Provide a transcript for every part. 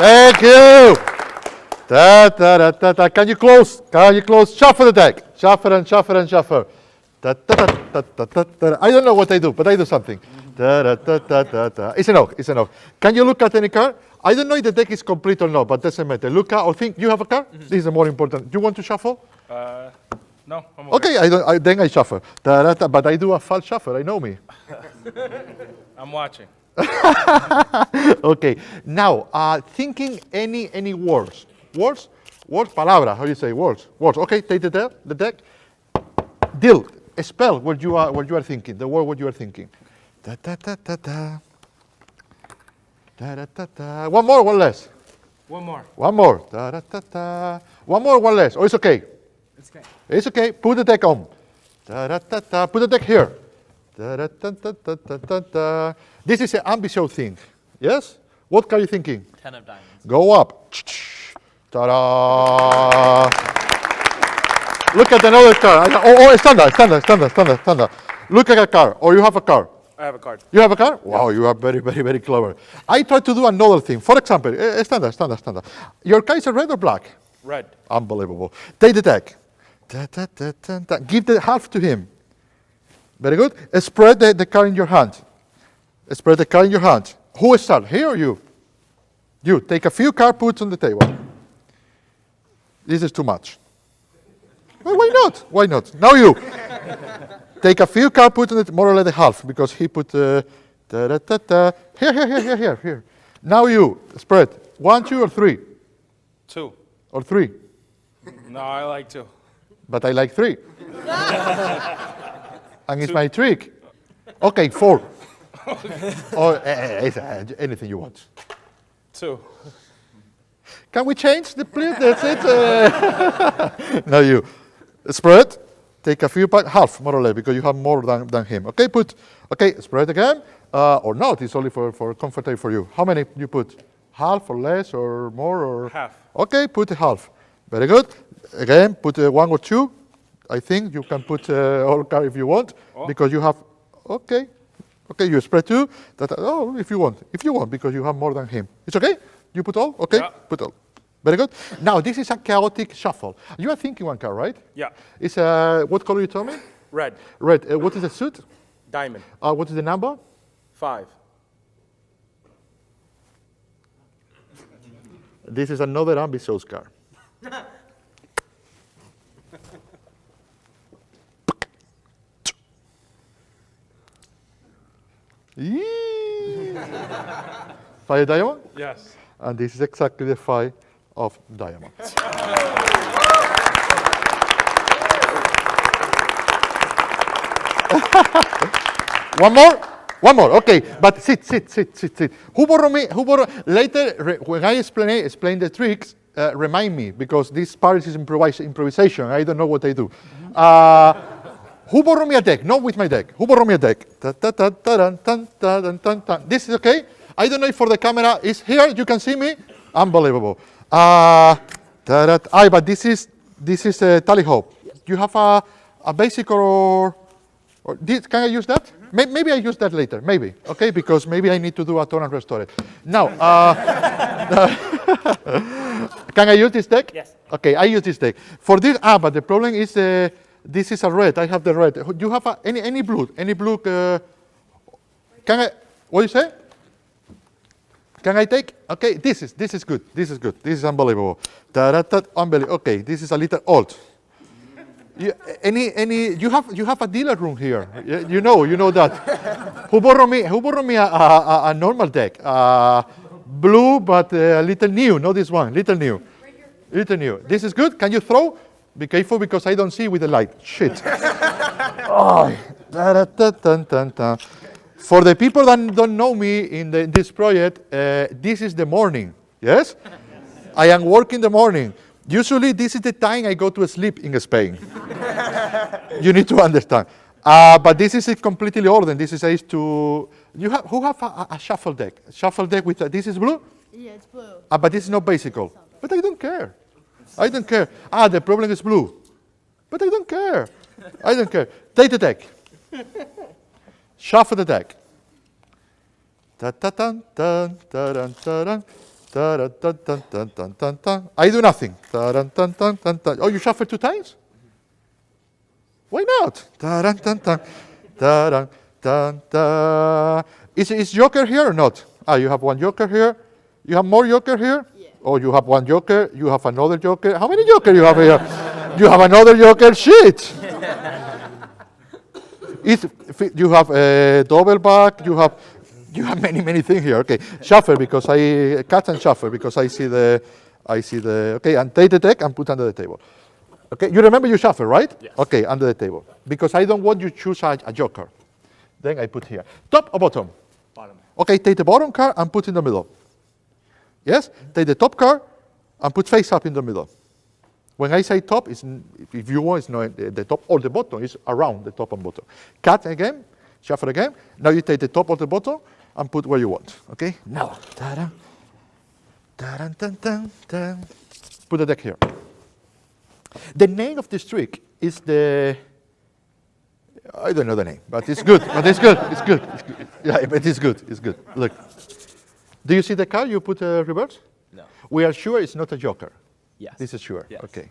Thank you. Can you close? Can you close? Shuffle the deck. Shuffle and shuffle and shuffle. I don't know what I do, but I do something. It's enough. It's enough. Can you look at any card? I don't know if the deck is complete or not, but doesn't matter. Look at or think you have a card. This is the more important. You want to shuffle? No, I'm okay. Okay, then I shuffle. But I do a false shuffle. I know me. I'm watching. Okay. Now, thinking any words. Words? Words, palabra. How do you say words? Words. Okay, take the deck. Deal. Spell what you are thinking. The word what you are thinking. One more, one less. One more. One more. One more, one less. Oh, it's okay. It's okay. It's okay. Put the deck on. Put the deck here. This is an ambitious thing. Yes? What are you thinking? 10 of diamonds. Go up. Ta-da! Look at another card. Oh, stand up. Look at a card. Or you have a card. I have a card. You have a card? Wow, you are very, very, very clever. I try to do another thing. For example, stand up. Your card is red or black? Red. Unbelievable. Take the deck. Give the half to him. Very good. Spread the card in your hand. Spread the card in your hand. Who starts? Here or you? You. Take a few card, put on the table. This is too much. Well, why not? Why not? Now you. Take a few card, put on it more or less the half, because he put Here. Now you. Spread. 1, 2, or 3? 2. Or 3? No, I like 2. But I like 3. And it's my trick. Okay, 4. Or anything you want. 2. Can we change the please? That's it. Now you. Spread. Take a few half, more or less, because you have more than him. Okay, spread again. Or not, it's only for comfortable for you. How many you put? Half or less or more or? Half. Okay, put a half. Very good. Again, put 1 or 2. I think you can put all card if you want, because you have, okay, you spread 2. If you want, because you have more than him. It's okay? You put all? Okay, yeah. Put all. Very good. Now, this is a chaotic shuffle. You are thinking one card, right? Yeah. It's what color you told me? Red. Red. What is the suit? Diamond. What is the number? 5. This is another ambitious card. Five diamond? Yes. And this is exactly the 5 of diamonds. One more. Okay, but sit. Who borrow me? Later, when I explain the tricks, remind me, because this part is improvisation. I don't know what I do. Who borrow me a deck? Not with my deck. Who borrow me a deck? This is okay? I don't know if for the camera is here. You can see me. Unbelievable. But this is tally ho. You have a basic or this, can I use that? Mm-hmm. Maybe I use that later. Maybe. Okay, because maybe I need to do a turn and restore it. Now, can I use this deck? Yes. Okay, I use this deck. For this, but the problem is this is a red. I have the red. Do you have any blue? Any blue? Can I? What do you say? Can I take? Okay, this is good. This is unbelievable. Unbelievable. Okay, this is a little old. You have a dealer room here. You know that. Who borrow me a normal deck? Blue, but a little new. Not this one. Little new. Little new. This is good. Can you throw? Be careful, because I don't see with the light. Shit. For the people that don't know me in this project, this is the morning. Yes? I am working in the morning. Usually, this is the time I go to sleep in Spain. You need to understand. But this is completely ordered. This is who have a shuffle deck? Shuffle deck with this is blue? Yeah, it's blue. But this is not basical. But I don't care. The problem is blue. But I don't care. Take the deck. Shuffle the deck. Ta-da-da-dun-dun-dun-dun-dun. I do nothing. Ta-dun-dun-dun-dun-dun. Oh, you shuffle 2 times? Why not? Ta-dun-dun-dun. Ta-dun-dun-dun. Is Joker here or not? Ah, you have 1 Joker here. You have more Joker here? Yeah. Oh, you have 1 Joker. You have another Joker. How many Joker you have here? You have another Joker. Shit. You have a double back. You have many things here. Okay, shuffle because cut and shuffle because I see the. Okay, and take the deck and put under the table. Okay, you remember you shuffle, right? Yes. Okay, under the table because I don't want you to choose a Joker. Then I put here. Top or bottom? Bottom. Okay, take the bottom card and put in the middle. Yes? Take the top card and put face up in the middle. When I say top, if you want, it's not the top or the bottom, it's around the top and bottom. Cut again, shuffle again. Now you take the top or the bottom and put where you want. Okay? Now, ta-da, ta-dun, dun, dun, dun. Put the deck here. The name of this trick is I don't know the name, but it's good. But it's good. It's good. It's good. Yeah, but it's good. It's good. Look. Do you see the card you put reverse? No. We are sure it's not a Joker. Yes. This is sure. Yes. Okay.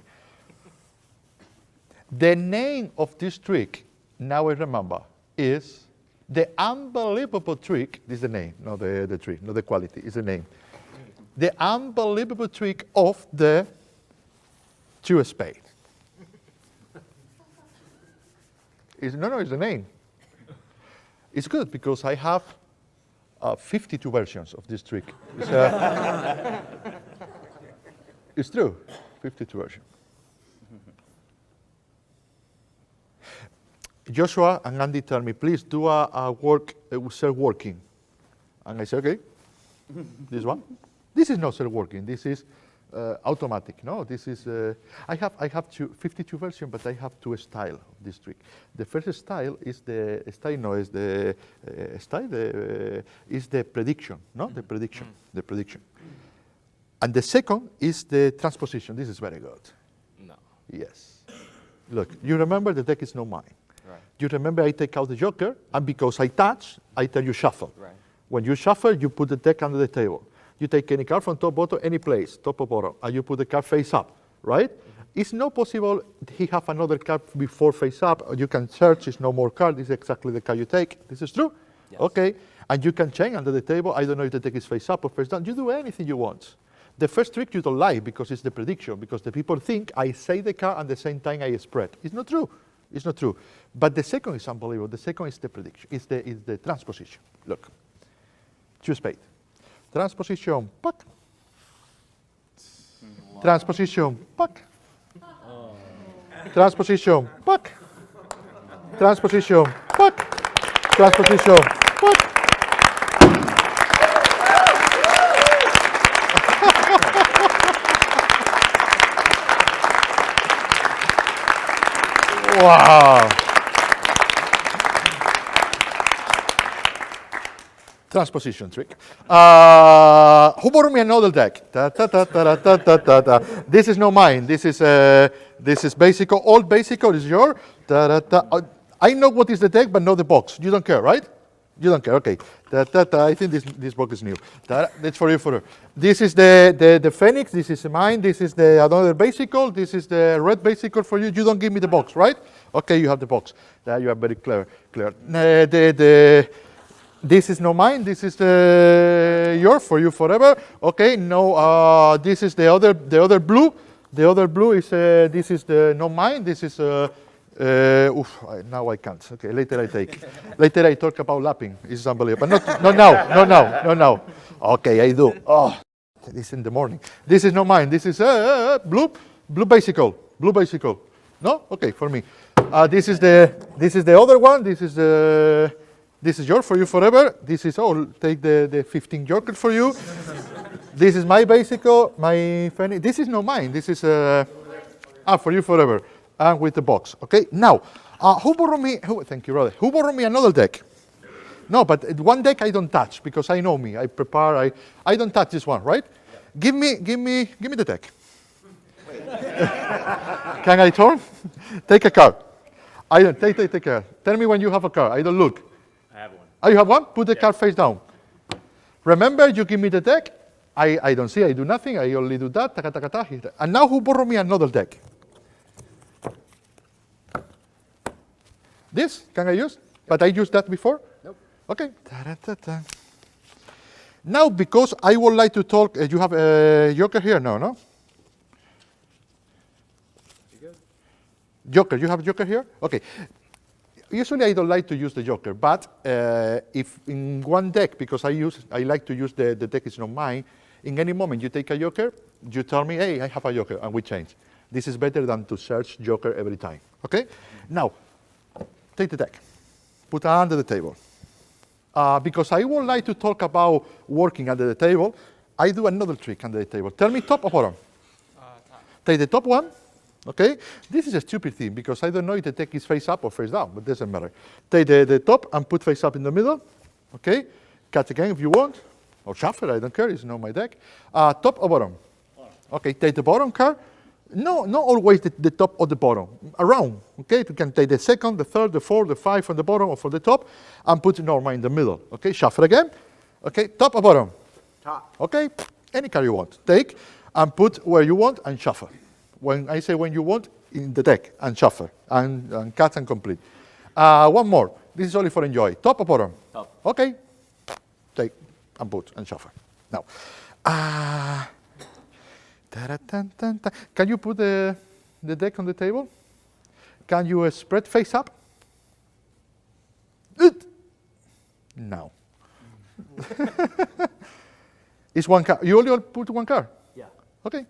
The name of this trick, now I remember, is the unbelievable trick. This is the name, not the trick, not the quality. It's the name. The unbelievable trick of the 2 spade. It's the name. It's good because I have 52 versions of this trick. It's true, 52 versions. Joshua and Andy tell me, please do a work, self-working. And I say, okay, this one. This is not self-working, this is automatic. No, this is, I have 52 versions, but I have 2 styles of this trick. The first style is the prediction, no? The prediction. And the second is the transposition. This is very good. No. Yes. Look, you remember the deck is not mine. Right. You remember I take out the Joker, and because I touch, I tell you shuffle. Right. When you shuffle, you put the deck under the table. You take any card from top, bottom, any place, top or bottom, and you put the card face up, right? It's not possible he have another card before face up. You can search, it's no more card. This is exactly the card you take. This is true? Yes. Okay. And you can change under the table. I don't know if the deck is face up or face down. You do anything you want. The first trick you don't like because it's the prediction, because the people think I say the card and at the same time I spread. It's not true. It's not true. But the second is unbelievable. The second is the prediction. It's the transposition. Look. 2 spade. Transposition, puck. Transposition, puck. Transposition, puck. Transposition, puck. Transposition, puck. Wow. Transposition trick. Who borrowed me another deck? Ta, ta, ta, ta, ta, ta, ta, ta. This is not mine. This is basic. All basic is yours. Ta, ta, ta. I know what is the deck, but not the box. You don't care, right? You don't care. Okay. Ta, ta, ta. I think this box is new. Ta, that's for you, for her. This is the Phoenix. This is mine. This is the another basical. This is the red basical for you. You don't give me the box, right? Okay, you have the box. You are very clever. This is not mine. This is yours for you forever. Okay. No. This is the other blue. The other blue is this is the not mine. This is now I can't. Okay. Later I take. Later I talk about lapping. It's unbelievable. But not now. Not now. Okay, I do. Oh, this is in the morning. This is not mine. This is blue bicycle. Blue bicycle. No. Okay, for me. This is the other one. This is yours for you forever. This is take the 15 Joker for you. This is my bicycle, my fanny. This is not mine. This is for you forever, and with the box. Okay. Now, who borrowed me? Thank you, brother. Who borrowed me another deck? No, but one deck I don't touch because I know me. I prepare. I don't touch this one, right? Yeah. Give me the deck. Can I turn? Take a card. I don't take a card. Tell me when you have a card. I don't look. I have one. Oh, you have one? Put the card face down. Remember, you give me the deck, I don't see, I do nothing, I only do that, taka, taka, taka, here. And now who borrow me another deck? This, can I use? But I used that before? Nope. Okay. Ta-ra-ta-ta. Now, because I would like to talk, you have a joker here? No? You good? Joker, you have a joker here? Okay. Usually I don't like to use the joker, but if in one deck, because I like to use the deck is not mine, in any moment you take a joker, you tell me, hey, I have a joker, and we change. This is better than to search joker every time, okay? Now, take the deck, put it under the table. Because I would like to talk about working under the table, I do another trick under the table. Tell me top or bottom? Top. Take the top one. Okay, this is a stupid thing because I don't know if the deck is face up or face down, but it doesn't matter. Take the top and put face up in the middle. Okay, cut again if you want, or shuffle, I don't care, it's not my deck. Top or bottom? Okay, take the bottom card. No, not always the top or the bottom, around. Okay, you can take the second, the third, the fourth, the five on the bottom or for the top, and put normal in the middle. Okay, shuffle again. Okay, top or bottom? Top. Okay, any card you want. Take and put where you want and shuffle. When I say when you want, in the deck, and shuffle, and cut and complete. One more. This is only for enjoy. Top or bottom? Top. Okay. Take and put and shuffle. Now, ta-ra-tan-tan-tan. Can you put the deck on the table? Can you spread face up? No. It's one card. You only put one card? Yeah. Okay.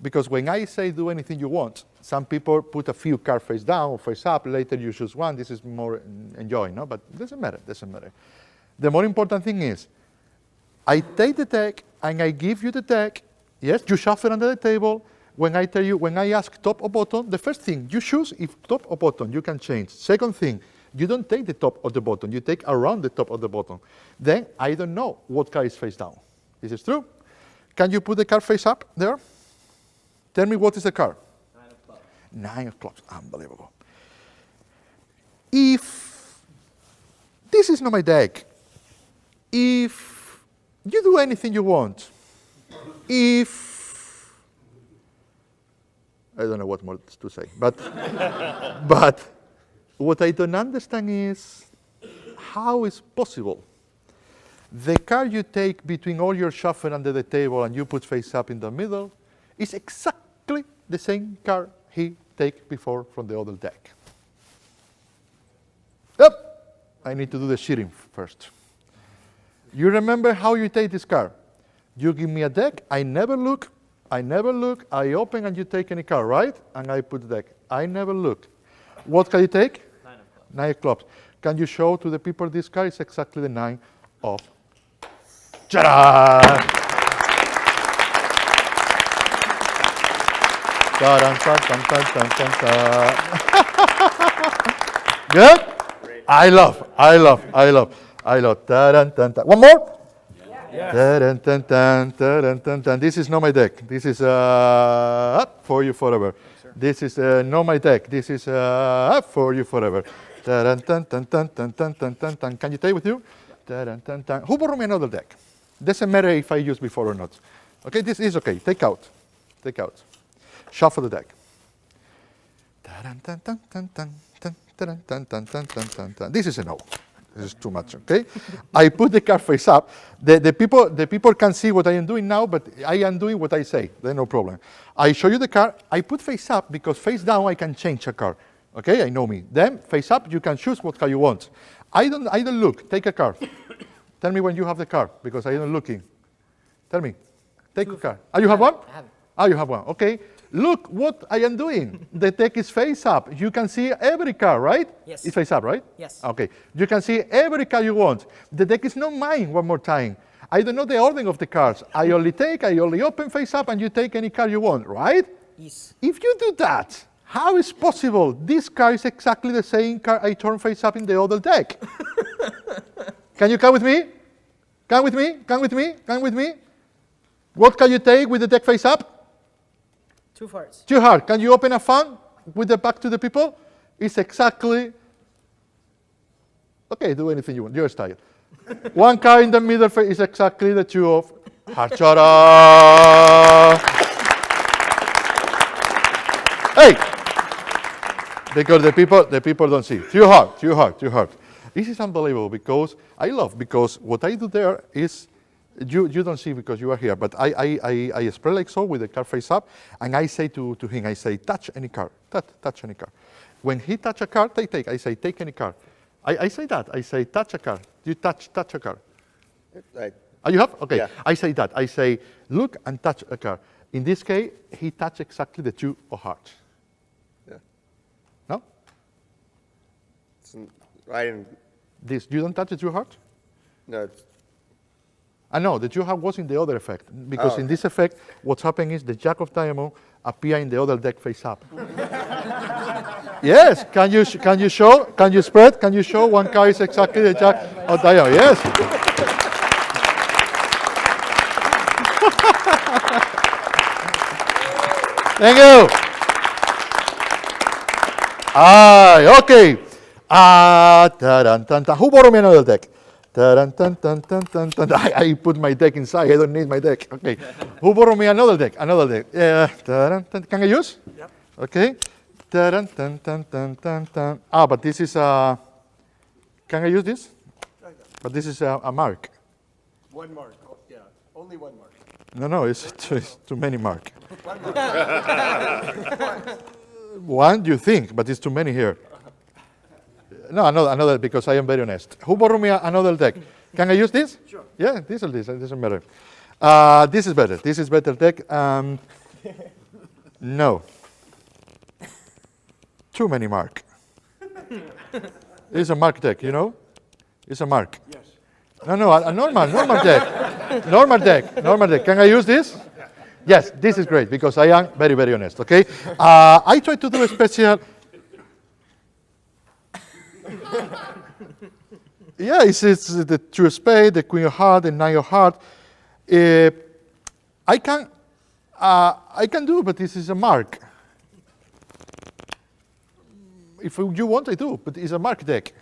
Because when I say do anything you want, some people put a few cards face down or face up, later you choose one, this is more enjoying, no? But it doesn't matter, doesn't matter. The more important thing is, I take the deck and I give you the deck, yes, you shuffle under the table, when I ask top or bottom, the first thing, you choose if top or bottom, you can change. Second thing, you don't take the top or the bottom, you take around the top or the bottom. Then I don't know what card is face down. This is true. Can you put the card face up there? Tell me what is the card? 9 of clubs. 9 of clubs, unbelievable. If this is not my deck, if you do anything you want, if, I don't know what more to say, but, but what I don't understand is how is possible the card you take between all your shuffle under the table and you put face up in the middle is exactly the same card he take before from the other deck. Yep, I need to do the cheating first. You remember how you take this card? You give me a deck, I never look, I open and you take any card, right? And I put the deck. I never look. What can you take? 9 of clubs. 9 of clubs. Can you show to the people this card is exactly the 9 of Ta-da! Good? I love. One more? Yes. This is not my deck. This is for you forever. This is not my deck. This is for you forever. Can you take with you? Who borrowed me another deck? Doesn't matter if I used before or not. Okay, this is okay. Take out. Shuffle the deck. This is a no. This is too much, okay? I put the card face up. The people can see what I am doing now, but I am doing what I say. There's no problem. I show you the card. I put face up because face down I can change a card. Okay, I know me. Then face up, you can choose what card you want. I don't look. Take a card. Tell me when you have the card because I am looking. Tell me. Take a card. You have one? I have it. You have one. Okay. Look what I am doing. The deck is face up. You can see every card, right? Yes. It's face up, right? Yes. Okay. You can see every card you want. The deck is not mine, one more time. I don't know the order of the cards. I only open face up and you take any card you want, right? Yes. If you do that, how is possible? This card is exactly the same card I turn face up in the other deck. Can you come with me? Come with me? What can you take with the deck face up? 2 hearts. Too hard. Can you open a fan with the back to the people? It's exactly... Okay, do anything you want. Your style. One card in the middle is exactly the 2 of Harchara. Hey, because the people don't see. Too hard, too hard, too hard. This is unbelievable because because what I do there is you don't see because you are here, but I spread like so with the car face up, and I say to him, I say, touch any car, touch any car. When he touch a car, take. I say, take any car. I say that. I say, touch a car. You touch a car. Right. Oh, you have? Okay. Yeah. I say that. I say, look and touch a car. In this case, he touched exactly the two of hearts. Yeah. No? Right in, This, you don't touch the two hearts? no, it's, I know, the two heart was in the other effect. Because Oh, in this effect, what's happening is the jack of diamond appear in the other deck face up. Yes, can you show, can you spread, can you show one car is exactly the jack of diamond? Yes. Thank you. Okay. Who borrowed me another deck? I put my deck inside. I don't need my deck. Okay. Who borrowed me another deck? Another deck. Can I use? Yep. Okay. But this is a. Can I use this? But this is a mark. One mark. Oh, yeah, only one mark. No, it's too many mark. One, you think, but it's too many here. No, another, because I am very honest. Who borrowed me another deck? Can I use this? Sure. Yeah, this or this, it doesn't matter. This is better. This is better deck. No. Too many mark. It's a mark deck, you know? It's a mark. Yes. No, a normal deck. Normal deck. Can I use this? Yes, this is great because I am very, very honest, okay? I try to do a special. Yeah, it's the two of spade, the queen of heart, the nine of heart. I can do, but this is a mark. If you want, I do, but it's a mark deck.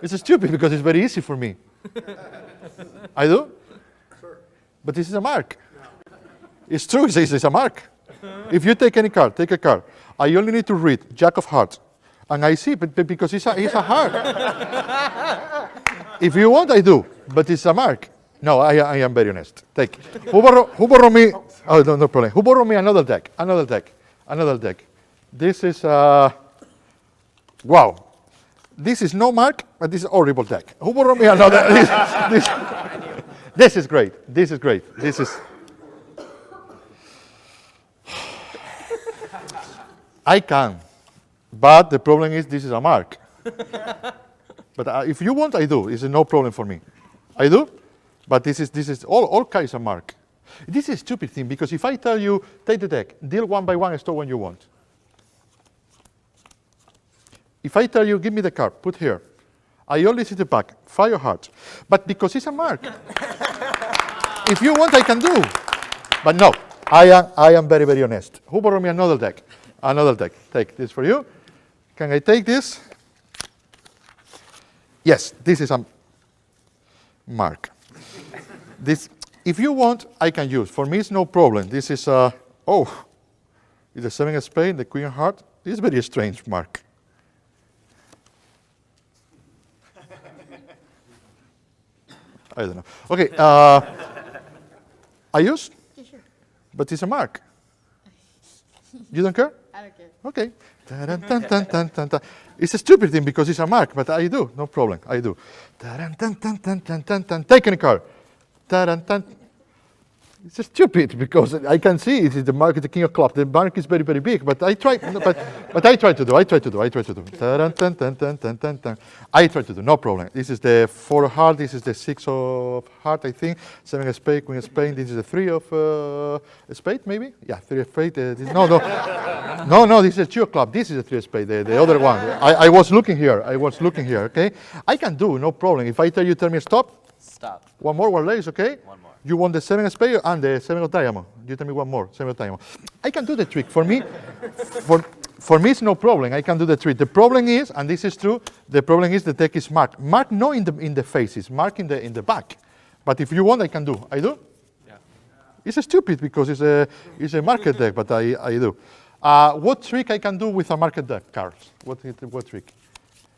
It's stupid because it's very easy for me. I do? Sure. But this is a mark. It's true, it's a mark. If you take any card, take a card. I only need to read Jack of Hearts. And I see, but because it's a heart. If you want, I do, but it's a mark. No, I am very honest. Take. Who borrow me? Oh, no problem. Who borrow me another deck? Another deck. This is, wow. This is no mark, but this is a horrible deck. Who borrow me another? This is great. This is. I can, but the problem is this is a mark. But if you want, I do. It's no problem for me. I do, but this is all cards a mark. This is a stupid thing because if I tell you take the deck, deal one by one, and store when you want. If I tell you give me the card, put here. I only see the back, fire heart. But because it's a mark, if you want, I can do. But no, I am very, very honest. Who borrowed me another deck? Another deck. Take this for you. Can I take this? Yes, this is a mark. This, if you want, I can use. For me, it's no problem. This is it's the seven of spade, the queen of heart. This is very strange mark. I don't know. Okay, I use? Yeah, sure. But it's a mark. You don't care? I don't care. Okay. Ta-dun-dun-dun-dun-dun-dun. It's a stupid thing because it's a mark, but I do. No problem. I do. Ta-dun-dun-dun-dun-dun-dun. Take any card. Ta-dun-dun. It's stupid because I can see it is the mark of the king of clubs. The mark is very, very big, but I try. But I try to do. Ta-dun-dun-dun-dun-dun-dun-dun. I try to do. No problem. This is the four of heart. This is the six of heart. I think seven of spade, queen of spade. This is the three of spade, maybe. Yeah, three of spade. No. This is a two of club. This is the three of spade. The other one. I was looking here. Okay. I can do. No problem. If I tell you, tell me stop. Stop. One more, one less, okay? One more. You want the seven of spade and the seven of diamond. You tell me one more, seven of diamond. I can do the trick. For me, for me, it's no problem. I can do the trick. The problem is, and this is true, the problem is the deck is marked. Marked not in the faces, marked in the back. But if you want, I can do. I do? Yeah. It's stupid because it's a market deck, but I do. What trick I can do with a market deck, Carl? What trick?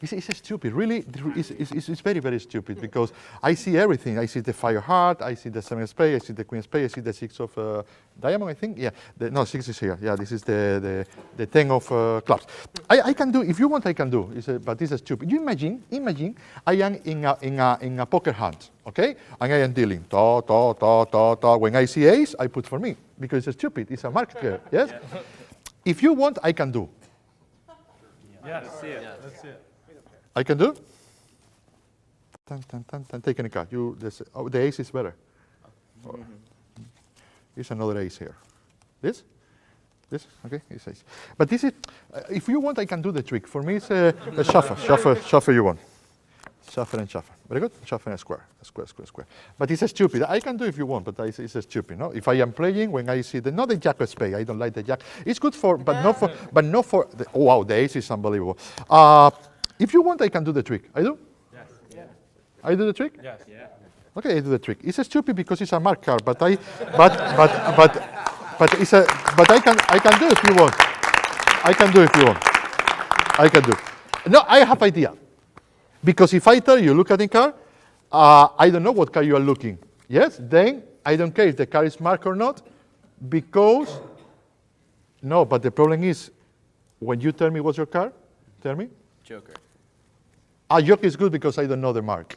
It's stupid, really. It's very, very stupid because I see everything. I see the fire heart, I see the 7 of spades, I see the queen of spades, I see the 6 of diamond, I think. Yeah, no, 6 is here. Yeah, this is the 10 of clubs. I can do, if you want, I can do. But this is stupid. You imagine I am in a poker hand, okay? And I am dealing, ta. When I see ace, I put for me because it's stupid. It's a marker, yes? Yeah. If you want, I can do. Yes, let's see it. Let's see it. I can do? Take any card. The ace is better. Here's another ace here. This? Okay, it's ace. But this is, if you want, I can do the trick. For me, it's a shuffle you want. Shuffle and shuffle. Very good. Shuffle and square. Square. But it's stupid. I can do if you want, but it's stupid. No? If I am playing, when I see not the jack of spade, I don't like the jack. It's good for, but not for. Oh wow, the ace is unbelievable. If you want, I can do the trick. I do? Yes. Yeah. I do the trick? Yes. Yeah. Okay, I do the trick. It's stupid because it's a mark card, but I can do if you want. I can do if you want. I can do. No, I have idea. Because if I tell you, look at the card, I don't know what card you are looking. Yes? Then I don't care if the card is marked or not, because no, but the problem is when you tell me what's your card, tell me. Joker. Joker is good because I don't know the mark.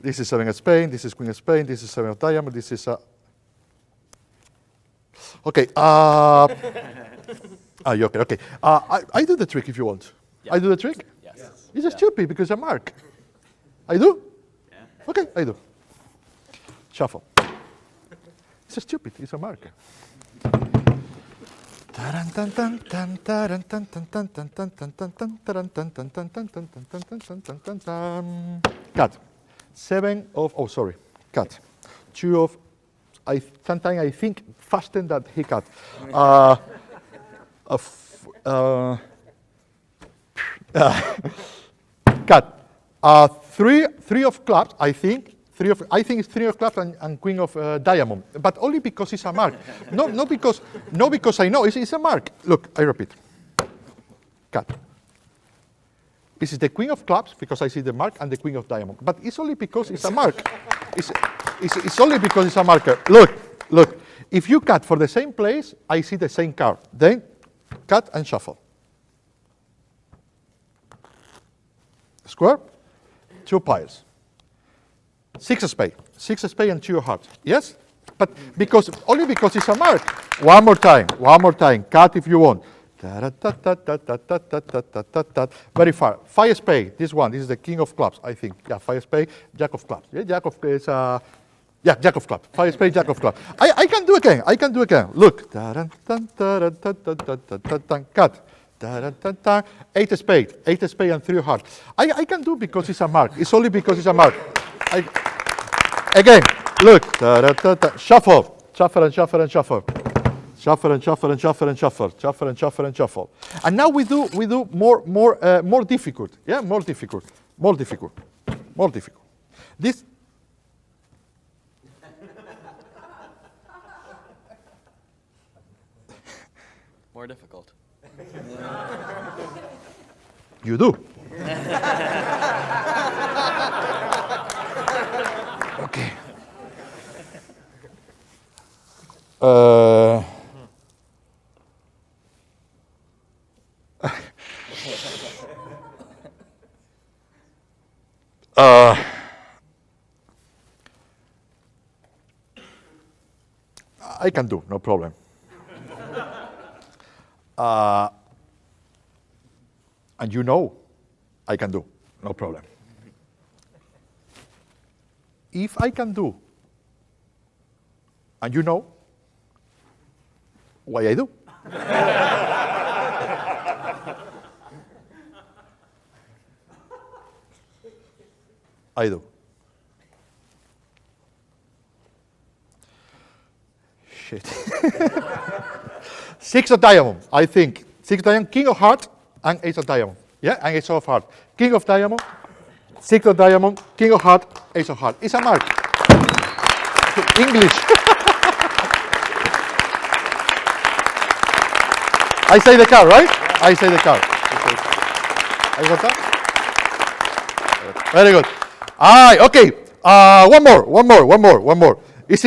This is 7 of Spain, this is Queen of Spain, this is 7 of diamond, this is a... Okay, Joker, okay. I do the trick if you want. Yeah. I do the trick? Yes. It's stupid because a mark. I do? Yeah. Okay, I do. Shuffle. It's stupid, it's a mark. Cut. 7 of, oh sorry, cut. 2 of, sometimes I think faster than he cut. Cut. 3 of clubs, I think. I think it's 3 of clubs and queen of diamond, but only because it's a mark. No because I know, it's a mark. Look, I repeat. Cut. This is the queen of clubs because I see the mark and the queen of diamond, but it's only because it's a mark. It's only because it's a marker. Look. If you cut for the same place, I see the same card. Then cut and shuffle. Square. 2 piles. 6 of spade. 6 of spade and 2 of hearts. Yes? But only because it's a mark. One more time. Cut if you want. Very far. 5 of spade. This is the king of clubs, I think. Yeah, 5 of spade, jack of clubs. Yeah, jack of is jack of clubs. 5 of spade, jack of clubs. I can do again. Look. Cut. 8 of spade and 3 of hearts. I can do because it's a mark. It's only because it's a mark. Again, look. Shuffle and shuffle. Shuffle. And now we do more difficult. Yeah, more difficult. This. More difficult. You do. Okay. I can do, no problem. And you know I can do, no problem. If I can do, and you know, why I do? I do. Shit. 6 of diamond, I think. 6 of diamond, king of heart, and ace of diamond. Yeah, and ace of heart. King of diamond, 6 of diamond, king of heart, ace of heart. It's a mark. English. I say the car, right? I say the car. I got that? Very good. Okay. One more. Is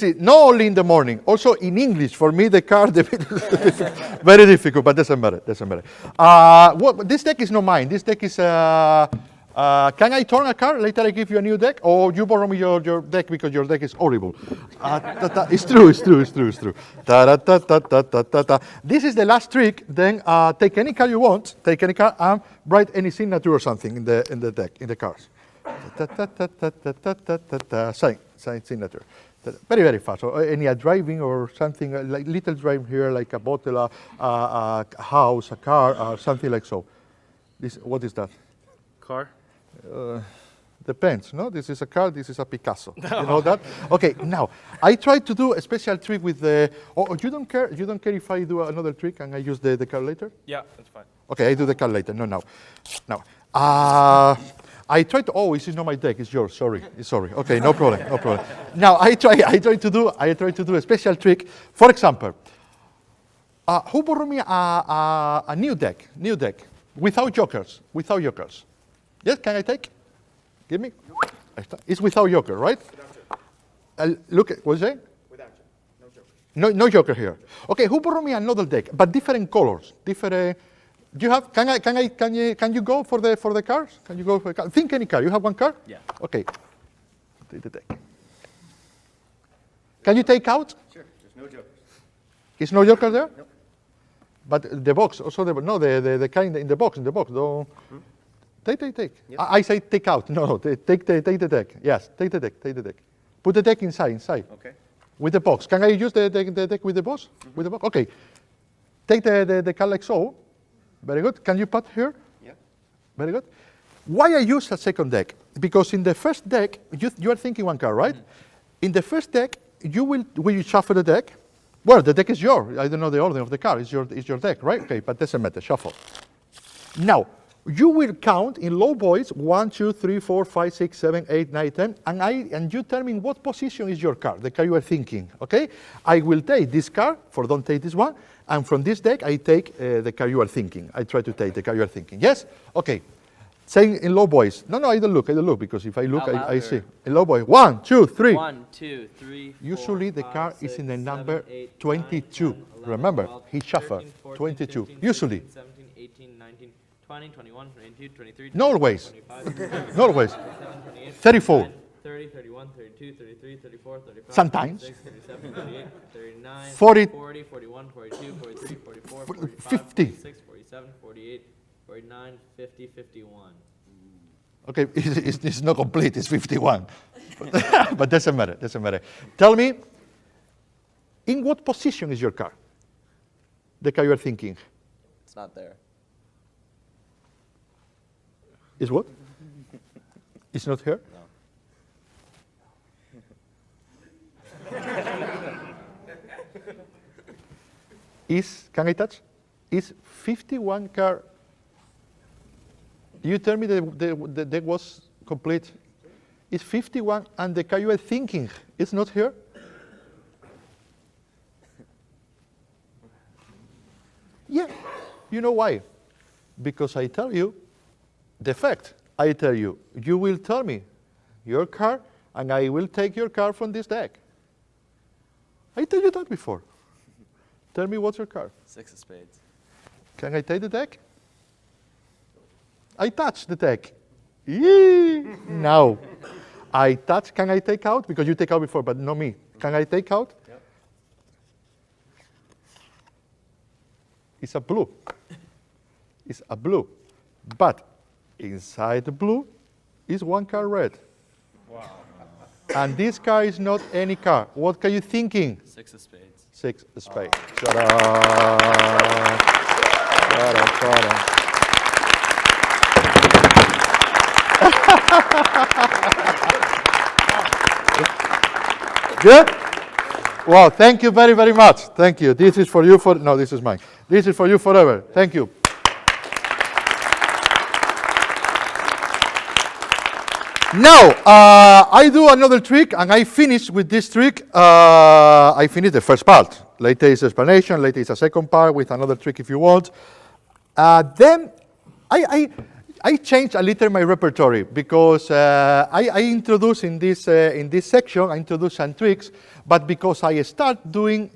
it not only in the morning, also in English? For me, the car, very difficult, but doesn't matter. This deck is not mine. This deck is. Can I turn a car? Later I give you a new deck, or you borrow me your deck because your deck is horrible. It's true. This is the last trick. Then take any car you want. Take any car and write any signature or something in the deck, in the cars. Sign signature. Very, very fast. Or any driving or something, like little drive here, like a bottle, a house, a car, something like so. What is that? Car? Depends, no? This is a car, this is a Picasso. You know that? Okay, now, I try to do a special trick with the... Oh, you don't care if I do another trick and I use the car later? Yeah, that's fine. Okay, I do the car later. No, now. I try to. Oh, this is not my deck. It's yours. Sorry. Okay, no problem. Now I try to do a special trick. For example, who borrow me a new deck without jokers? Yes, can I take? Give me. It's without joker, right? Look at what's it? Without you. No joke. No joker here. Okay, who borrow me another deck, but different colors, different. Do you have? Can you go for the cars? Can you go for the car? Think any car. You have one car? Yeah. Okay. Take the deck. Can you take out? Sure, there's no jokers. Is no joker there? Nope. But the box also the kind in the box don't. Take. Yes. I say take out. No. Take the deck. Yes. Take the deck. Put the deck inside. Okay. With the box. Can I use the deck with the box? With the box. Okay. Take the car like so. Very good. Can you put here? Yeah. Very good. Why I use a second deck? Because in the first deck, you are thinking one car, right? In the first deck, will you shuffle the deck? Well, the deck is yours. I don't know the order of the car. It's your deck, right? Okay, but doesn't matter. Shuffle. Now, you will count in low voice 1, 2, 3, 4, 5, 6, 7, 8, 9, 10, and you tell me in what position is your car, the car you are thinking. Okay? I will take this car, don't take this one, and from this deck I take the car you are thinking. I try to take the car you are thinking. Yes? Okay. Saying in low voice. No, I don't look, because if I look, I see. In low voice. 1, 2, 3. 1, 2, 3. Usually the 4, car 5, is in the 6, number 7, 8, 22. 9, 10, 11, Remember, 12, he shuffled. 13, 14, 22. 15, Usually. 16, 17, 18, 19, 20, 21, 22, 23, Not always. 25, Not always. 27, 28, 34. 29, 30, 31, 32, 33, 34, 35, Sometimes. 36, 37, 38, 39, 40. 40, 41, 42, 43, 44, 45, 50. 46, 47, 48, 49, 50, 51. Okay, it's not complete, it's 51. But doesn't matter. Tell me, in what position is your car? The car you are thinking. It's not there. Is what? It's not here? No. Can I touch? Is 51 car? You tell me the deck was complete. It's 51 and the car you are thinking is not here? Yeah. You know why? Because I tell you the fact. I tell you, you will tell me your car and I will take your car from this deck. I told you that before. Tell me what's your car. 6 of spades. Can I take the deck? I touch the deck. Yee! Now, I touch, can I take out? Because you take out before, but not me. Can I take out? Yep. It's a blue. It's a blue. But inside the blue is one car red. Wow. And this car is not any car. What are you thinking? 6 of spades. 6 of spades. Ta-da! Ta-da. Good? Well, thank you very, very much. Thank you. This is for you no, this is mine. This is for you forever. Thank you. Now, I do another trick, and I finish with this trick. I finish the first part. Later is explanation, later is a second part with another trick if you want. Then I changed a little my repertoire because I introduce in this section, I introduce some tricks, but because I start doing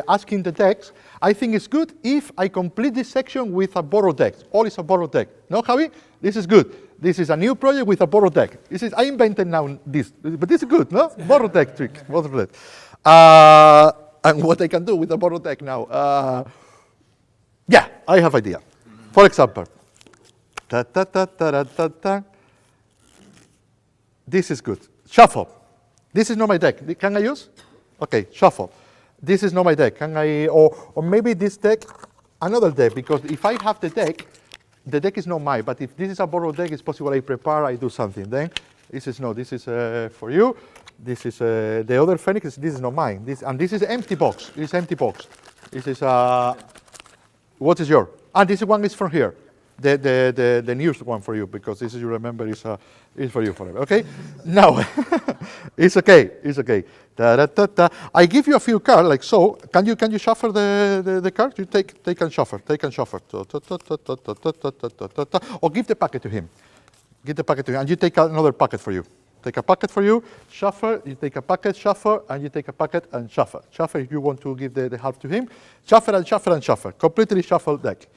asking the text, I think it's good if I complete this section with a borrowed text. All is a borrowed text. No, Javi? This is good. This is a new project with a borrowed text. I invented now this, but this is good, no? Borrowed text trick, borrowed text. And what I can do with a borrowed text now? Yeah, I have idea. For example, ta ta ta ta ta ta ta. This is good. Shuffle. This is not my deck. Can I use? Okay, shuffle. This is not my deck. Can I, or maybe this deck, another deck, because if I have the deck is not mine, but if this is a borrowed deck, it's possible I prepare, I do something. Then this is for you. This is the other Phoenix, this is not mine. This is empty box. This is empty box. This is, what is yours? This one is from here. The newest one for you, because this is, you remember, is for you forever. Okay? Now, it's okay. It's okay. Da, da, da, da. I give you a few cards like so. Can you shuffle the card? You take and shuffle. Take and shuffle. Or give the packet to him. Give the packet to him, and you take another packet for you. Take a packet for you, shuffle, you take a packet, shuffle, and you take a packet and shuffle. Shuffle if you want to give the half to him. Shuffle and shuffle and shuffle. Completely shuffle deck.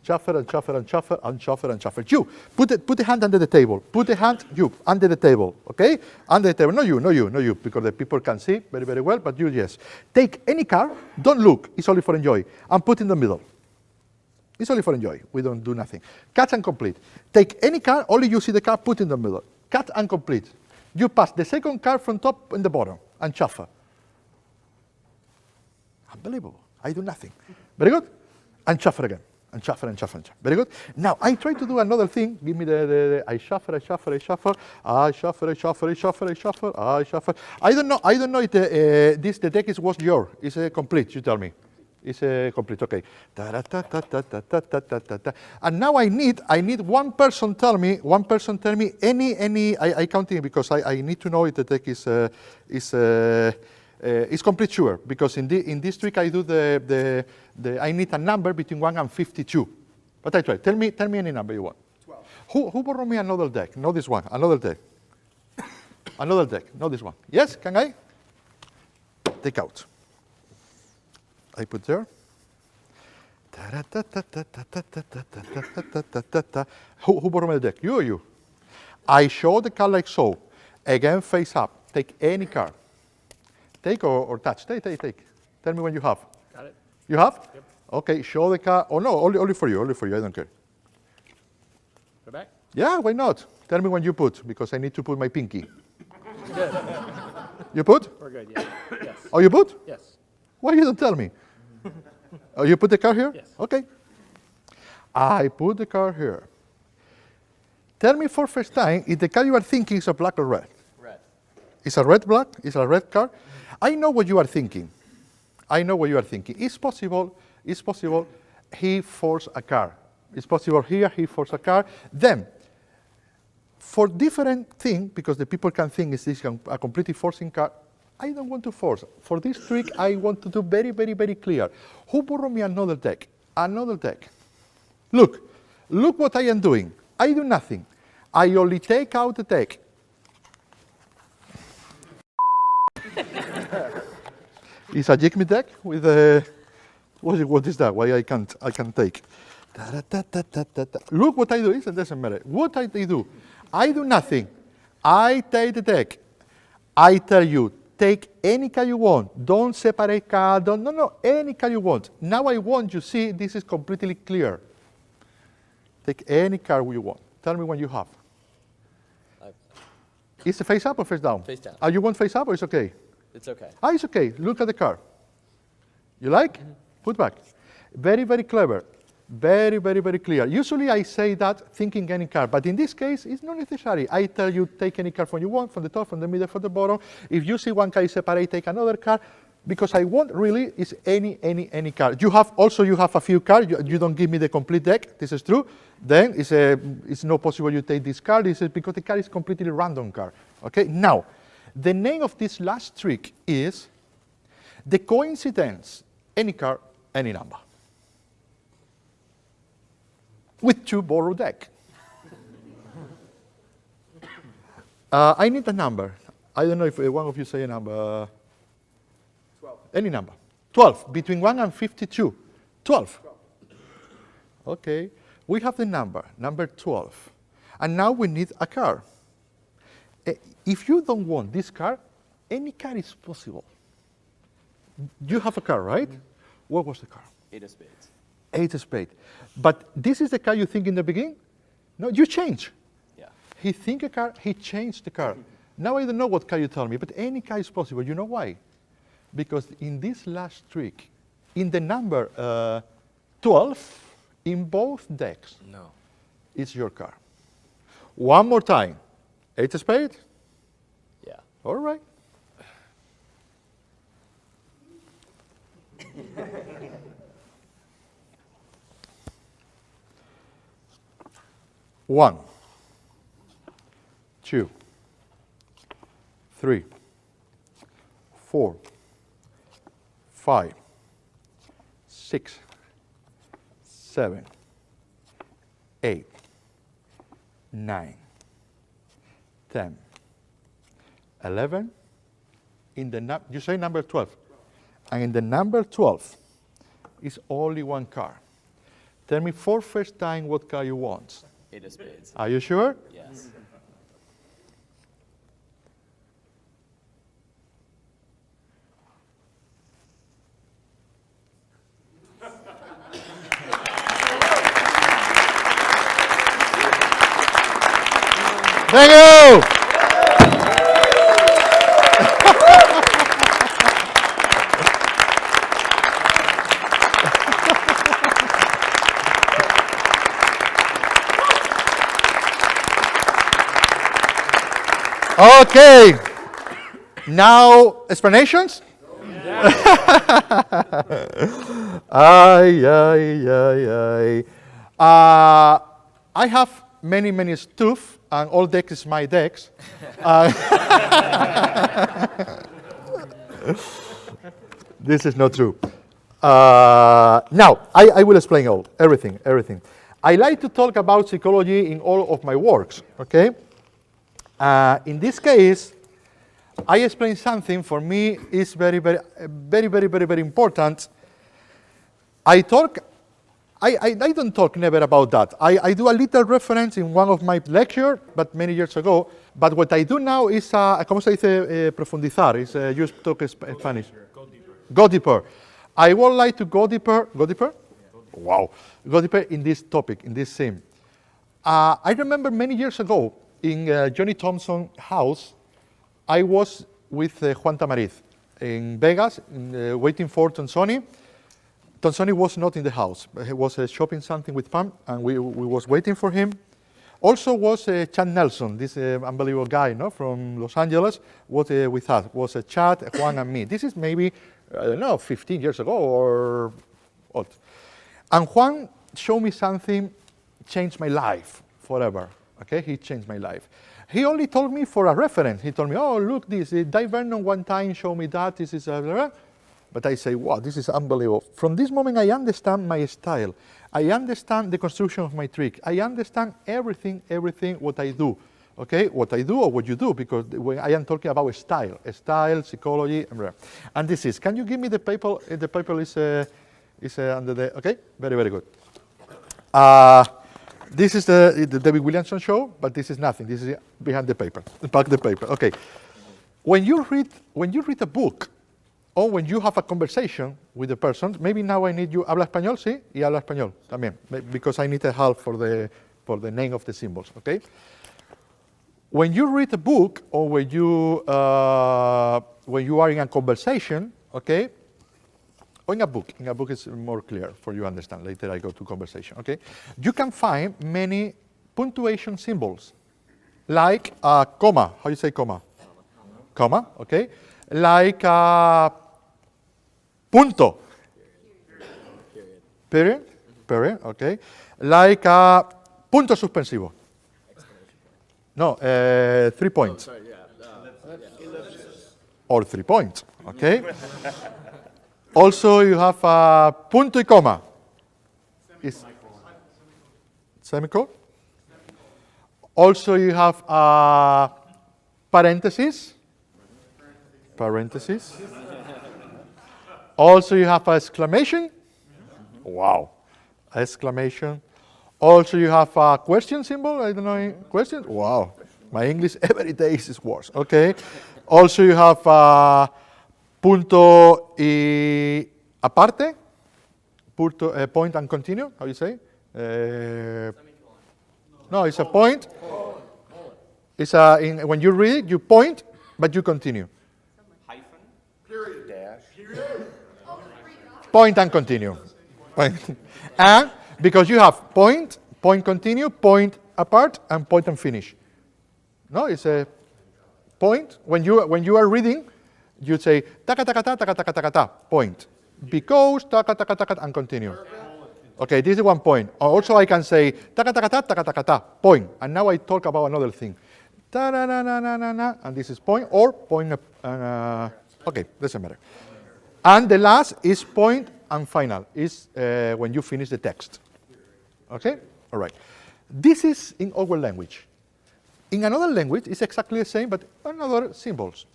Shuffle and shuffle and shuffle and shuffle and shuffle. You, put the hand under the table. Put the hand, you, under the table, okay? Under the table, no you, because the people can see very, very well, but you, yes. Take any card, don't look, it's only for enjoy, and put in the middle. It's only for enjoy, we don't do nothing. Cut and complete. Take any card, only you see the card, put in the middle. Cut and complete. You pass the second card from top and the bottom, and shuffle. Unbelievable, I do nothing. Very good? And shuffle again. And shuffle and shuffle and shuffle. Very good. Now I try to do another thing. Give me I shuffle, I shuffle, I shuffle, I shuffle, I shuffle, I shuffle, I shuffle, I shuffle. I don't know if the deck was yours. It's complete. You tell me. It's complete. Okay. And now I need one person tell me any. I counting because I need to know if the deck is complete sure, because in this trick I do I need a number between 1 and 52. But I try. Tell me any number you want. 12. Who borrow me another deck? Not this one. Another deck. Another deck. Not this one. Yes? Can I? Take out. I put there. Who borrow me the deck? You or you? I show the card like so. Again, face up. Take any card. Take or touch. Take. Tell me when you have. Got it. You have? Yep. Okay, show the card. Oh no, only for you. I don't care. Go back. Yeah, why not? Tell me when you put, because I need to put my pinky. Good. You put? We're good, yeah. Yes. Oh, you put? Yes. Why you don't tell me? Oh, you put the card here? Yes. Okay. I put the card here. Tell me for first time if the card you are thinking is a black or red. Red. It's a red black? It's a red card? I know what you are thinking. It's possible he forced a card. It's possible here he forced a card. Then, for different thing, because the people can think is this a completely forcing card, I don't want to force. For this trick, I want to do very, very, very clear. Who borrow me another deck? Another deck. Look what I am doing. I do nothing. I only take out the deck. It's a jigme deck with a, what is that? Why I can't take. Look what I do, it doesn't matter. What I do? I do nothing. I take the deck. I tell you, take any card you want. Don't separate card. No, any card you want. Now I want you see this is completely clear. Take any card you want. Tell me when you have. Is it face up or face down? Face down. You want face up or it's okay? It's okay. It's okay. Look at the card. You like? Mm-hmm. Put back. Very, very clever. Very, very, very clear. Usually I say that thinking any card, but in this case, it's not necessary. I tell you, take any card from you want, from the top, from the middle, from the bottom. If you see one card is separate, take another card, because I want really is any card. You have a few cards. You don't give me the complete deck. This is true. Then it's not possible you take this card. This is because the card is completely random card. Okay. Now, the name of this last trick is the coincidence any car, any number. With 2 borrowed deck. I need a number. I don't know if one of you say a number. 12. Any number. 12, between 1 and 52. 12. Okay, we have the number 12. And now we need a car. If you don't want this car, any car is possible. You have a car, right? What was the car? 8 of spades. 8 of spades. But this is the car you think in the beginning? No, you change. Yeah. He think a car, he changed the car. Now I don't know what car you tell me, but any car is possible. You know why? Because in this last trick, in the number 12, in both decks, No. it's your car. One more time. 8 of spades? Yeah. All right. One, 2, 3, 4, 5, 6, 7, 8, 9, 10, 11. In the you say number 12. And in the number 12 is only one car. Tell me for first time what car you want. 8 of spades. Are you sure? Yes. Thank you. Okay. Now explanations? Ay, ay, ay, ay. I have many stuff, and all decks is my decks. This is not true. Now, I will explain everything. I like to talk about psychology in all of my works, okay? In this case, I explain something for me is very important. I don't talk never about that. I do a little reference in one of my lectures, but many years ago. But what I do now is, ¿cómo se dice profundizar? Is you talk Spanish. Go deeper. Go deeper. I would like to go deeper. Go deeper? Wow. Go deeper in this topic, in this theme. I remember many years ago in Johnny Thompson's house, I was with Juan Tamariz in Vegas, waiting for Tonsoni. Tonsoni was not in the house. He was shopping something with Pam, and we was waiting for him. Also was Chad Nelson, this unbelievable guy, no, from Los Angeles, was with us. Was Chad, Juan, and me. This is maybe, I don't know, 15 years ago or what. And Juan showed me something, changed my life forever. Okay, he changed my life. He only told me for a reference. He told me, oh, look, this, Di Vernon one time showed me that, this is, blah, blah. But I say, wow, this is unbelievable. From this moment, I understand my style. I understand the construction of my trick. I understand everything what I do. Okay, what I do or what you do, because when I am talking about style, psychology, and this is. Can you give me the paper? The paper is under the. Okay, very good. This is the David Williamson show, but this is nothing. This is behind the paper, back the paper. Okay, when you read a book, or when you have a conversation with a person, maybe now I need you. ¿Habla español? Sí, y habla español también, because I need a help for the name of the symbols. Okay. When you read a book, or when you are in a conversation, okay. Or in a book is more clear for you to understand. Later I go to conversation. Okay. You can find many punctuation symbols, like a comma. How you say comma? Comma. Okay. Like a punto. Period. Okay. Like a punto suspensivo. No, 3 points. Sorry, yeah. Or 3 points. Okay. Also, you have a punto y coma. Semicolon. Also, you have a parenthesis. Parenthesis. Also, you have an exclamation. Wow. Exclamation. Also, you have a question symbol. I don't know. Question? Wow. My English every day is worse. Okay. Also, you have a punto y aparte. Punto, point and continue. How you say? No, it's a point. It's when you read it, you point, but you continue. Hyphen. Dash. Point and continue. Point. And because you have point, point continue, point apart, and point and finish. No, it's a point. When you are reading, you say taka taka ta taka taka taka ta point. Because taka taka taka and continue. Okay, this is one point. Also, I can say taka taka ta taka taka ta point. And now I talk about another thing. Ta na na na na na na, and this is point or point. Okay, doesn't matter. And the last is point and final, is when you finish the text. Okay? All right. This is in our language. In another language, it's exactly the same, but another symbols.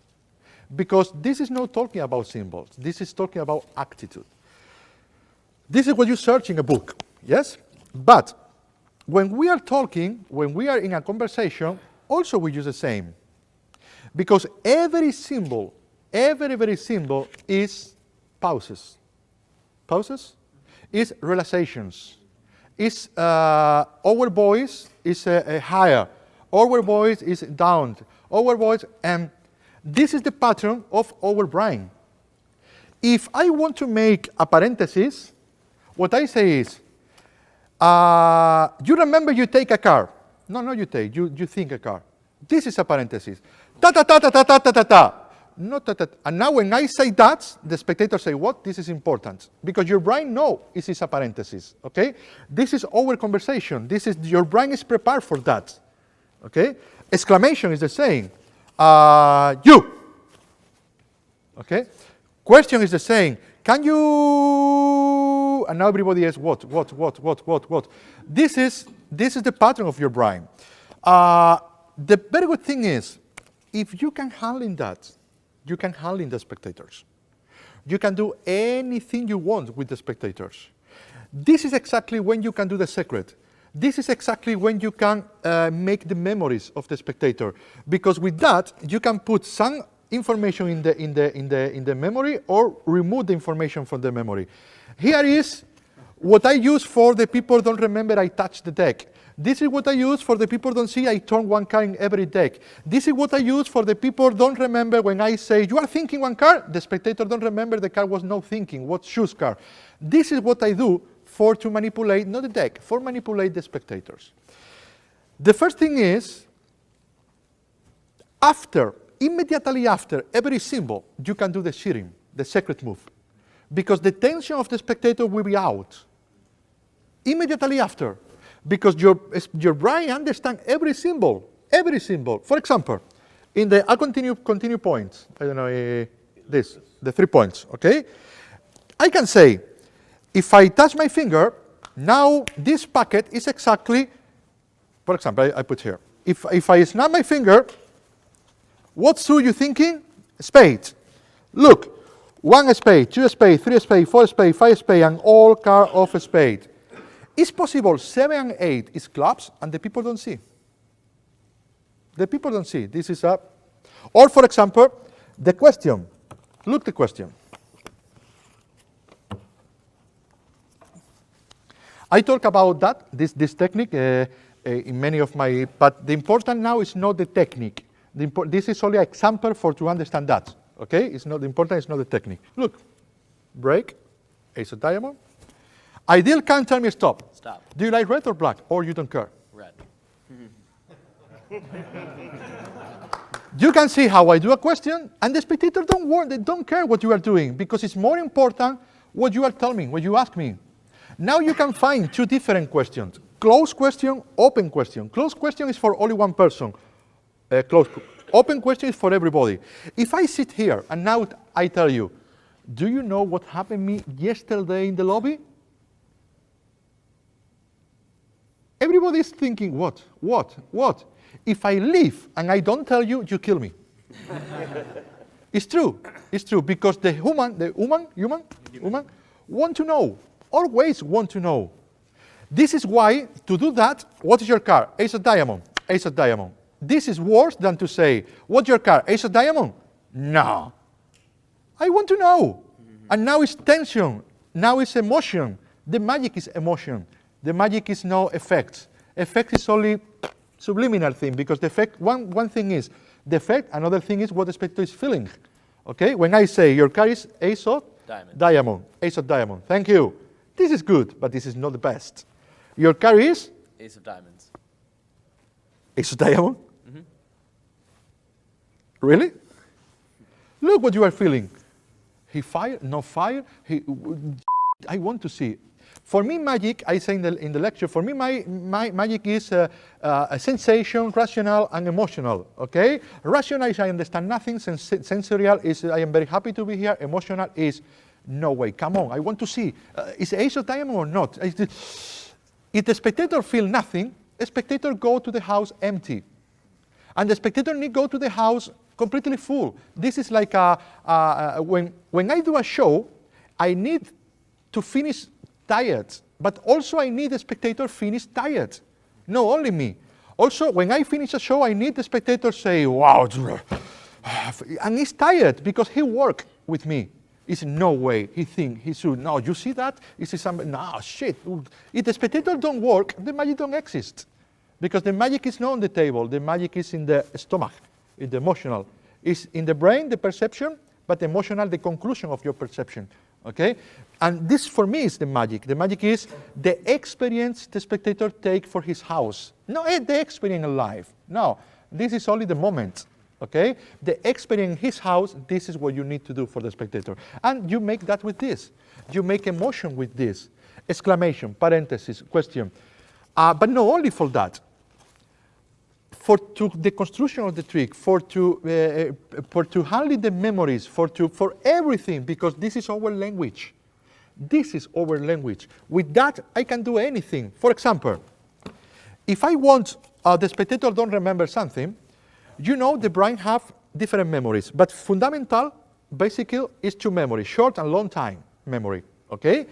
Because this is not talking about symbols. This is talking about attitude. This is what you search in a book, yes? But when we are talking, when we are in a conversation, also we use the same. Because every symbol, every symbol is pauses. Pauses is relaxations. Is our voice is higher. Our voice is down. Our voice, and this is the pattern of our brain. If I want to make a parenthesis, what I say is, you remember you take a car. No, you take, you think a car. This is a parenthesis. Ta ta ta ta ta ta ta ta ta. Not ta ta. And now when I say that, the spectators say, what? This is important. Because your brain knows this is a parenthesis, okay? This is our conversation. This is, your brain is prepared for that, okay? Exclamation is the same. You. Okay? Question is the same. Can you? And now everybody is what? This is the pattern of your brain. The very good thing is, if you can handle that, you can handle the spectators. You can do anything you want with the spectators. This is exactly when you can do the secret. This is exactly when you can make the memories of the spectator, because with that you can put some information in the memory or remove the information from the memory. Here is what I use for the people don't remember I touched the deck. This is what I use for the people don't see I turn one car in every deck. This is what I use for the people don't remember when I say you are thinking one car, the spectator don't remember the car was not thinking, what shoes car. This is what I do to manipulate, not the deck, for manipulate the spectators. The first thing is, immediately after every symbol, you can do the cheating, the secret move. Because the tension of the spectator will be out. Immediately after. Because your brain understands every symbol. Every symbol. For example, in the I'll continue points, I don't know, the 3 points, okay? I can say, if I touch my finger, now this packet is exactly, for example, I put here. If I snap my finger, what shoe you thinking? Spade. Look, 1 spade, 2 spade, 3 spade, 4 spade, 5 spade, and all card of a spade. It's possible 7 and 8 is clubs, and the people don't see. The people don't see. This is a, or for example, the question. Look the question. I talk about that, this technique, in many of my, but the important now is not the technique. This is only an example to understand that, okay? It's not, the important is not the technique. Look, break, ace of diamond. Ideal can't tell me stop. Stop. Do you like red or black, or you don't care? Red. You can see how I do a question, and the spectator they don't care what you are doing, because it's more important what you are telling me, what you ask me. Now you can find 2 different questions. Closed question, open question. Closed question is for only one person. Open question is for everybody. If I sit here and now I tell you, Do you know what happened to me yesterday in the lobby? Everybody's thinking, what? If I leave and I don't tell you, you kill me. It's true, because the human want to know, always want to know. This is why, to do that, what is your car? Ace of diamond, ace of diamond. This is worse than to say, what's your car? Ace of diamond? No. I want to know. And now it's tension, now it's emotion. The magic is emotion. The magic is no effect. Effect is only subliminal thing, because the effect, one thing is the effect, another thing is what the spectator is feeling. Okay? When I say your car is ace of diamond, ace of diamond, thank you. This is good, but this is not the best. Your car is? Ace of diamonds. Ace of diamond? Really? Look what you are feeling. He fired, no fire. I want to see. For me, magic, I say in the lecture, for me, my magic is a sensation, rational, and emotional, okay? Rational is I understand nothing. Sensorial is I am very happy to be here. Emotional is no way, come on, I want to see. Is ace of diamond or not? If the spectator feel nothing, the spectator go to the house empty. And the spectator need go to the house completely full. This is like when I do a show, I need to finish tired, but also I need the spectator finish tired. No, only me. Also, when I finish a show, I need the spectator say, wow, and he's tired because he work with me. It's no way, he think, he should, no, you see that? Is it some, no, shit. If the spectator don't work, the magic don't exist. Because the magic is not on the table, the magic is in the stomach, in the emotional. It's in the brain, the perception, but emotional, the conclusion of your perception, okay? And this, for me, is the magic. The magic is the experience the spectator take for his house. No, the experience in life. No, this is only the moment, okay? The experience in his house, this is what you need to do for the spectator. And you make that with this. You make emotion with this. Exclamation, parenthesis, question. But not only for that. For the construction of the trick, for to handle the memories, for everything, because this is our language. This is our language. With that, I can do anything. For example, if I want the spectator don't remember something, you know the brain have different memories, but fundamental, basically, is two memories, short and long time memory, okay?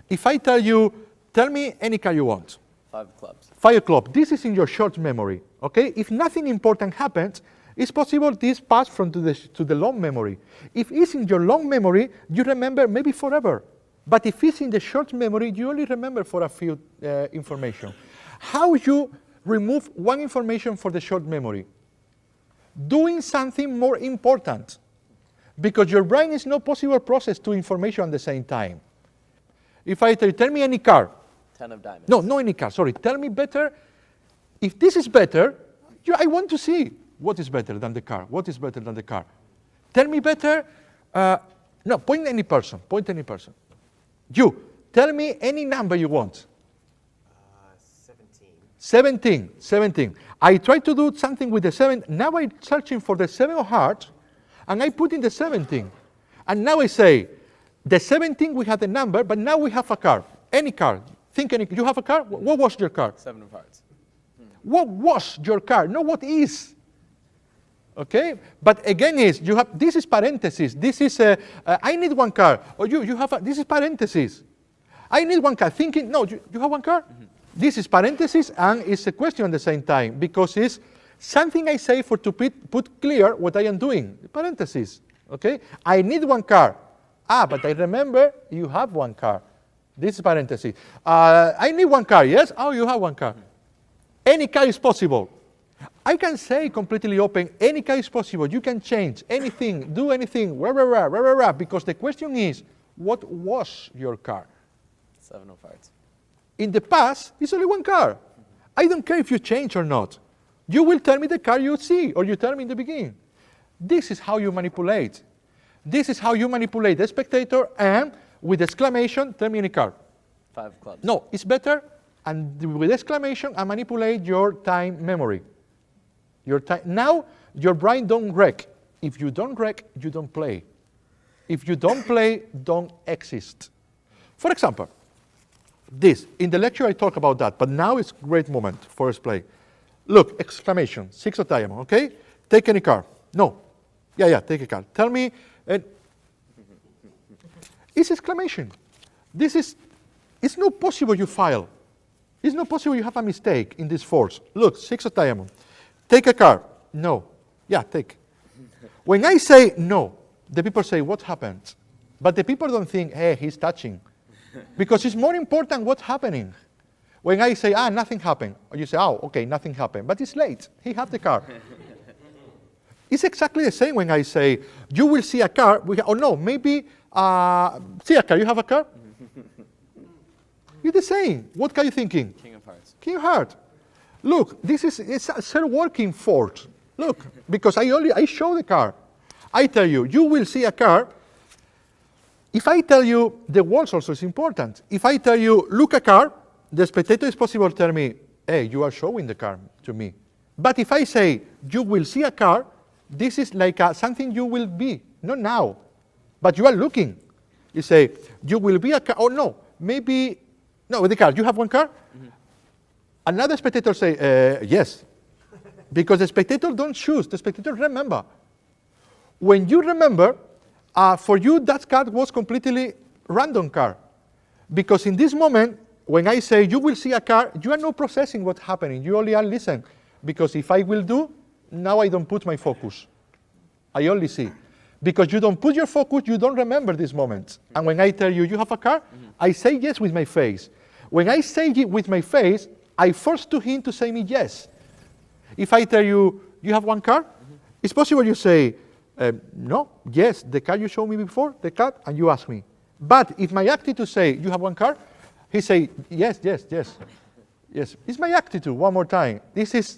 If I tell you, tell me any car you want. 5 of clubs. 5 o'clock, this is in your short memory, okay? If nothing important happens, it's possible this pass from to the long memory. If it's in your long memory, you remember maybe forever. But if it's in the short memory, you only remember for a few information. How you remove one information for the short memory? Doing something more important. Because your brain is no possible process two information at the same time. If I tell me any car. 10 of diamonds. No, no any car, sorry. Tell me better. If this is better, I want to see what is better than the car. What is better than the car? Tell me better. No, point any person. Point any person. You, tell me any number you want. 17. 17. I try to do something with the 7. Now I'm searching for the 7 of hearts, and I put in the 17. And now I say, the 17 we have the number, but now we have a car. Any car. Think any. You have a car? What was your car? 7 of hearts. What was your car? No, what is? Okay? But again, you have. This is parenthesis. This is. I need one car. Or you have. This is parenthesis. I need one car. Thinking. No, you have one car. Mm-hmm. This is parenthesis, and it's a question at the same time because it's something I say for to put clear what I am doing. Parenthesis. Okay? I need one car. But I remember you have one car. This is parenthesis. I need one car, yes? Oh, you have one car. Any car is possible. I can say completely open, any car is possible. You can change anything, do anything, because the question is, what was your car? 7 of hearts. In the past, it's only one car. I don't care if you change or not. You will tell me the car you see, or you tell me in the beginning. This is how you manipulate. This is how you manipulate the spectator, and with exclamation, tell me any car. 5 of clubs. No, it's better, and with exclamation, I manipulate your time memory. Your time. Now, your brain don't wreck. If you don't wreck, you don't play. If you don't play, don't exist. For example, this. In the lecture I talk about that, but now it's a great moment for us play. Look, exclamation, 6 of diamond, okay? Take any card. No. Yeah, take a card. Tell me, it's exclamation. It's not possible you fail. It's not possible you have a mistake in this force. Look, 6 of diamond. Take a card. No. Yeah, take. When I say no, the people say, what happened? But the people don't think, hey, he's touching. Because it's more important what's happening. When I say, nothing happened, or you say, okay, nothing happened. But it's late. He had the card. It's exactly the same when I say, you will see a card. Maybe see a card. You have a card? It's the same. What are you thinking? King of Hearts. King of Hearts. Look, it's a self-working force. Look, because I show the card. I tell you, you will see a card. If I tell you, the words also is important. If I tell you, look a card, the spectator is possible to tell me, hey, you are showing the card to me. But if I say, you will see a card, this is like something you will be, not now. But you are looking. You say, you will be a card, maybe, with the card. You have one card? Mm-hmm. Another spectator say, yes. Because the spectator don't choose, the spectator remember. When you remember, for you that card was completely random card. Because in this moment, when I say you will see a card, you are not processing what's happening. You only are listening. Because if I will do, now I don't put my focus. I only see. Because you don't put your focus, you don't remember this moment. And when I tell you, you have a card, I say yes with my face. When I say it with my face, I force to him to say me yes. If I tell you, you have one card, it's possible you say, no, yes, the card you showed me before, the card, and you ask me. But if my attitude say, you have one card, he say, yes. It's my attitude, one more time. This is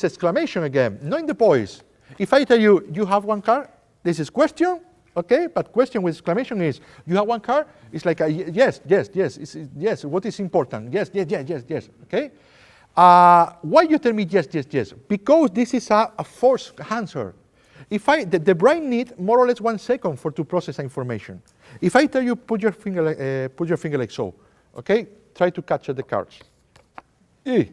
exclamation again, not in the voice. If I tell you, you have one card, this is question, okay? But question with exclamation is, you have one card? It's like, yes. Yes, what is important? Yes, okay? Why you tell me yes? Because this is a forced answer. If the brain needs more or less 1 second to process information. If I tell you put your finger like so, okay? Try to capture the cards. It's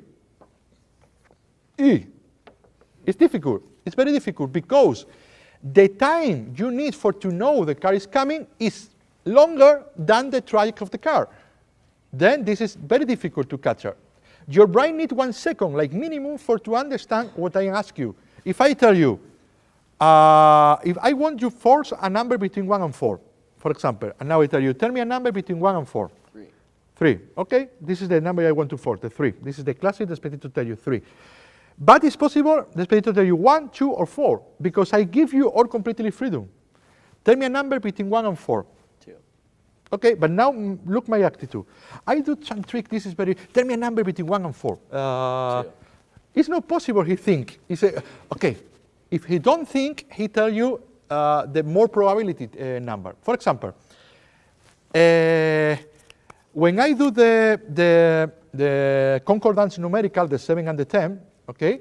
difficult. It's very difficult because the time you need to know the card is coming is longer than the track of the card. Then this is very difficult to capture. Your brain needs 1 second, like minimum, to understand what I ask you. If I tell you, if I want you to force a number between 1 and 4, for example, and now I tell you, tell me a number between 1 and 4. 3. Okay, this is the number I want to force, the 3. This is the classic, the spectator tell you 3. But it's possible the spectator tell you 1, 2, or 4, because I give you all completely freedom. Tell me a number between 1 and 4. 2. Okay, but now look my attitude. I do some trick, this is very, tell me a number between 1 and 4. 2. It's not possible he think. He say, okay, if he don't think, he tell you the more probability number. For example, when I do the concordance numerical, the 7 and the 10, okay,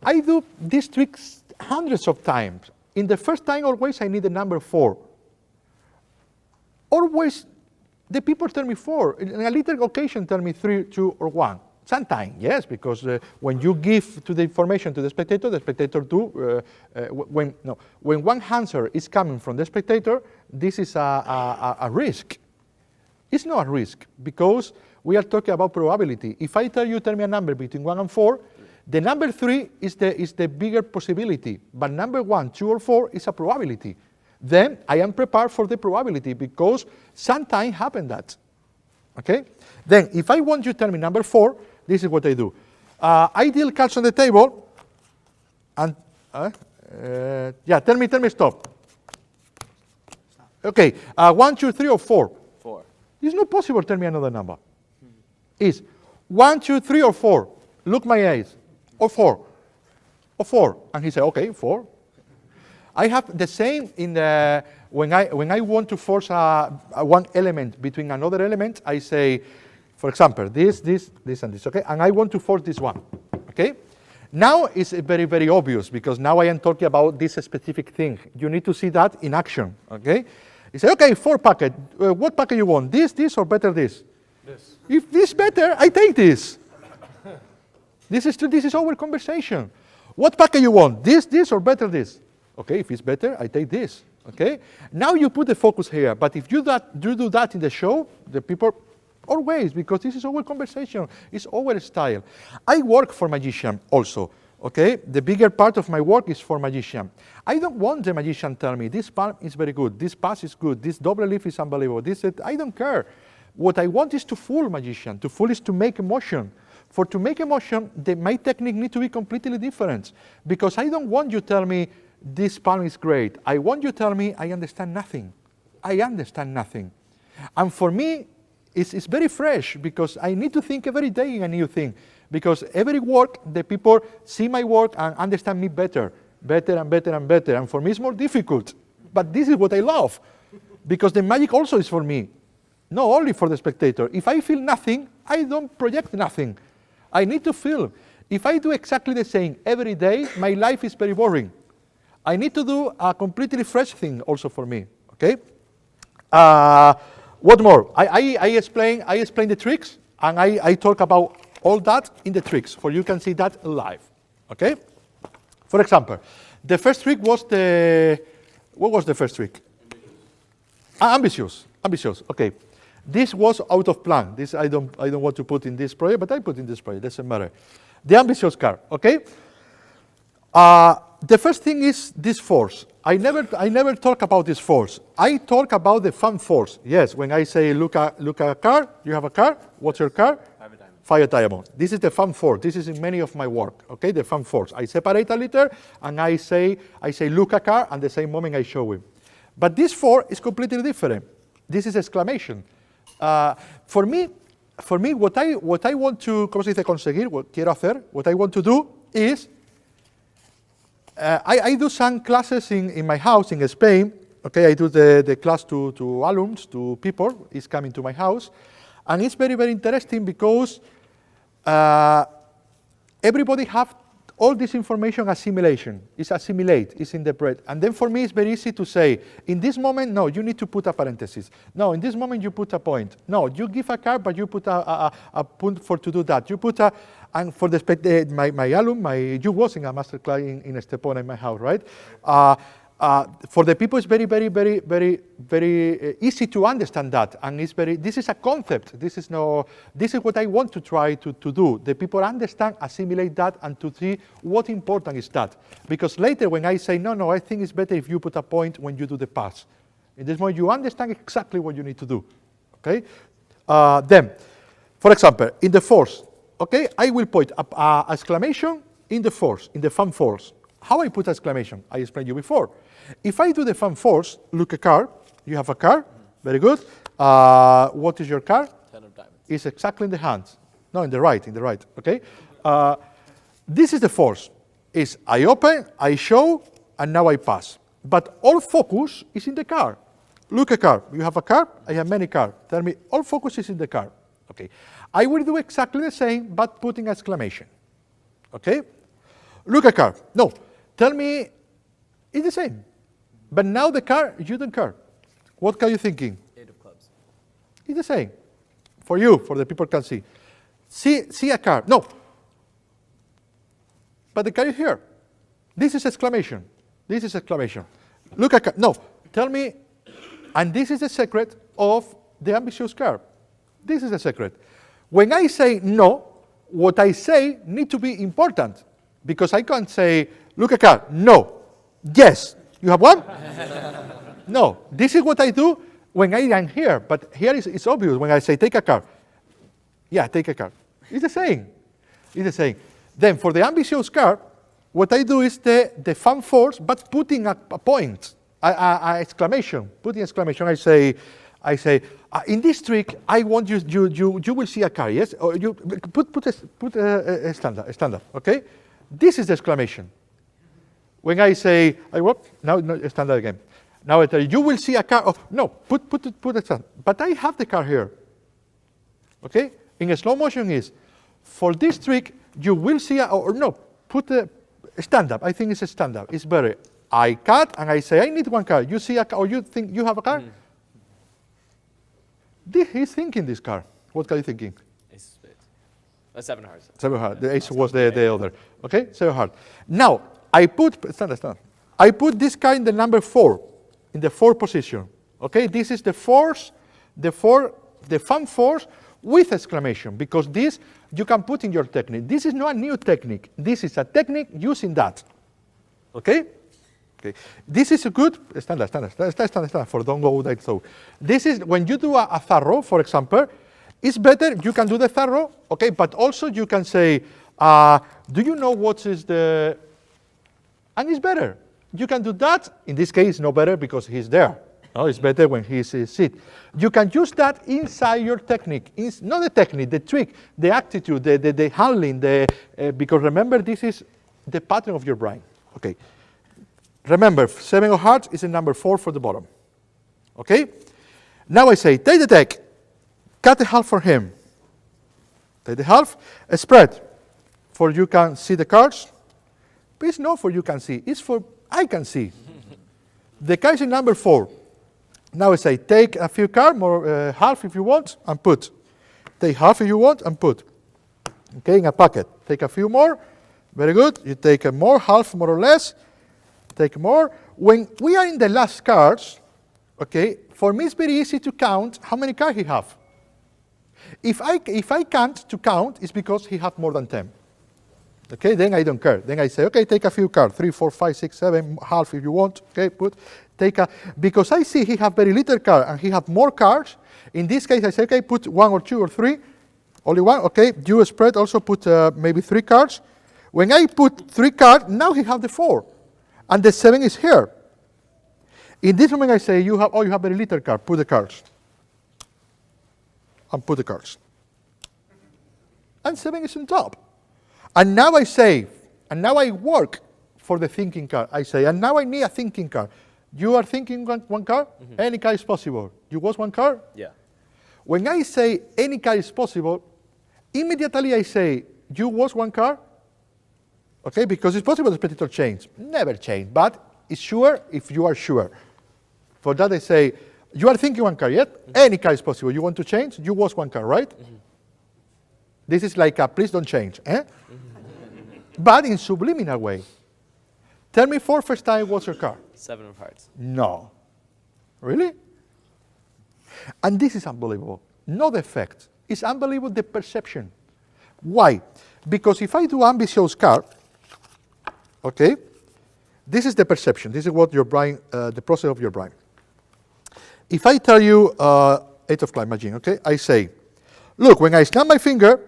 I do these tricks hundreds of times. In the first time, always I need the number 4. Always, the people tell me 4. In a little occasion, tell me 3, 2, or 1. Sometimes, yes, because when you give to the information to the spectator do. When one answer is coming from the spectator, this is a risk. It's not a risk because we are talking about probability. If I tell me a number between 1 and 4, the number 3 is the bigger possibility, but number 1, 2, or 4 is a probability. Then I am prepared for the probability because sometimes happen that. Okay? Then if I want you to tell me number 4, this is what I do. I deal cards on the table, and tell me stop. Okay, 1, 2, 3, or 4. 4. It's not possible to tell me another number. It's 1, 2, 3, or 4. Look my eyes. Or 4. Or 4. And he said, okay, 4. I have the same in the when I want to force one element between another element, I say, for example, this, and this, okay? And I want to force this one, okay? Now it's very, very obvious because now I am talking about this specific thing. You need to see that in action, okay? You say, okay, 4 packet. What packet you want? This, or better this? This. If this better, I take this. This is our conversation. What packet you want? This, or better this? Okay, if it's better, I take this. Okay. Now you put the focus here. But if you do that in the show, the people always, because this is our conversation, it's our style. I work for magician also. Okay, the bigger part of my work is for magician. I don't want the magician tell me this palm is very good, this pass is good, this double leaf is unbelievable. I don't care. What I want is to fool magician. To fool is to make emotion. For to make emotion, my technique needs to be completely different. Because I don't want you to tell me this palm is great. I want you to tell me I understand nothing. I understand nothing. And for me, it's very fresh because I need to think every day in a new thing. Because every work, the people see my work and understand me better and better and better. And for me, it's more difficult. But this is what I love. Because the magic also is for me. Not only for the spectator. If I feel nothing, I don't project nothing. I need to feel. If I do exactly the same every day, my life is very boring. I need to do a completely fresh thing also for me. Okay? What more? I explain the tricks, and I talk about all that in the tricks, for you can see that live. Okay? For example, the first trick was what was the first trick? Ambitious. Ambitious. Okay. This was out of plan. This I don't want to put in this project, but I put in this project. Doesn't matter. The ambitious card. Okay. The first thing is this force. I never talk about this force. I talk about the fun force. Yes. When I say look at a card, you have a card. What's your card? I have a diamond. Fire diamond. This is the fun force. This is in many of my work. Okay. The fun force. I separate a little and I say look a card, and the same moment I show him. But this four is completely different. This is exclamation. For me, what I want to, ¿cómo se dice conseguir? What quiero hacer, what I want to do is, I do some classes in my house in Spain. Okay, I do the class to alums, to people. Is coming to my house, and it's very, very interesting because everybody have all this information assimilation. It's assimilate, it's in the brain. And then for me, it's very easy to say, in this moment, no, you need to put a parenthesis. No, in this moment, you put a point. No, you give a card, but you put a point for to do that. You put a, and for the my alum, you was in a master class in Estepona in my house, right? For the people, it's very, very, very, very, very easy to understand that, and it's very. This is a concept. This is what I want to try to do. The people understand, assimilate that, and to see what important is that. Because later, when I say no, I think it's better if you put a point when you do the pass. In this moment, you understand exactly what you need to do. Okay. Then, for example, in the force, okay, I will put a exclamation in the force, in the fun force. How I put exclamation? I explained you before. If I do the fun force, look a card. You have a card. Very good. What is your card? 10 of diamonds. It's exactly in the hands. No, in the right. Okay. This is the force. Is I open, I show, and now I pass. But all focus is in the card. Look a card. You have a card. I have many cards. Tell me, all focus is in the card. Okay. I will do exactly the same, but putting exclamation. Okay. Look a card. No. Tell me, it's the same. But now the card, you don't care. What are you thinking? 8 of clubs. It's the same. For you, for the people can see. See a card. No. But the card is here. This is exclamation. This is exclamation. Look at card. No. Tell me, and this is the secret of the ambitious card. This is the secret. When I say no, what I say needs to be important. Because I can't say, look a card. No. Yes. You have one? No. This is what I do when I am here. But here it's obvious when I say take a card. Yeah, take a card. It's the same. It's the same. Then for the ambitious card, what I do is the fun force, but putting a point, a exclamation. Putting exclamation. I say, in this trick, I want you will see a card, yes? Or you put a standard, okay? This is the exclamation. When I say, I work, now standard again. Now I tell you will see a card. Oh, no, put a stand. But I have the card here. Okay? In a slow motion is, for this trick, you will see or no, put a stand up. I think it's a stand up. It's better. I cut and I say, I need one car. You see a car, or you think you have a car? He's thinking this car. What car are you thinking? Ace of spades. 7 hearts. 7 hard. The ace was the other. Okay, 7 hard. Now, I put, stand. I put this car in the number 4, in the 4 position. Okay, this is the force, the fun force with exclamation, because this you can put in your technique. This is not a new technique. This is a technique using that. Okay? Okay. This is a good, stand, for don't go like so. This is, when you do a thorough, for example, it's better, you can do the thorough, okay, but also you can say, do you know what is the, and it's better. You can do that, in this case, no better because he's there. No, it's better when he's sit. You can use that inside your technique, not the technique, the trick, the attitude, the handling, because remember, this is the pattern of your brain. Okay. Remember, 7 of hearts is a number 4 for the bottom. Okay? Now I say, take the deck, cut the half for him. Take the half, spread, for you can see the cards. But it's not for you can see, it's for I can see. The card is in number 4. Now I say, take a few cards, more half if you want, and put. Take half if you want, and put. Okay, in a packet. Take a few more. Very good. You take a more, half more or less. Take more. When we are in the last cards, okay, for me it's very easy to count how many cards he have. If I can't to count, it's because he have more than 10. Okay, then I don't care. Then I say, okay, take a few cards, 3, 4, 5, 6, 7, half if you want. Okay, put, take a, because I see he have very little cards and he have more cards. In this case, I say, okay, put 1 or 2 or 3, only 1. Okay, you spread, also put maybe 3 cards. When I put 3 cards, now he have the 4. And the 7 is here. In this moment I say, you have very little card, put the cards. And put the cards. And 7 is on top. And now I say, and now I work for the thinking card. I say, and now I need a thinking card. You are thinking one card? Mm-hmm. Any card is possible. You was one card? Yeah. When I say any card is possible, immediately I say, you was one card? Okay, because it's possible the spectator change. Never change, but it's sure if you are sure. For that I say, you are thinking one card yet? Mm-hmm. Any card is possible. You want to change? You was one card, right? Mm-hmm. This is like a please don't change. Eh? Mm-hmm. But in subliminal way. Tell me for first time what's your card? 7 of hearts. No. Really? And this is unbelievable. Not the effect. It's unbelievable the perception. Why? Because if I do ambitious card, okay, this is the perception. This is what your brain, the process of your brain. If I tell you 8 of clubs, imagine, okay, I say, look, when I snap my finger,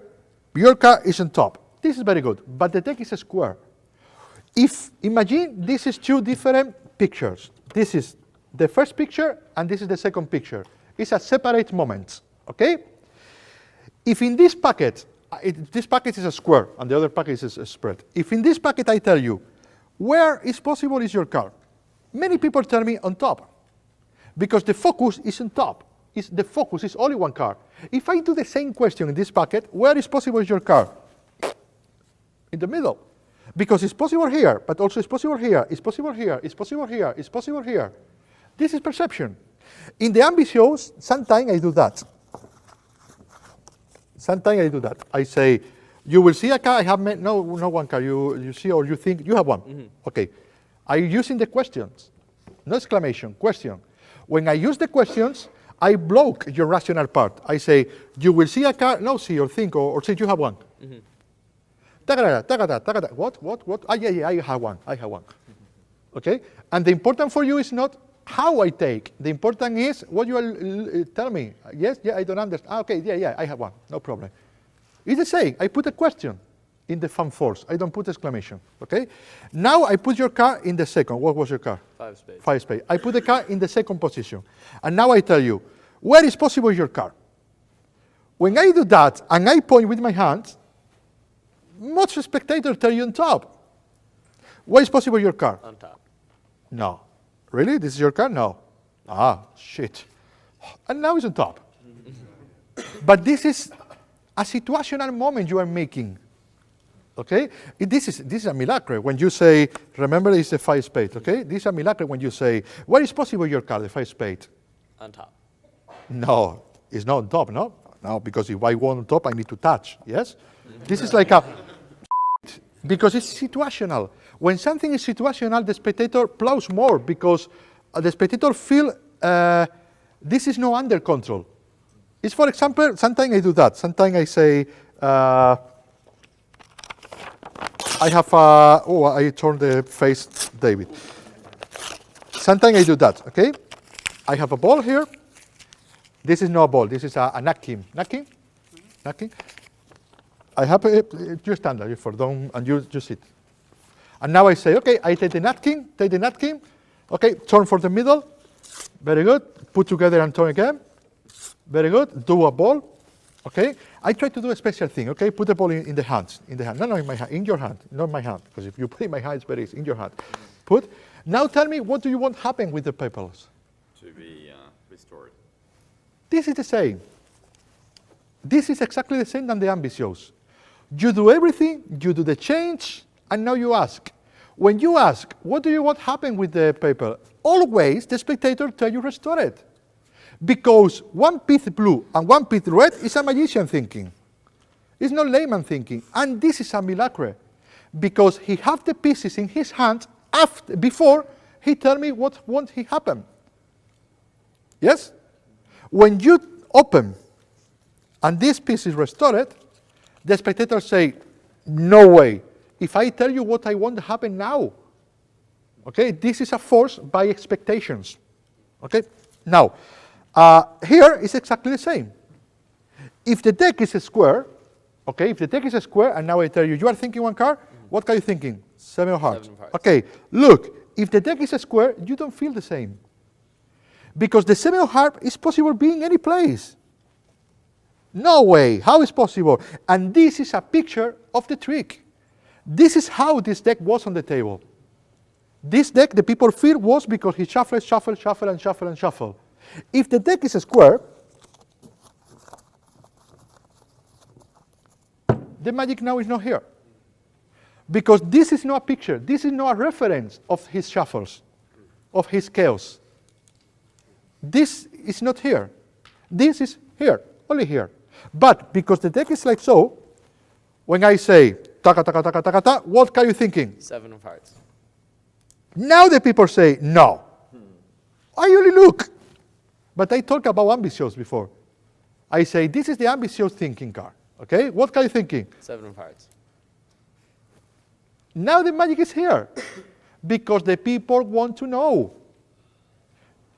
your card is on top. This is very good, but the deck is a square. If, imagine this is 2 different pictures. This is the first picture, and this is the second picture. It's a separate moment, okay? If in this packet, this packet is a square, and the other packet is a spread. If in this packet I tell you, where is possible is your card? Many people tell me on top, because the focus is on top. The focus is only one card. If I do the same question in this packet, where is possible is your card? In the middle. Because it's possible here, but also it's possible here, it's possible here, it's possible here, it's possible here. This is perception. In the ambitious, sometimes I do that. Sometimes I do that. I say, you will see a card, I have no one card, you see or you think, you have one. Mm-hmm. Okay. I'm using the questions, no exclamation, question. When I use the questions, I block your rational part. I say, you will see a card, no see or think, or say you have one. Mm-hmm. What? Ah, yeah, I have one. Mm-hmm. Okay? And the important for you is not how I take. The important is what you are tell me. Yes, yeah, I don't understand. Ah, okay, yeah, I have one. No problem. It's the same. I put a question in the fun force. I don't put exclamation. Okay? Now I put your card in the second. What was your card? 5 spades. 5 spades. I put the card in the second position. And now I tell you, where is possible your card? When I do that and I point with my hand, most spectators tell you on top. Where is possible your card? On top. No. Really? This is your card? No. Ah, shit. And now it's on top. But this is a situational moment you are making. Okay? This is a miracle. When you say, remember it's the 5 spade, okay? This is a miracle when you say, where is possible your card, the 5 spade? On top. No, it's not on top, no? No, because if I want on top, I need to touch, yes? This is like a, because it's situational. When something is situational, the spectator plows more because the spectator feel this is no under control. It's, for example, sometimes I do that. Sometimes I say, I have a, oh, I turned the face, David. Sometimes I do that, okay? I have a ball here. This is not a ball, this is a napkin. Napkin? Napkin? I have a, you stand there, for don't, and you sit. And now I say, okay, I take the napkin, okay, turn for the middle. Very good. Put together and turn again. Very good. Do a ball. Okay. I try to do a special thing. Okay. Put the ball in the hands. In the hand. No, in my hand. In your hand. Not my hand. Because if you put it in my hand, it's very easy. In your hand. Put. Now tell me, what do you want happen with the papers? To be restored. This is the same. This is exactly the same than the ambitious. You do everything. You do the change. And now you ask. When you ask, what do you want happen with the paper? Always the spectator tell you restore it. Because one piece blue and one piece red is a magician thinking. It's not layman thinking. And this is a miracle. Because he have the pieces in his hand after, before he tell me what won't he happen. Yes? When you open and this piece is restored, the spectator say, no way. If I tell you what I want to happen now, okay, this is a force by expectations. Okay, now, here is exactly the same. If the deck is a square, okay, if the deck is a square, and now I tell you, you are thinking one card, what are you thinking? 7 of hearts. 7 of hearts. Okay, look, if the deck is a square, you don't feel the same. Because the 7 of hearts is possible being any place. No way, how is possible? And this is a picture of the trick. This is how this deck was on the table. This deck, the people feel, was because he shuffled, shuffle, shuffle, and shuffle, and shuffle. If the deck is a square, the magic now is not here. Because this is not a picture, this is not a reference of his shuffles, of his chaos. This is not here. This is here, only here. But because the deck is like so, when I say, taka, taka, taka, taka, taka, what are you thinking? 7 of hearts. Now the people say, no. I only look. But I talked about ambitious before. I say, this is the ambitious thinking card. Okay, what are you thinking? 7 of hearts. Now the magic is here. Because the people want to know.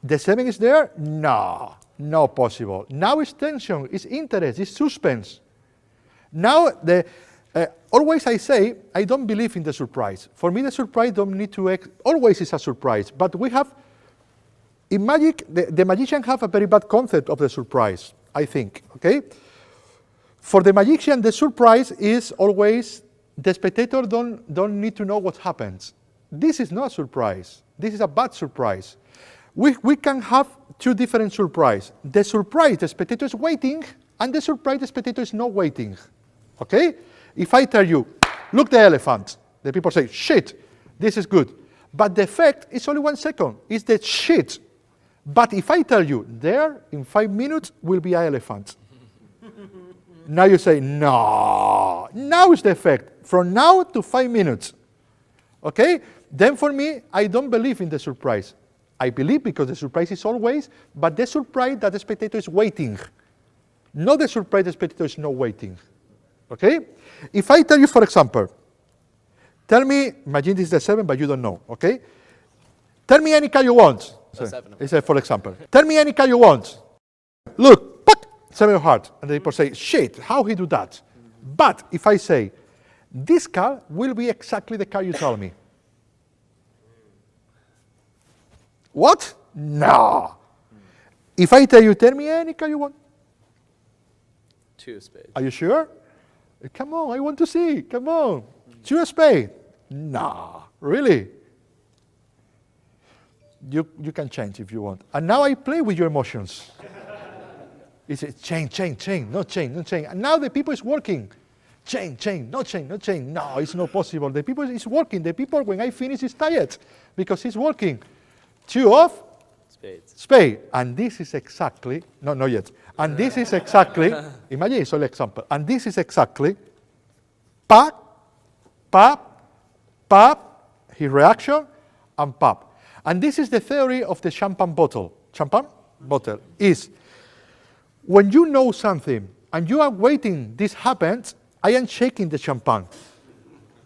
The 7 is there? No, not possible. Now it's tension, it's interest, it's suspense. Now, always I say, I don't believe in the surprise. For me, the surprise don't need to, always is a surprise. But we have, in magic, the magician have a very bad concept of the surprise, I think, okay? For the magician, the surprise is always, the spectator don't need to know what happens. This is not a surprise. This is a bad surprise. We can have two different surprises. The surprise, the spectator is waiting, and the surprise, the spectator is not waiting. Okay? If I tell you, look the elephant, the people say, shit, this is good. But the effect is only 1 second. It's the shit. But if I tell you, there, in 5 minutes, will be an elephant. Now you say, no. Now is the effect. From now to 5 minutes. Okay? Then for me, I don't believe in the surprise. I believe because the surprise is always, but the surprise that the spectator is waiting. Not the surprise the spectator is not waiting. Okay? If I tell you, for example, tell me, imagine this is the 7, but you don't know, okay? Tell me any card you want. A 7. It's for example. Tell me any card you want. Look, puck, 7 of hearts. And the people say, shit, how he do that? But if I say, this card will be exactly the card you tell me. What? No. If I tell you, tell me any card you want. 2 of spades. Are you sure? Come on, I want to see. Come on. 2 of spades. No, really? You can change if you want. And now I play with your emotions. It's a change, not change. And now the people is working. Chain, no chain, no chain. No, it's not possible. The people is working. The people, when I finish, is tired because he's working. 2 off, Spades. spade. And this is exactly, no, not yet. And this is exactly, imagine it's only example. And this is exactly, pop, pop, pop, his reaction, and pop. And this is the theory of the champagne bottle. Champagne bottle is, when you know something and you are waiting this happens, I am shaking the champagne.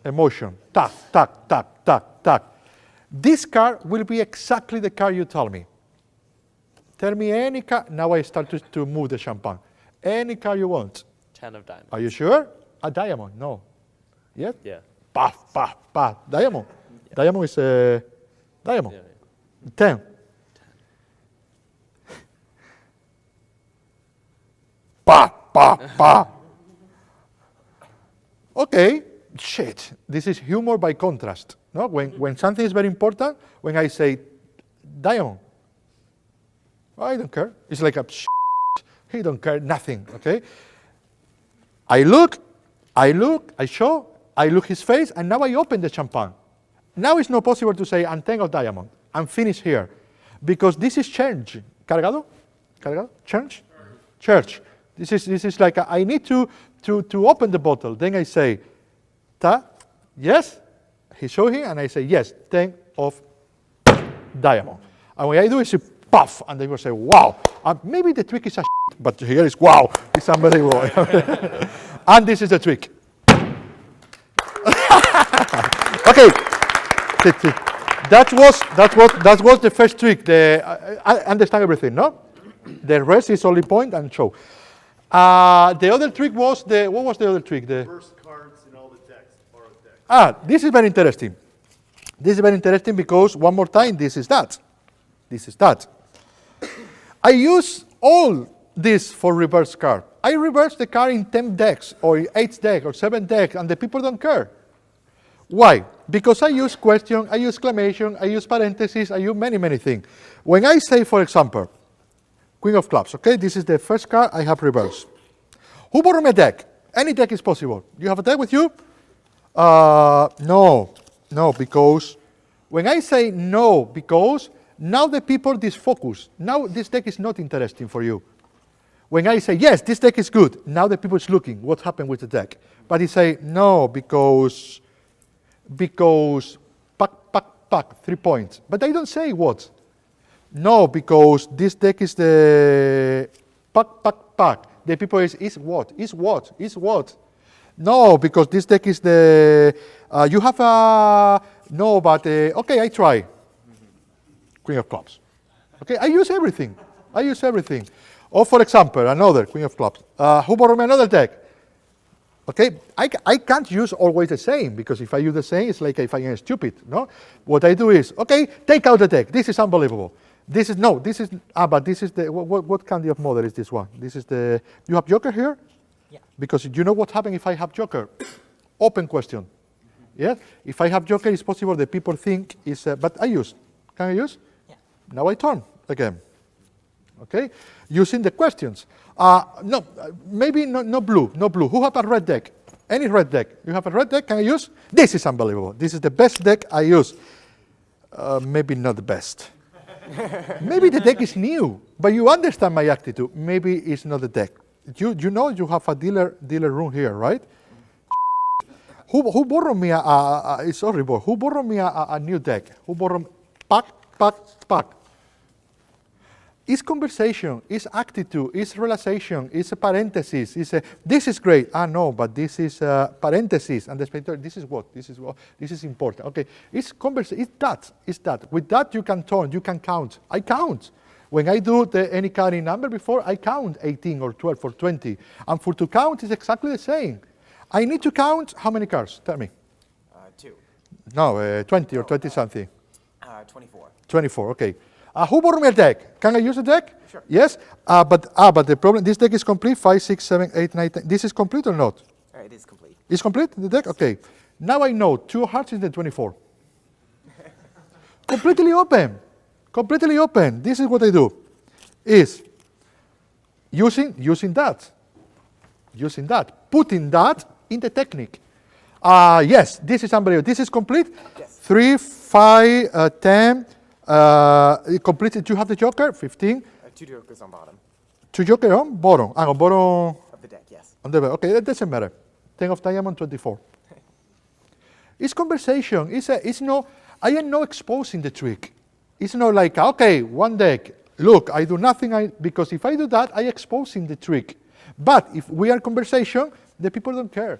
Emotion, tac, tac, tac, tac, tac. This card will be exactly the card you tell me. Tell me any card, now I start to move the champagne. Any card you want. 10 of diamonds. Are you sure? A diamond, no. Yes? Yeah. Paf, paf, paf. Diamond. Diamond is a diamond. Yeah. 10. Pa, pa, pa. Okay, shit. This is humor by contrast. No? When something is very important, when I say diamond, I don't care. It's like a shit. He don't care, nothing, okay? I look, I show, I look his face, and now I open the champagne. Now it's not possible to say, I'm 10 of diamond. I'm finished here. Because this is change. Cargado? Cargado? Change? Church. This is like, I need to open the bottle. Then I say, ta, yes? He show him, and I say, yes, 10 of diamond. And when I do, I say, puff, and they will say, wow. Maybe the trick is a shit, but here is, wow, it's unbelievable. And this is the trick. Okay. That was the first trick. I understand everything, no? The rest is only point and show. The other trick was what was the other trick? First cards in all the decks, borrowed decks. This is very interesting. This is very interesting because, one more time, this is that. This is that. I use all this for reverse card. I reverse the card in 10 decks, or 8 decks, or 7 decks, and the people don't care. Why? Because I use question, I use exclamation, I use parentheses, I use many things. When I say, for example, Queen of Clubs, okay, this is the first card I have reversed. Who borrowed me a deck? Any deck is possible. You have a deck with you? No, because when I say no, because now the people disfocus. Now this deck is not interesting for you. When I say, yes, this deck is good, now the people is looking, what happened with the deck? But he say, no, because pack, 3 points. But I don't say what. No, because this deck is the pack. The people is what? No, because this deck is the, you have a, no, but, okay, I try. Queen of Clubs. Okay, I use everything. Or for example, another Queen of Clubs. Who borrowed me another deck? Okay, I can't use always the same, because if I use the same, it's like if I am stupid, no? What I do is, okay, take out the deck. This is unbelievable. But this is the, what kind of model is this one? This is the, you have Joker here? Yeah. Because you know what happens if I have Joker? Open question. Yeah? If I have Joker, it's possible the people think is, but I use. Can I use? Yeah. Now I turn again. Okay? Using the questions. No, maybe no blue. Who have a red deck? Any red deck? You have a red deck? Can I use? This is unbelievable. This is the best deck I use. Maybe not the best. Maybe the deck is new, but you understand my attitude. Maybe it's not the deck. You know you have a dealer room here, right? Who borrowed me it's horrible. Who borrowed me a new deck? Who borrowed pack? It's conversation, it's attitude, it's relaxation, it's a parenthesis, this is great. No, but this is parenthesis, and the spectator, this is important. Okay, it's conversation, it's that. With that you can turn, you can count. I count. When I do any counting number before, I count 18 or 12 or 20. And to count is exactly the same. I need to count how many cards? Tell me. 2. No, 20 or 20 something. 24. 24, okay. Who borrowed me a deck? Can I use a deck? Sure. Yes? But the problem, this deck is complete, 5, 6, 7, 8, 9, 10. This is complete or not? It is complete. It's complete, the deck? Okay. Now I know 2 hearts is the 24. Completely open. This is what I do. Is using that. Putting that in the technique. Yes, this is unbelievable. This is complete. Yes. 3, 5, 10. Complete. Do you have the joker? 15. 2 jokers on bottom 2 joker on bottom. On bottom. of the deck, yes. On the okay, that doesn't matter. 10 of diamond, 24. It's conversation. It's no. I am not exposing the trick. It's not like okay, one deck. Look, I do nothing. Because if I do that, I exposing the trick. But if we are conversation, the people don't care.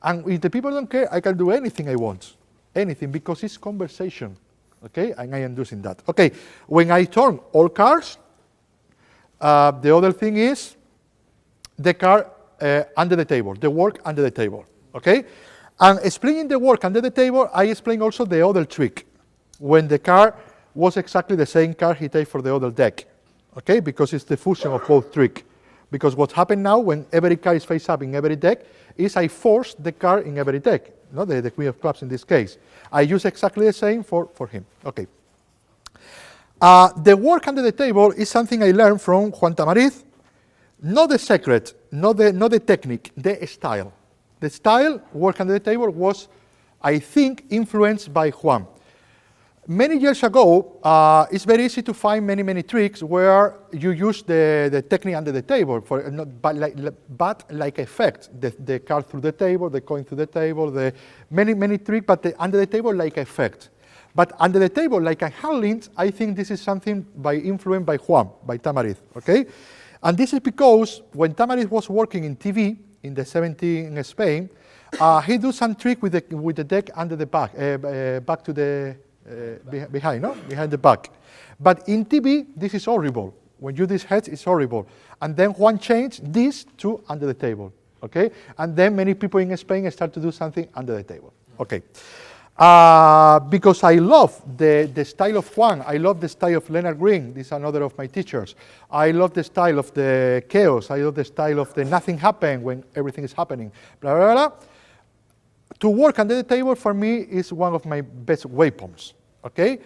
And if the people don't care, I can do anything I want. Anything, because it's conversation. Okay, and I am using that. Okay, when I turn all cards, the other thing is the card under the table, the work under the table. Okay, and explaining the work under the table, I explain also the other trick. When the card was exactly the same card he takes for the other deck. Okay, because it's the fusion of both trick. Because what happened now when every card is face up in every deck is I force the card in every deck. No, the Queen of Clubs in this case. I use exactly the same for him. Okay. The work under the table is something I learned from Juan Tamariz. Not the secret, not the technique, the style. The style, work under the table, was, I think, influenced by Juan. Many years ago, it's very easy to find many tricks where you use the technique under the table, but like effect. The card through the table, the coin through the table, the many tricks, but under the table like effect. But under the table, like a handling, I think this is something influenced by Juan, by Tamariz, okay? And this is because when Tamariz was working in TV in the 70s in Spain, he do some trick with the deck under the back, back to the behind, no? Behind the back. But in TV, this is horrible. When you do this heads, it's horrible. And then Juan changed this to under the table, okay? And then many people in Spain start to do something under the table, okay? Because I love the style of Juan, I love the style of Leonard Green, this is another of my teachers. I love the style of the chaos, I love the style of the nothing happened when everything is happening, blah, blah, blah. To work under the table for me is one of my best weapons, okay?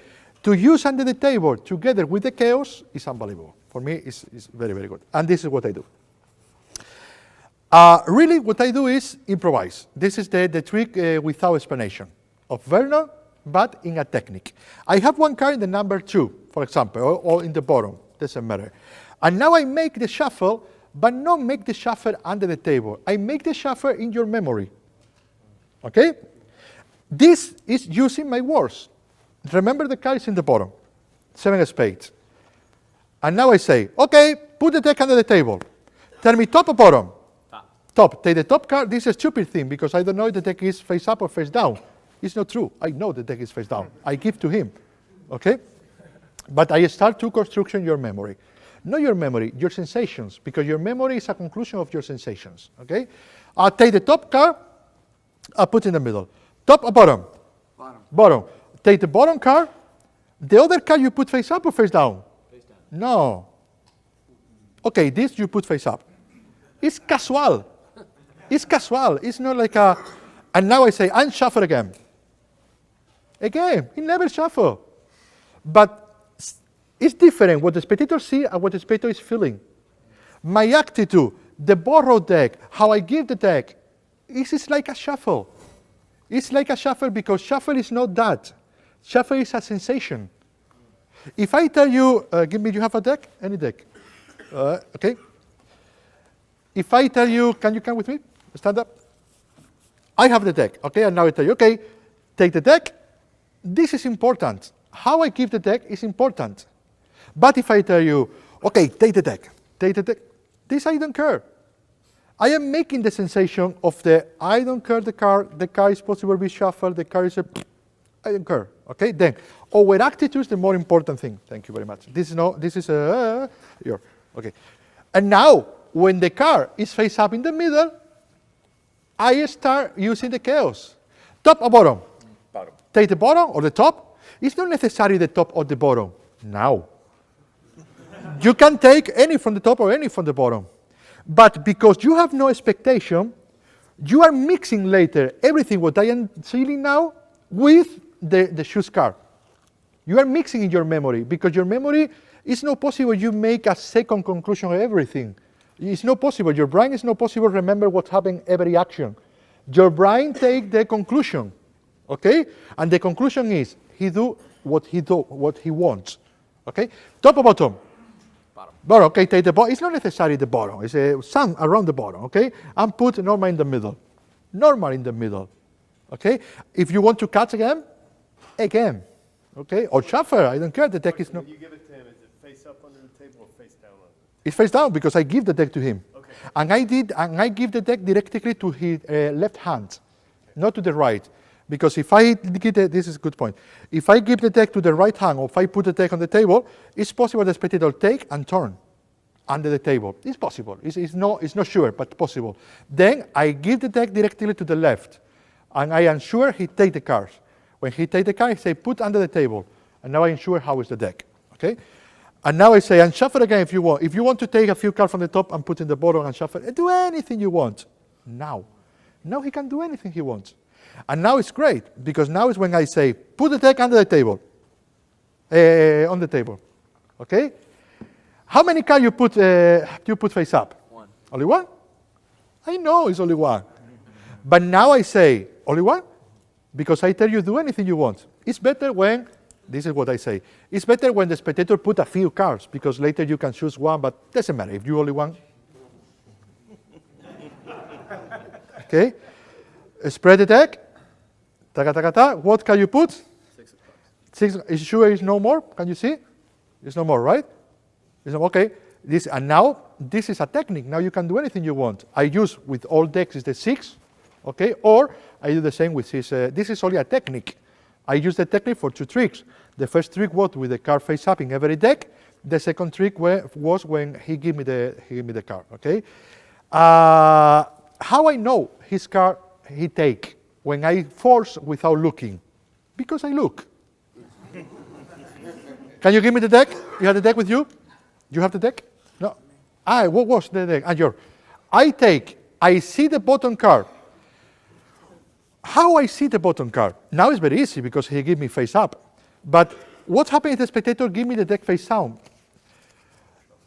To use under the table together with the chaos is unbelievable. For me, it's very, very good. And this is what I do. Really, what I do is improvise. This is the trick without explanation of Vernon, but in a technique. I have one card in the number 2, for example, or in the bottom, doesn't matter. And now I make the shuffle, but not make the shuffle under the table. I make the shuffle in your memory. Okay? This is using my words. Remember the card is in the bottom, 7 of spades. And now I say, okay, put the deck under the table. Tell me top or bottom? Top. Take the top card. This is a stupid thing because I don't know if the deck is face up or face down. It's not true. I know the deck is face down. I give to him. Okay? But I start to construction your memory. Not your memory, your sensations, because your memory is a conclusion of your sensations. Okay? I'll take the top card, I'll put in the middle. Top or bottom? Bottom. Bottom. Take the bottom card. The other card you put face up or face down? Face down. No. Okay, this you put face up. It's casual. It's casual. It's not like a... And now I say, unshuffle again. Again, he never shuffle. But it's different what the spectator see and what the spectator is feeling. My attitude, the borrowed deck, how I give the deck, is like a shuffle. It's like a shuffle because shuffle is not that. Shuffle is a sensation. If I tell you, give me, you have a deck? Any deck? Okay. If I tell you, can you come with me? Stand up. I have the deck, okay? And now I tell you, okay, take the deck. This is important. How I give the deck is important. But if I tell you, okay, take the deck, this I don't care. I am making the sensation of the I don't care the card is possible to be shuffled, the card is a, I don't care, okay? Then, our attitude is the more important thing. Thank you very much. This is your, okay. And now, when the card is face up in the middle, I start using the chaos. Top or bottom? Bottom. Take the bottom or the top? It's not necessarily the top or the bottom. Now. You can take any from the top or any from the bottom. But because you have no expectation, you are mixing later everything what I am seeing now with the shoes card. You are mixing in your memory because your memory is not possible you make a second conclusion of everything. It's not possible. Your brain is not possible remember what happened every action. Your brain take the conclusion, okay? And the conclusion is he do what he wants, okay? Top or bottom? Bottom, okay, take the bottom. It's not necessarily the bottom. It's some around the bottom, okay? And put normal in the middle. Normal in the middle, okay? If you want to catch again, okay? Or shuffle, I don't care, the deck is not. When you give it to him, is it face up under the table or face down under the It's face down because I give the deck to him. Okay. And I give the deck directly to his left hand, not to the right. Because if I give this is a good point. If I give the deck to the right hand, or if I put the deck on the table, it's possible the spectator take and turn under the table. It's possible. It's not sure, but possible. Then I give the deck directly to the left, and I ensure he take the cards. When he take the card, I say put under the table, and now I ensure how is the deck. Okay. And now I say, and shuffle again if you want. If you want to take a few cards from the top and put in the bottom and shuffle, do anything you want. Now he can do anything he wants. And now it's great, because now is when I say, put the deck under the table, on the table, okay? How many cards you put face up? One. Only one? I know it's only one. But now I say, only one? Because I tell you, do anything you want. It's better when, this is what I say, it's better when the spectator put a few cards, because later you can choose one, but doesn't matter, if you only one. Okay? Spread the deck. Taka, taka, ta. What can you put? 6 of clubs. 6. Is sure it's no more? Can you see? It's no more, right? It's no, okay. And now this is a technique. Now you can do anything you want. I use with all decks is the 6, okay? Or I do the same with this. This is only a technique. I use the technique for 2 tricks. The first trick was with the card face up in every deck. The second trick was when he gave me the card. Okay. How I know his card he take when I force without looking? Because I look. Can you give me the deck? You have the deck with you? You have the deck? No. What was the deck? I see the bottom card. How I see the bottom card? Now it's very easy because he gave me face up. But what happens if the spectator give me the deck face down?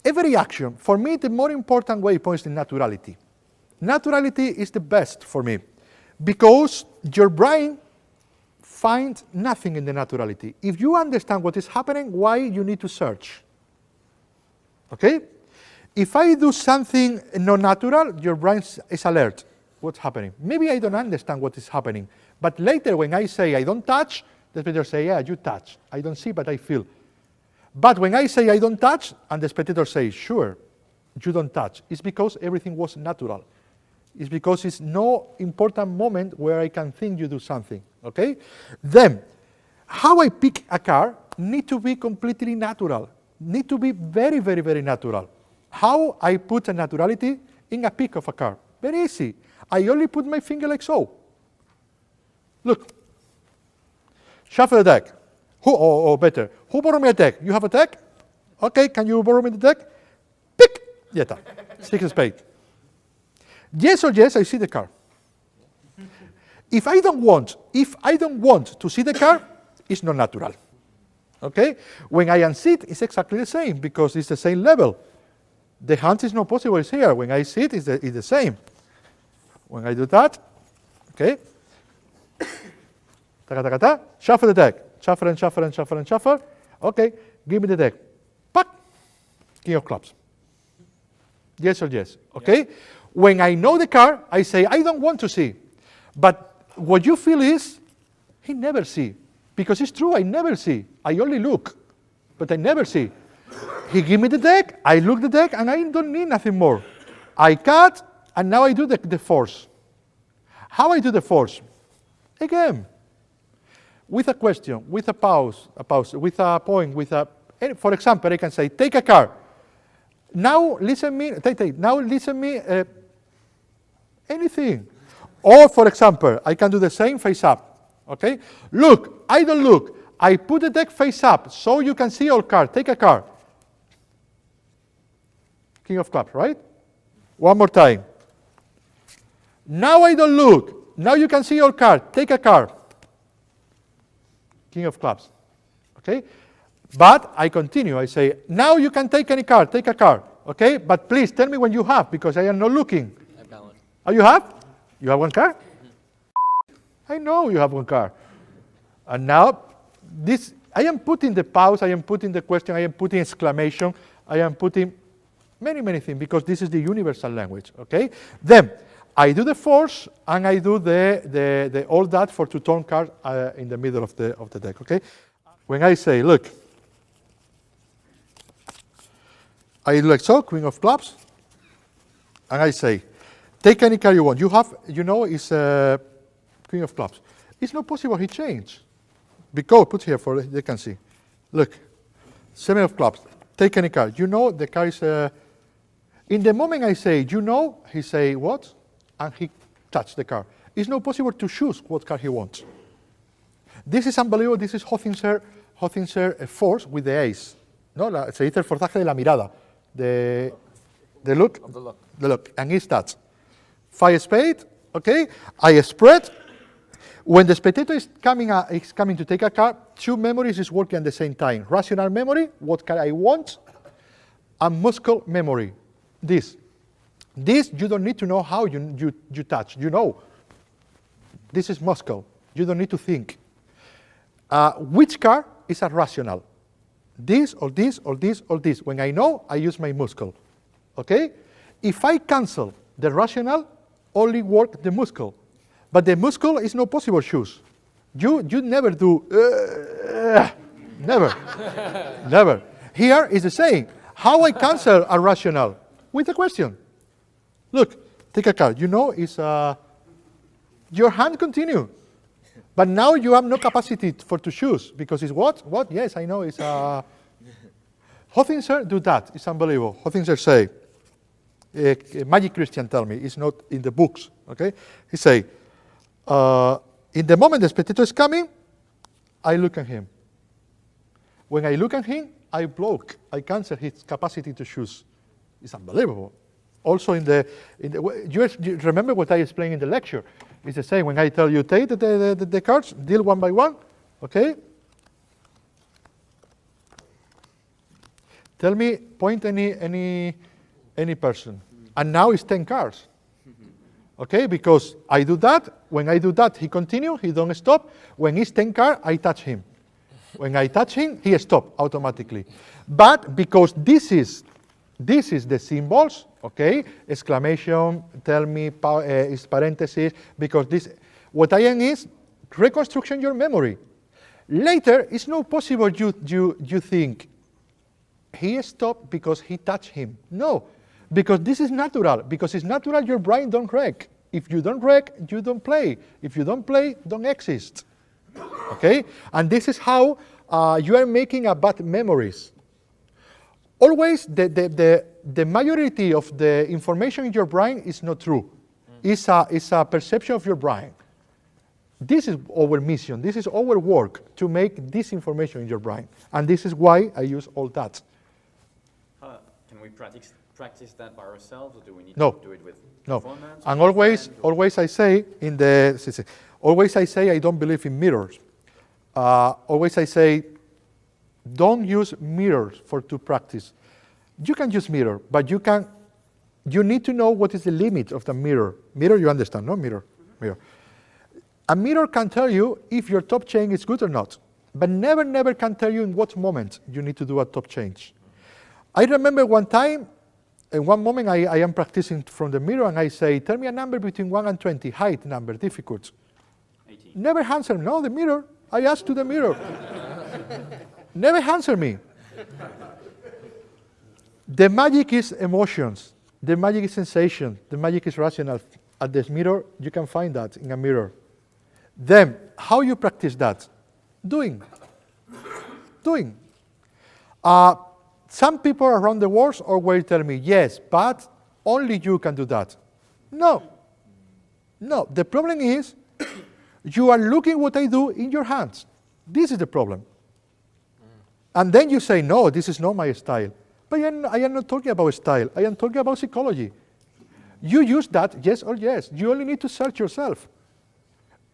Every action, for me, the more important way points to naturality. Naturality is the best for me because your brain finds nothing in the naturality. If you understand what is happening, why you need to search? Okay? If I do something not natural, your brain is alert. What's happening? Maybe I don't understand what is happening. But later when I say I don't touch, the spectator say, yeah, you touch. I don't see, but I feel. But when I say I don't touch, and the spectator says, sure, you don't touch, it's because everything was natural. It's because it's no important moment where I can think you do something, okay? Then, how I pick a card need to be completely natural, need to be very, very, very natural. How I put a naturality in a pick of a card? Very easy. I only put my finger like so. Look. Shuffle the deck. Or better, who borrow me a deck? You have a deck? Okay, can you borrow me the deck? Pick! Yeta. 6 of spades. Yes or yes, I see the card. If I don't want to see the card, it's not natural. Okay? When I unseat, it's exactly the same because it's the same level. The hand is not possible, it's here. When I sit, it's the same. When I do that, okay? Taka, taka, ta. Shuffle the deck. Shuffle and shuffle and shuffle and shuffle. Okay, give me the deck. Pack. King of clubs. Yes or yes. Okay? Yeah. When I know the card, I say, I don't want to see. But what you feel is, he never see. Because it's true, I never see. I only look. But I never see. He give me the deck, I look the deck, and I don't need nothing more. I cut, and now I do the force. How I do the force? Again. With a question, with a pause, with a point, for example, I can say, take a card. Now listen me, anything. Or for example, I can do the same face up, okay? Look, I don't look. I put the deck face up so you can see all card. Take a card. King of clubs, right? One more time. Now I don't look. Now you can see all card. Take a card. King of clubs, okay? But I continue, I say, now you can take any card, take a card, okay? But please tell me when you have, because I am not looking. I have got one. Oh, you have? You have one card? I know you have one car. And now, this, I am putting the pause, I am putting the question, I am putting exclamation, I am putting many, many things, because this is the universal language, okay? Then, I do the force, and I do the all that for two-tone card in the middle of the deck, okay? When I say, look, I do like so, Queen of Clubs, and I say, take any card you want. You have, you know, it's Queen of Clubs. It's not possible he changed. Because, put here for they can see. Look, 7 of Clubs. Take any card. You know the card is. In the moment I say, you know, he say what, and he touch the card. It's not possible to choose what card he wants. This is unbelievable. This is Hothinser force with the ace. No, se dice el forzaje de la mirada. The look. Of the look. The look, and it's that. 5 spade, okay? I spread. When the spectator is coming to take a card, 2 memories is working at the same time. Rational memory, what card I want, and muscle memory, this. This, you don't need to know how you touch. You know. This is muscle. You don't need to think. Which card is a rational? This, or this, or this, or this. When I know, I use my muscle. Okay? If I cancel the rational, only work the muscle. But the muscle is not possible choose. You never do, never, never. Here is the saying, how I cancel a rational? With a question. Look, take a card. You know, it's your hand continue. But now you have no capacity to choose, because it's what? What? Yes, I know, it's Hothinser do that, it's unbelievable. Hothinser say, Magic Christian tell me, it's not in the books, okay? He say, in the moment the spectator is coming, I look at him. When I look at him, I block, I cancel his capacity to choose. It's unbelievable. Also you remember what I explained in the lecture. It's the same when I tell you, take the cards, deal one by one, okay? Tell me, point any person. And now it's 10 cards. Okay, because I do that. When I do that, he continue, he don't stop. When it's 10 cards, I touch him. When I touch him, he stop automatically. But because this is the symbols, okay, exclamation, tell me, is parentheses, because this, what I am is reconstruction your memory. Later, it's not possible you think, he stopped because he touched him. No, because this is natural. Because it's natural, your brain don't wreck. If you don't wreck, you don't play. If you don't play, don't exist. Okay? And this is how you are making a bad memories. Always, the majority of the information in your brain is not true. It's a perception of your brain. This is our mission. This is our work to make this information in your brain. And this is why I use all that. Can we practice that by ourselves, or do we need No. to do it with No. formats? And always I say I don't believe in mirrors. Always I say, don't use mirrors to practice. You can use mirror, but you need to know what is the limit of the mirror. Mirror, you understand, no? Mirror. A mirror can tell you if your top chain is good or not, but never can tell you in what moment you need to do a top change. I remember one time, in one moment I am practicing from the mirror and I say, tell me a number between 1 and 20, height number, difficult. 18. Never answer, no, the mirror. I asked to the mirror. Never answer me. The magic is emotions. The magic is sensation. The magic is rational. At this mirror, you can find that in a mirror. Then, how you practice that? Doing. Some people around the world always tell me, yes, but only you can do that. No. The problem is, you are looking what I do in your hands. This is the problem. And then you say, no, this is not my style. But I am not talking about style. I am talking about psychology. You use that, yes or yes. You only need to search yourself.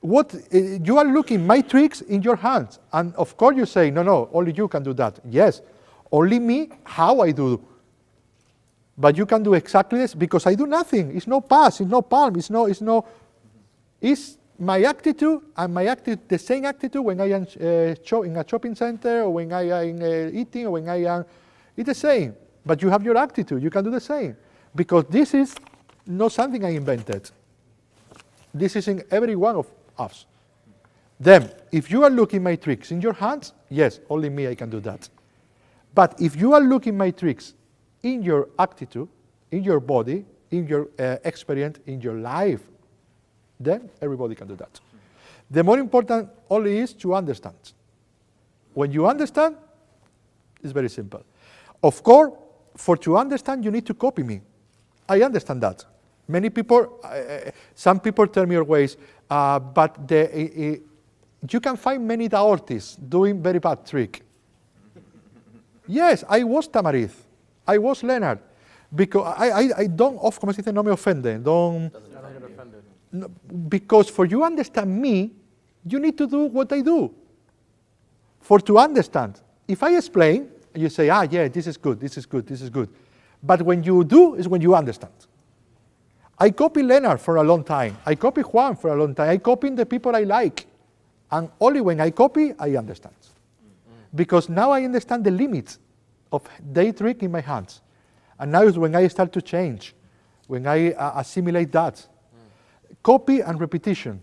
You are looking my tricks in your hands. And of course you say, no, only you can do that. Yes, only me, how I do. But you can do exactly this because I do nothing. It's no pass, it's no palm, it's my attitude and my attitude, the same attitude when I am in a shopping center or when I am eating or when I am, it's the same. But you have your attitude, you can do the same. Because this is not something I invented. This is in every one of us. Then, if you are looking my tricks in your hands, yes, only me I can do that. But if you are looking my tricks in your attitude, in your body, in your experience, in your life, then everybody can do that. The more important only is to understand. When you understand, it's very simple. Of course, for to understand, you need to copy me. I understand that. Many people, some people tell me always, but you can find many artists doing very bad trick. Yes, I was Tamariz. I was Leonard. Because I don't, of como se dice, no me ofende. Don't. No, because for you understand me, you need to do what I do. For to understand. If I explain, you say, yeah, this is good, this is good, this is good. But when you do is when you understand. I copy Leonard for a long time. I copy Juan for a long time. I copy the people I like. And only when I copy, I understand. Because now I understand the limits of their trick in my hands. And now is when I start to change, when I assimilate that. Copy and repetition.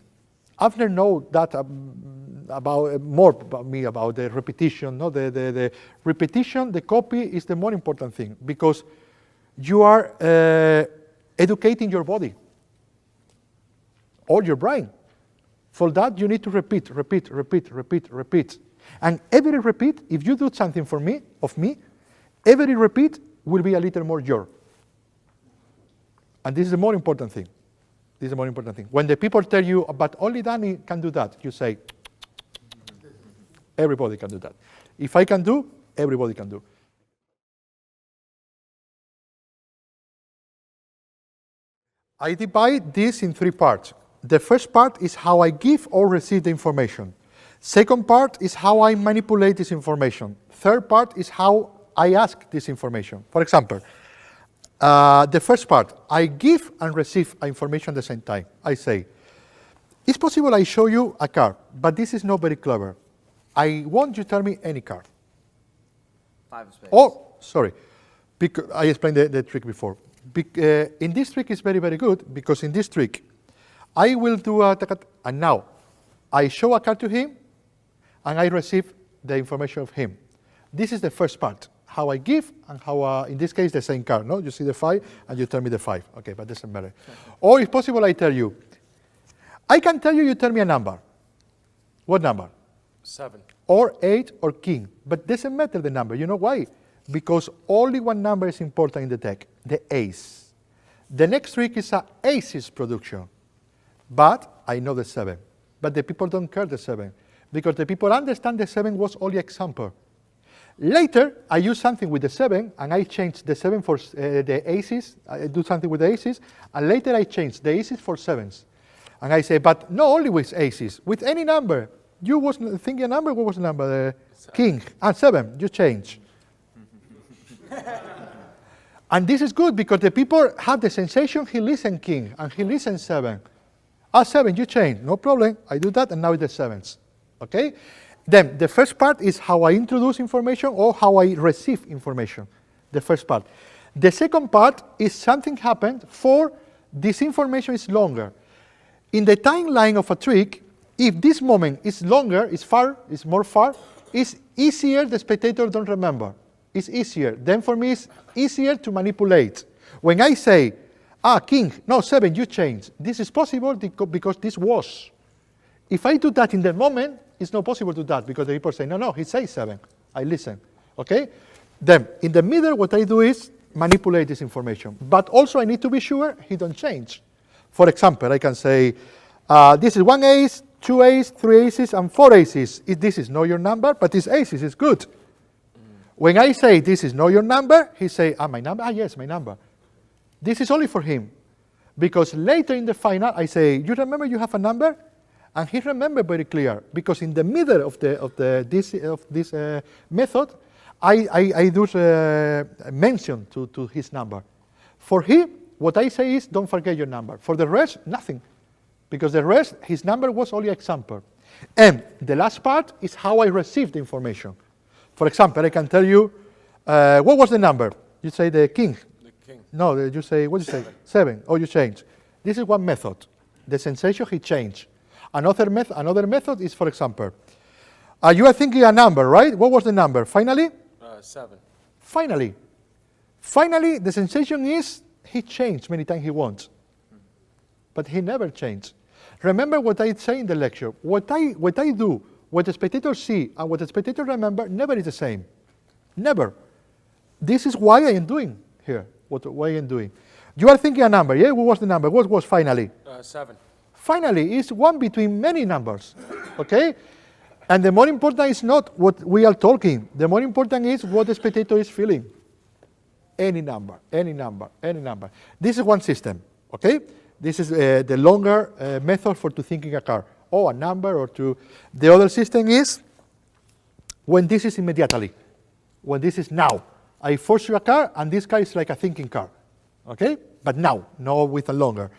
Abner knows that about more about me, about the repetition. No? The repetition, the copy is the more important thing because you are educating your body or your brain. For that, you need to repeat. And every repeat, if you do something for me, every repeat will be a little more your. And this is the more important thing. This is the more important thing. When the people tell you, but only Dani can do that, you say, everybody can do that. If I can do, everybody can do. I divide this in 3 parts. The first part is how I give or receive the information. Second part is how I manipulate this information. Third part is how I ask this information. For example, the first part, I give and receive information at the same time. I say, it's possible I show you a card, but this is not very clever. I want you to tell me any card. 5 of spades. Oh, sorry. Because I explained the trick before. In this trick is very, very good because in this trick, I will do and now I show a card to him and I receive the information of him. This is the first part, how I give and how, in this case, the same card. No, you see the 5 and you tell me the 5. Okay, but doesn't matter. Or if possible, I tell you. I can tell you, you tell me a number. What number? 7. Or 8 or king. But doesn't matter the number. You know why? Because only one number is important in the deck, the ace. The next trick is an aces production. But I know the 7. But the people don't care the 7. Because the people understand the 7 was only example. Later, I use something with the 7, and I change the 7 for the aces. I do something with the aces, and later I change the aces for 7s. And I say, but not only with aces, with any number. You was thinking a number, what was the number? King, and 7, you change. And this is good, because the people have the sensation he listened king, and he listened 7. 7, you change, no problem, I do that, and now it's the 7s, okay? Then the first part is how I introduce information or how I receive information, the first part. The second part is something happened for this information is longer. In the timeline of a trick, if this moment is longer, is more far, it's easier, the spectator don't remember. It's easier. Then for me, it's easier to manipulate. When I say, king, no, 7, you change. This is possible because this was. If I do that in the moment, it's not possible to do that because the people say, no, he says 7. I listen, okay? Then, in the middle, what I do is manipulate this information. But also, I need to be sure he don't change. For example, I can say, this is 1 ace, 2 aces, 3 aces, and 4 aces. This is not your number, but this aces is good. When I say this is not your number, he say, my number? Yes, my number. This is only for him. Because later in the final, I say, you remember you have a number? And he remembered very clear, because in the middle of this method, I do mention to his number. For him, what I say is, don't forget your number. For the rest, nothing. because the rest, his number was only example. And the last part is how I received the information. For example, I can tell you, what was the number? You say the king. The king. No, you say, what do you say? 7. Oh, you change. This is one method. The sensation he changed. Another method is, for example, you are thinking a number, right? What was the number? Finally? 7. Finally. Finally, the sensation is he changed many times he wants. But he never changed. Remember what I say in the lecture. What I do, what the spectators see and what the spectators remember never is the same. Never. This is why I am doing here, why I am doing. You are thinking a number, yeah? What was the number? What was finally? 7. Finally is one between many numbers, okay? And the more important is not what we are talking. The more important is what the spectator is feeling. Any number, any number, any number. This is one system, okay? This is the longer method for to thinking a card. Oh, a number or two. The other system is when this is immediately. When this is now. I force you a card, and this card is like a thinking card, okay? But now, not with a longer.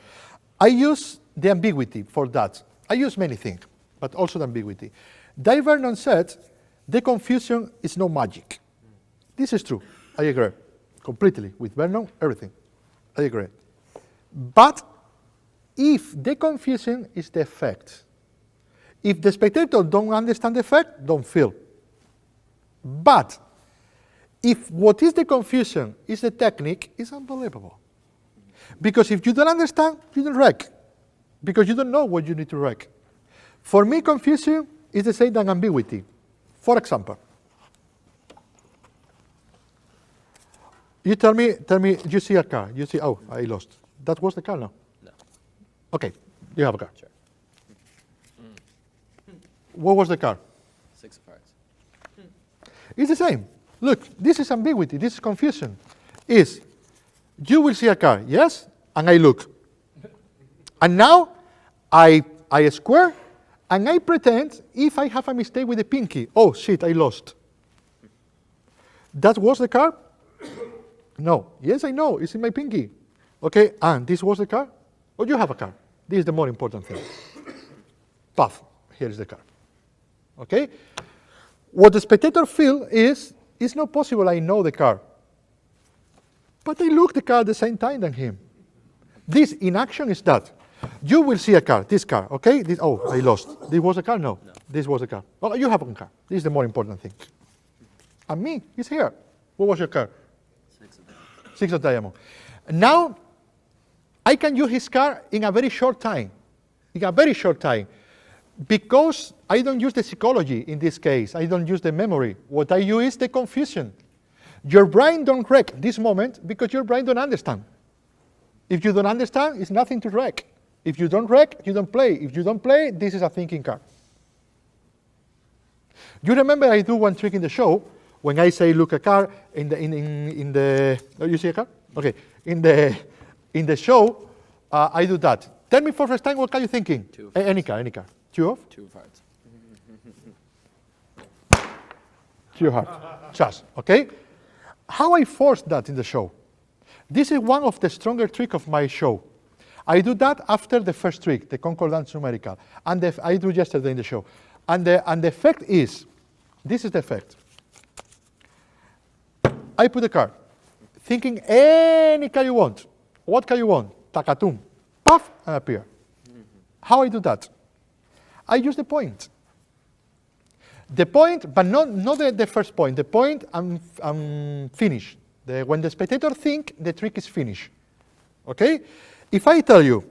I use the ambiguity for that. I use many things, but also the ambiguity. Dave Vernon said, the confusion is no magic. This is true. I agree. Completely. With Vernon, everything. I agree. But if the confusion is the effect, if the spectator don't understand the effect, don't feel. But if what is the confusion is the technique, it's unbelievable. Because if you don't understand, you don't wreck. Because you don't know what you need to wreck. For me, confusion is the same than ambiguity. For example, you tell me, you see a car. You see, oh, I lost. That was the car, no? No. Okay, you have a car. Sure. What was the car? 6 of hearts. It's the same. Look, this is ambiguity, this is confusion. Is, you will see a car, yes? And I look. And now, I square, and I pretend if I have a mistake with the pinky. Oh, shit, I lost. That was the car? No. Yes, I know, it's in my pinky. Okay, and this was the car? Oh, you have a car. This is the more important thing. Puff, here is the car. Okay? What the spectator feel is, it's not possible I know the car. But I look the car at the same time than him. This in action is that. You will see a car, this car, okay? This, oh, I lost. This was a car? No. This was a car. Oh, you have a car. This is the more important thing. And me, he's here. What was your car? 6 of diamonds. 6 of diamond. Now, I can use his car in a very short time. In a very short time. Because I don't use the psychology in this case. I don't use the memory. What I use is the confusion. Your brain don't wreck this moment because your brain don't understand. If you don't understand, it's nothing to wreck. If you don't wreck, you don't play. If you don't play, this is a thinking card. You remember I do one trick in the show when I say look a car in the oh, you see a car? Okay. In the show, I do that. Tell me for first time what are you thinking? 2 of Any car. 2 of? 2 of hearts. 2 of hearts. Just, okay? How I force that in the show? This is one of the stronger tricks of my show. I do that after the first trick, the concordance numerical, and I do yesterday in the show. And the effect is, this is the effect. I put a card, thinking any card you want. What card you want? Takatum. Puff, and appear. How I do that? I use the point. The point, but not the first point. The point, I'm finished. When the spectator think, the trick is finished. Okay? If I tell you,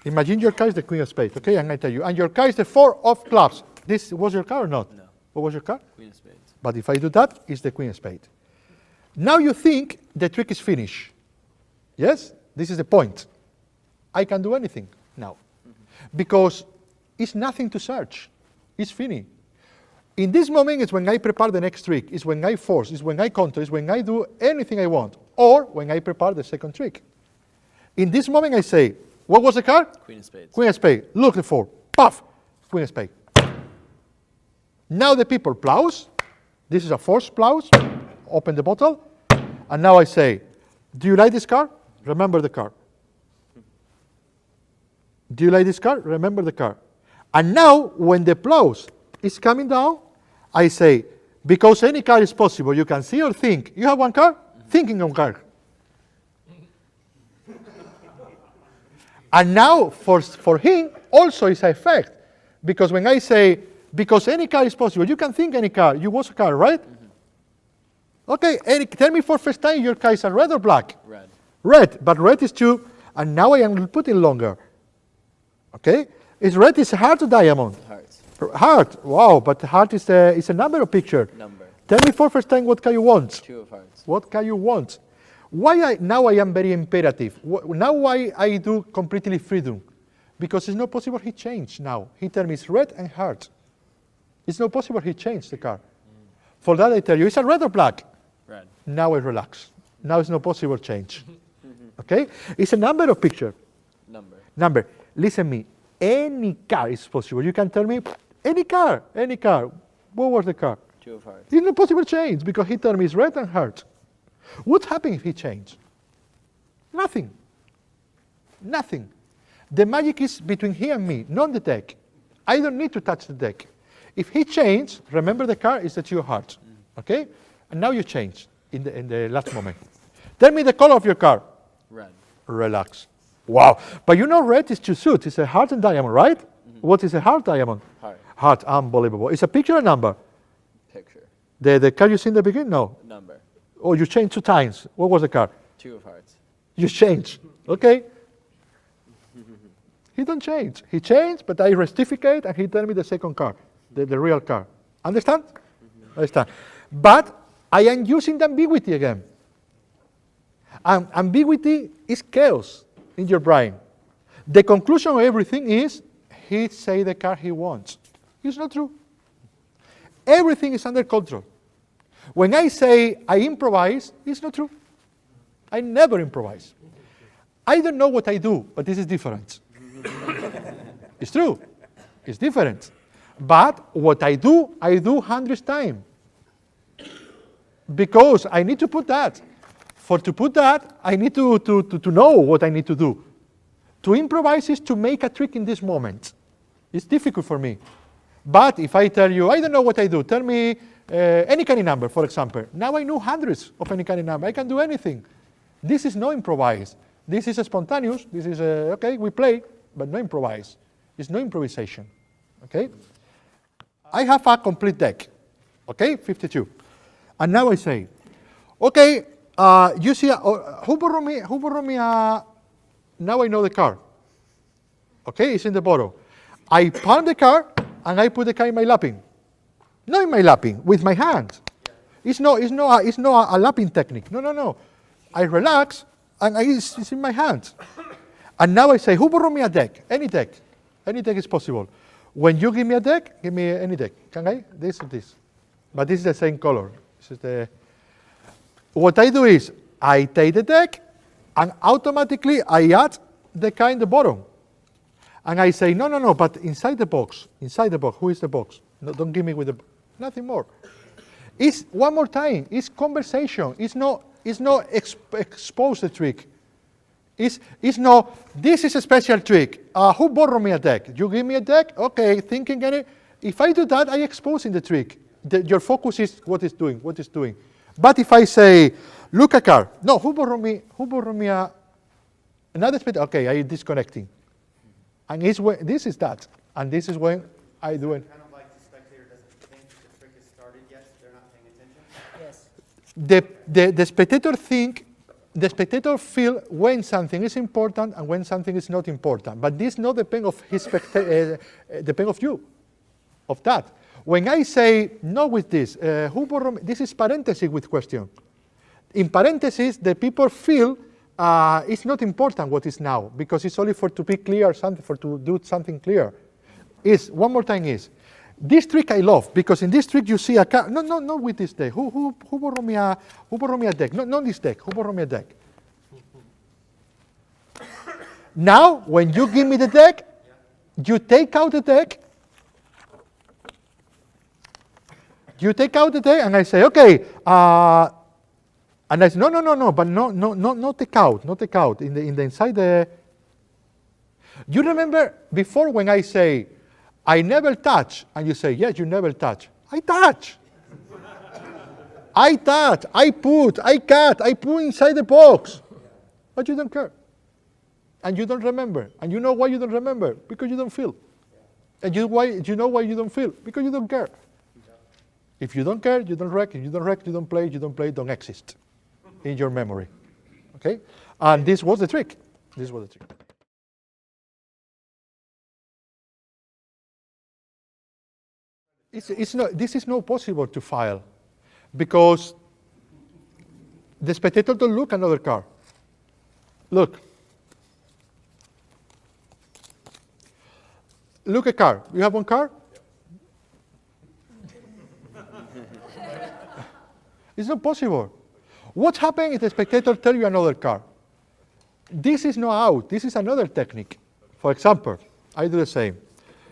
imagine your card is the queen of spades, okay? And I tell you, and your card is the 4 of clubs. This was your card or not? No. What was your card? Queen of spades. But if I do that, it's the queen of spades. Now you think the trick is finished. Yes? This is the point. I can do anything now. Because it's nothing to search. It's finished. In this moment is when I prepare the next trick. It's when I force. It's when I counter. It's when I do anything I want. Or when I prepare the second trick. In this moment I say, what was the card? Queen of spades. Queen of spades. Look the 4. Puff. Queen of spades. Now the people plows. This is a forced plows. Open the bottle. And now I say, do you like this card? Remember the card. Do you like this card? Remember the card. And now, when the applause is coming down, I say, because any card is possible, you can see or think. You have one card? Thinking of card. And now, for him, also is an effect. Because when I say, because any card is possible, you can think any card. You watch a card, right? Okay, tell me for first time your card is a red or black? Red. Red, but red is 2, and now I am putting longer. Okay? Is red is heart or diamond? Hearts. Heart, wow, but heart is a number or picture? Number. Tell me for first time what can you want? 2 of hearts. What can you want? Now I am very imperative. Now why I do completely freedom? Because it's not possible he change now. He tell me it's red and heart. It's not possible he change the card. For that I tell you, it's a red or black? Red. Now I relax. Now it's not possible change. Okay? It's a number or picture? Number. Number. Listen me. Any car is possible. You can tell me any car. What was the car? 2 of hearts. It's not possible change because he told me it's red and heart. What happens if he change? Nothing. Nothing. The magic is between he and me, not the deck. I don't need to touch the deck. If he change, remember the card is the 2 of hearts. Okay? And now you change in the last moment. Tell me the color of your car. Red. Relax. Wow. But you know red is 2 suits. It's a heart and diamond, right? What is a heart diamond? Heart. Heart, unbelievable. It's a picture or number? Picture. The card you see in the beginning? No. Number. Oh, you changed 2 times. What was the card? 2 of hearts. You changed. Okay. He don't change. He changed, but I rectificate and he tell me the second card, the real card. Understand? Understand. But I am using the ambiguity again. Ambiguity is chaos in your brain. The conclusion of everything is he say the card he wants. It's not true. Everything is under control. When I say I improvise, it's not true. I never improvise. I don't know what I do, but this is different. It's true. It's different. But what I do 100 times. Because I need to put that. To put that, I need to know what I need to do. To improvise is to make a trick in this moment. It's difficult for me. But if I tell you, I don't know what I do, tell me any kind of number, for example. Now I know hundreds of any kind of number. I can do anything. This is no improvise. This is spontaneous. This is, okay, we play, but no improvise. It's no improvisation. Okay? I have a complete deck. Okay, 52. And now I say, okay, you see, who borrowed me now I know the card. Okay, it's in the bottle. I palm the card and I put the card in my lapping. Not in my lapping, with my hand. It's not a lapping technique. No. I relax and it's in my hand. And now I say, who borrowed me a deck? Any deck. Any deck is possible. When you give me a deck, give me any deck. Can I? This or this. But this is the same color. This is what I do is, I take the deck and automatically I add the card in the bottom. And I say, no, but inside the box, who is the box? No, don't give me with nothing more. It's one more time, it's conversation. It's not expose the trick. It's not, this is a special trick. Who borrowed me a deck? You give me a deck? Okay, thinking any. If I do that, I exposing the trick. Your focus is what it's doing. But if I say, look a card. No, who borrowed me another split? Okay, I disconnecting. And this is that. And this is when I do it. Kind of like the spectator doesn't think the trick has started yet, they're not paying attention? Yes. The spectator feel when something is important and when something is not important. But this not depend of depend of you, of that. When I say no with this, who borrowed me? This is parenthesis with question. In parenthesis, the people feel it's not important what is now because it's only to be clear, to do something clear. One more time this trick I love because in this trick you see a card. No, with this deck. Who borrowed me a deck? No, not this deck. Who borrowed me a deck? Now, when you give me the deck, you take out the deck. You take out the deck, and I say, okay. And I say, no, but no, take out. In the inside the. You remember before when I say, I never touch, and you say, yes, you never touch. I touch. I touch, I put, I cut, I put inside the box. But you don't care. And you don't remember. And you know why you don't remember? Because you don't feel. And you know why you don't feel? Because you don't care. If you don't care, you don't wreck. If you don't wreck, you don't play. You don't play, don't exist in your memory. Okay? And this was the trick. This was the trick. This is not possible to file because the spectator don't look another car. Look. Look a car. You have one car? It's not possible. What happens if the spectator tells you another car? This is not out. This is another technique. For example, I do the same.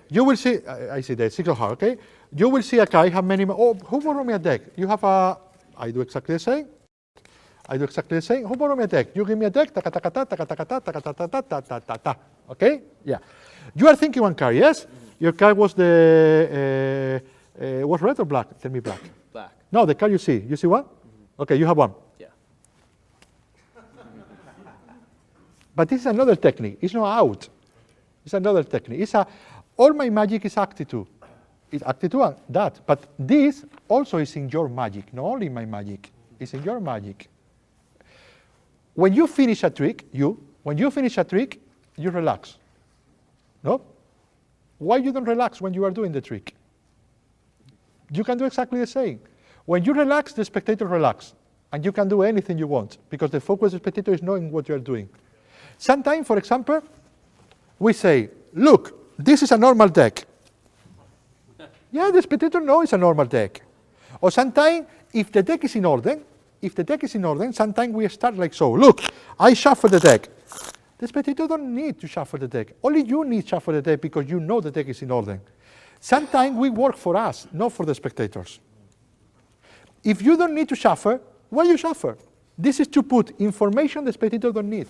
You will see, I see the 6 of heart, okay? You will see a car, I have many, oh, who borrowed me a deck? You have a, I do exactly the same. I do exactly the same. Who borrowed me a deck? You give me a deck, taka taka ta, taka taka ta, taka ta ta ta ta ta ta ta. Okay? Yeah. You are thinking one car, yes? Your car was the, was red or black? Tell me black. Black. No, the car you see. You see one? Okay, you have one. Yeah. But this is another technique. It's not out. It's another technique. It's a, all my magic is active too. It's active to that. But this also is in your magic, not only my magic. It's in your magic. When you finish a trick, when you finish a trick, you relax. No? Why you don't relax when you are doing the trick? You can do exactly the same. When you relax, the spectator relax. And you can do anything you want because the focus of the spectator is knowing what you are doing. Sometimes, for example, we say, look, this is a normal deck. Yeah, the spectator knows it's a normal deck. Or sometimes, if the deck is in order, sometimes we start like so. Look, I shuffle the deck. The spectator don't need to shuffle the deck. Only you need to shuffle the deck because you know the deck is in order. Sometimes we work for us, not for the spectators. If you don't need to shuffle, why you shuffle? This is to put information the spectator don't need.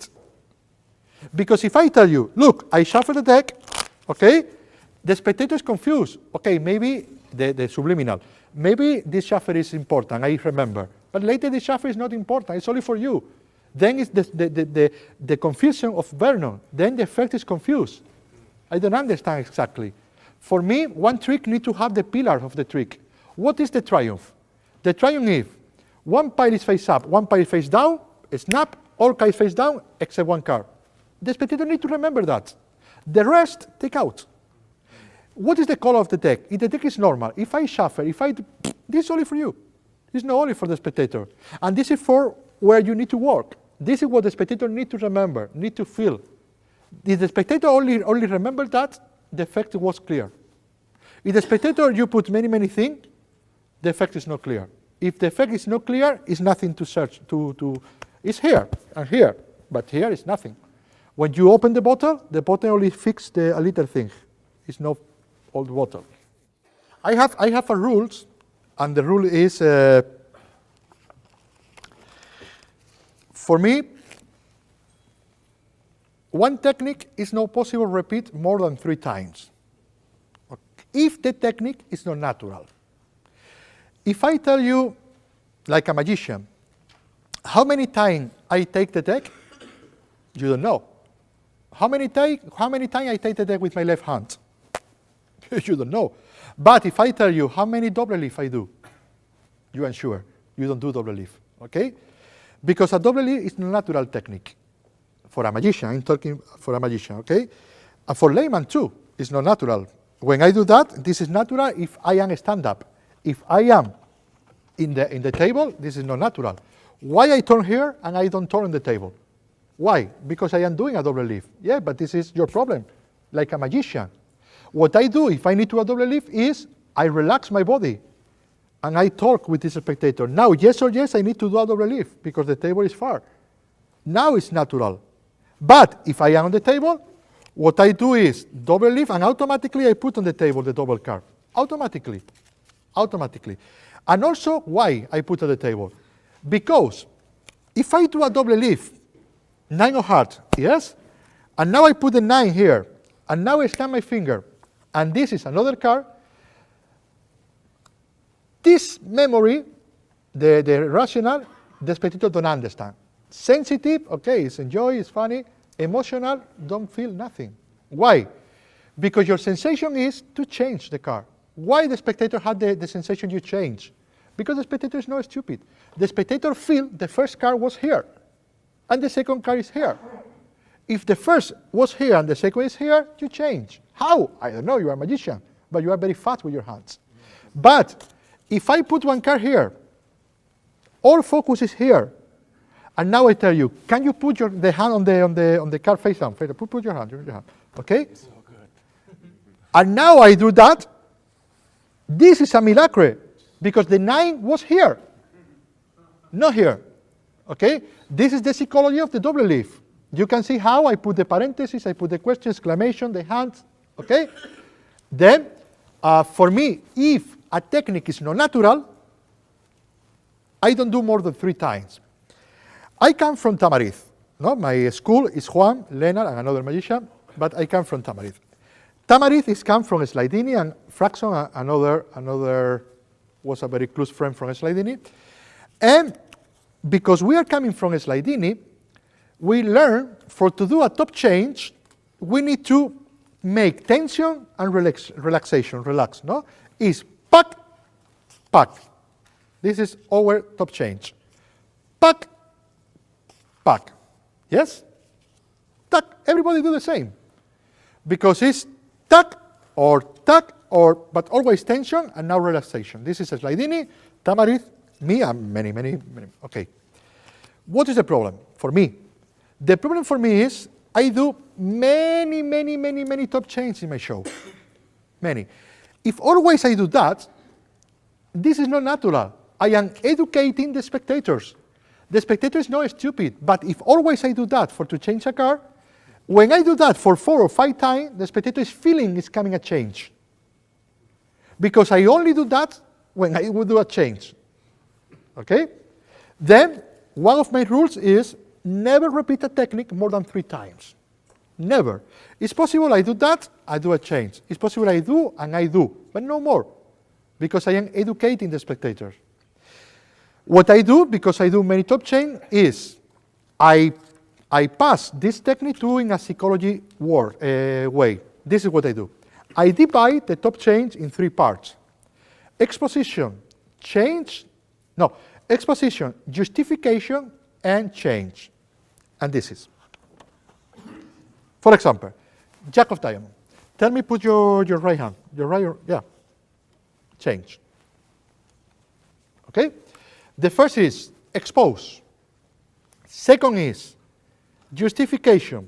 Because if I tell you, look, I shuffle the deck, okay, the spectator is confused. Okay, maybe the subliminal. Maybe this shuffle is important, I remember. But later the shuffle is not important, it's only for you. Then it's the confusion of Vernon. Then the effect is confused. I don't understand exactly. For me, one trick needs to have the pillar of the trick. What is the triumph? The triumph is one pile is face up, one pile is face down, snap, all cards face down, except one card. The spectator needs to remember that. The rest, take out. What is the color of the deck? If the deck is normal, if I shuffle, this is only for you. This is not only for the spectator. And this is for where you need to work. This is what the spectator needs to remember, need to feel. If the spectator only remember that, the effect was clear. If the spectator, you put many things, the effect is not clear. If the effect is not clear, it's nothing to search. It's here and here, but here is nothing. When you open the bottle only fixes a little thing. It's not all the bottle. I have a rules, and the rule is, for me, one technique is not possible to repeat more than 3 times. If the technique is not natural. If I tell you, like a magician, how many times I take the deck, you don't know. How many times I take the deck with my left hand? You don't know. But if I tell you how many double leaf I do, you are sure. You don't do double leaf, okay? Because a double leaf is a natural technique. For a magician, I'm talking for a magician, okay? And for layman too, it's not natural. When I do that, this is natural if I am stand-up. If I am in the table, this is not natural. Why I turn here and I don't turn on the table? Why? Because I am doing a double leaf. Yeah, but this is your problem, like a magician. What I do if I need to do a double leaf is I relax my body and I talk with this spectator. Now, yes or yes, I need to do a double leaf because the table is far. Now it's natural. But if I am on the table, what I do is double leaf and automatically I put on the table the double card. Automatically. And also, why I put on the table? Because if I do a double leaf, 9 of hearts, yes? And now I put the 9 here. And now I scan my finger. And this is another card. This memory, the rational, the spectator don't understand. Sensitive, okay, it's enjoy, it's funny. Emotional, don't feel nothing. Why? Because your sensation is to change the card. Why the spectator had the sensation you change? Because the spectator is not stupid. The spectator feel the first card was here, and the second card is here. If the first was here and the second is here, you change. How? I don't know, you are a magician, but you are very fast with your hands. But if I put one card here, all focus is here, and now I tell you, can you put the hand on the card face down? Put your hand, okay? So good. And now I do that. This is a miracle, because the 9 was here, not here, okay? This is the psychology of the double leaf. You can see how I put the parentheses, I put the question, exclamation, the hands, okay? Then, for me, if a technique is not natural, I don't do more than 3 times. I come from Tamariz. No? My school is Juan, Leonard, and another magician, but I come from Tamariz. Tamariz is come from Slidini, and Fraxon, another was a very close friend from Slidini. And because we are coming from Slidini, we learn to do a top change, we need to make tension and relaxation, relax, no? Is pack, pack. This is our top change. Pack, pack. Yes? Tack. Everybody do the same. Because it's tack, but always tension and now relaxation. This is Slidini, Tamariz, me, and many. Okay. What is the problem for me? The problem for me is I do many top changes in my show. Many. If always I do that, this is not natural. I am educating the spectators. The spectator is not stupid, but if always I do that to change a card, when I do that for 4 or 5 times, the spectator is feeling is coming a change. Because I only do that when I would do a change. Okay? Then, one of my rules is never repeat a technique more than 3 times. Never. It's possible I do that, I do a change. It's possible I do, and I do, but no more. Because I am educating the spectators. What I do, because I do many top chain, is I pass this technique to in a psychology way. This is what I do. I divide the top change in 3 parts. Exposition, exposition, justification, and change. And this is. For example, Jack of Diamond. Tell me, put your right hand. Change. Okay? The first is expose. Second is justification.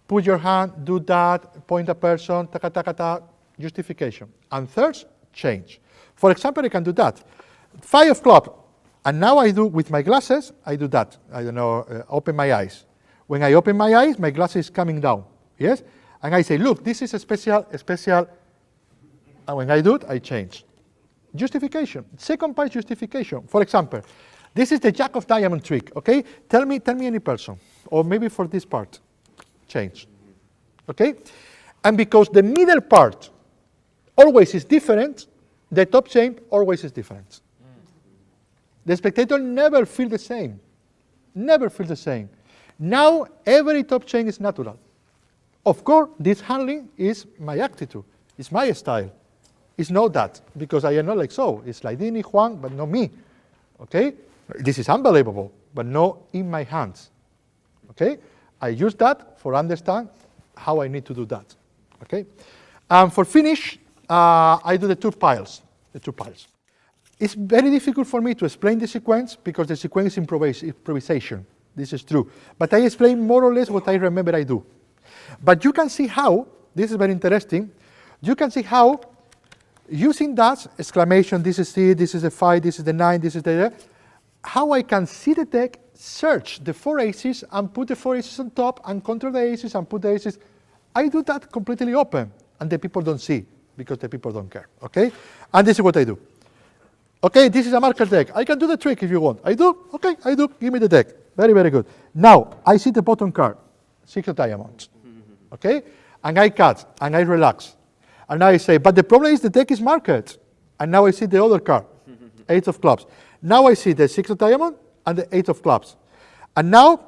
Put your hand, do that, point a person, justification. And third, change. For example, I can do that. 5 of clubs. And now I do, with my glasses, I do that. I don't know, open my eyes. When I open my eyes, my glasses is coming down. Yes? And I say, look, this is a special. And when I do it, I change. Justification. Second part, justification. For example, this is the Jack of Diamond trick, okay? Tell me any person, or maybe for this part, change, okay? And because the middle part always is different, the top chain always is different. The spectator never feel the same, never feel the same. Now, every top chain is natural. Of course, this handling is my attitude, it's my style. It's not that, because I am not like so. It's like Dini, Juan, but not me. Okay? This is unbelievable, but not in my hands. Okay? I use that for understand how I need to do that. Okay? And for finish, I do the 2 piles. The 2 piles. It's very difficult for me to explain the sequence because the sequence is improvisation. This is true. But I explain more or less what I remember I do. But you can see how, this is very interesting, you can see how using that exclamation, this is it, this is the 5, this is the 9, this is the, how I can see the deck, search the 4 aces and put the 4 aces on top and control the aces and put the aces. I do that completely open and the people don't see because the people don't care, okay? And this is what I do. Okay, this is a marker deck. I can do the trick if you want. I do? Okay, I do. Give me the deck. Very, very good. Now, I see the bottom card, 6 of diamonds. okay? And I cut, and I relax. And now I say, but the problem is the deck is marked. And now I see the other card, 8 of clubs. Now I see the 6 of diamond and the 8 of clubs. And now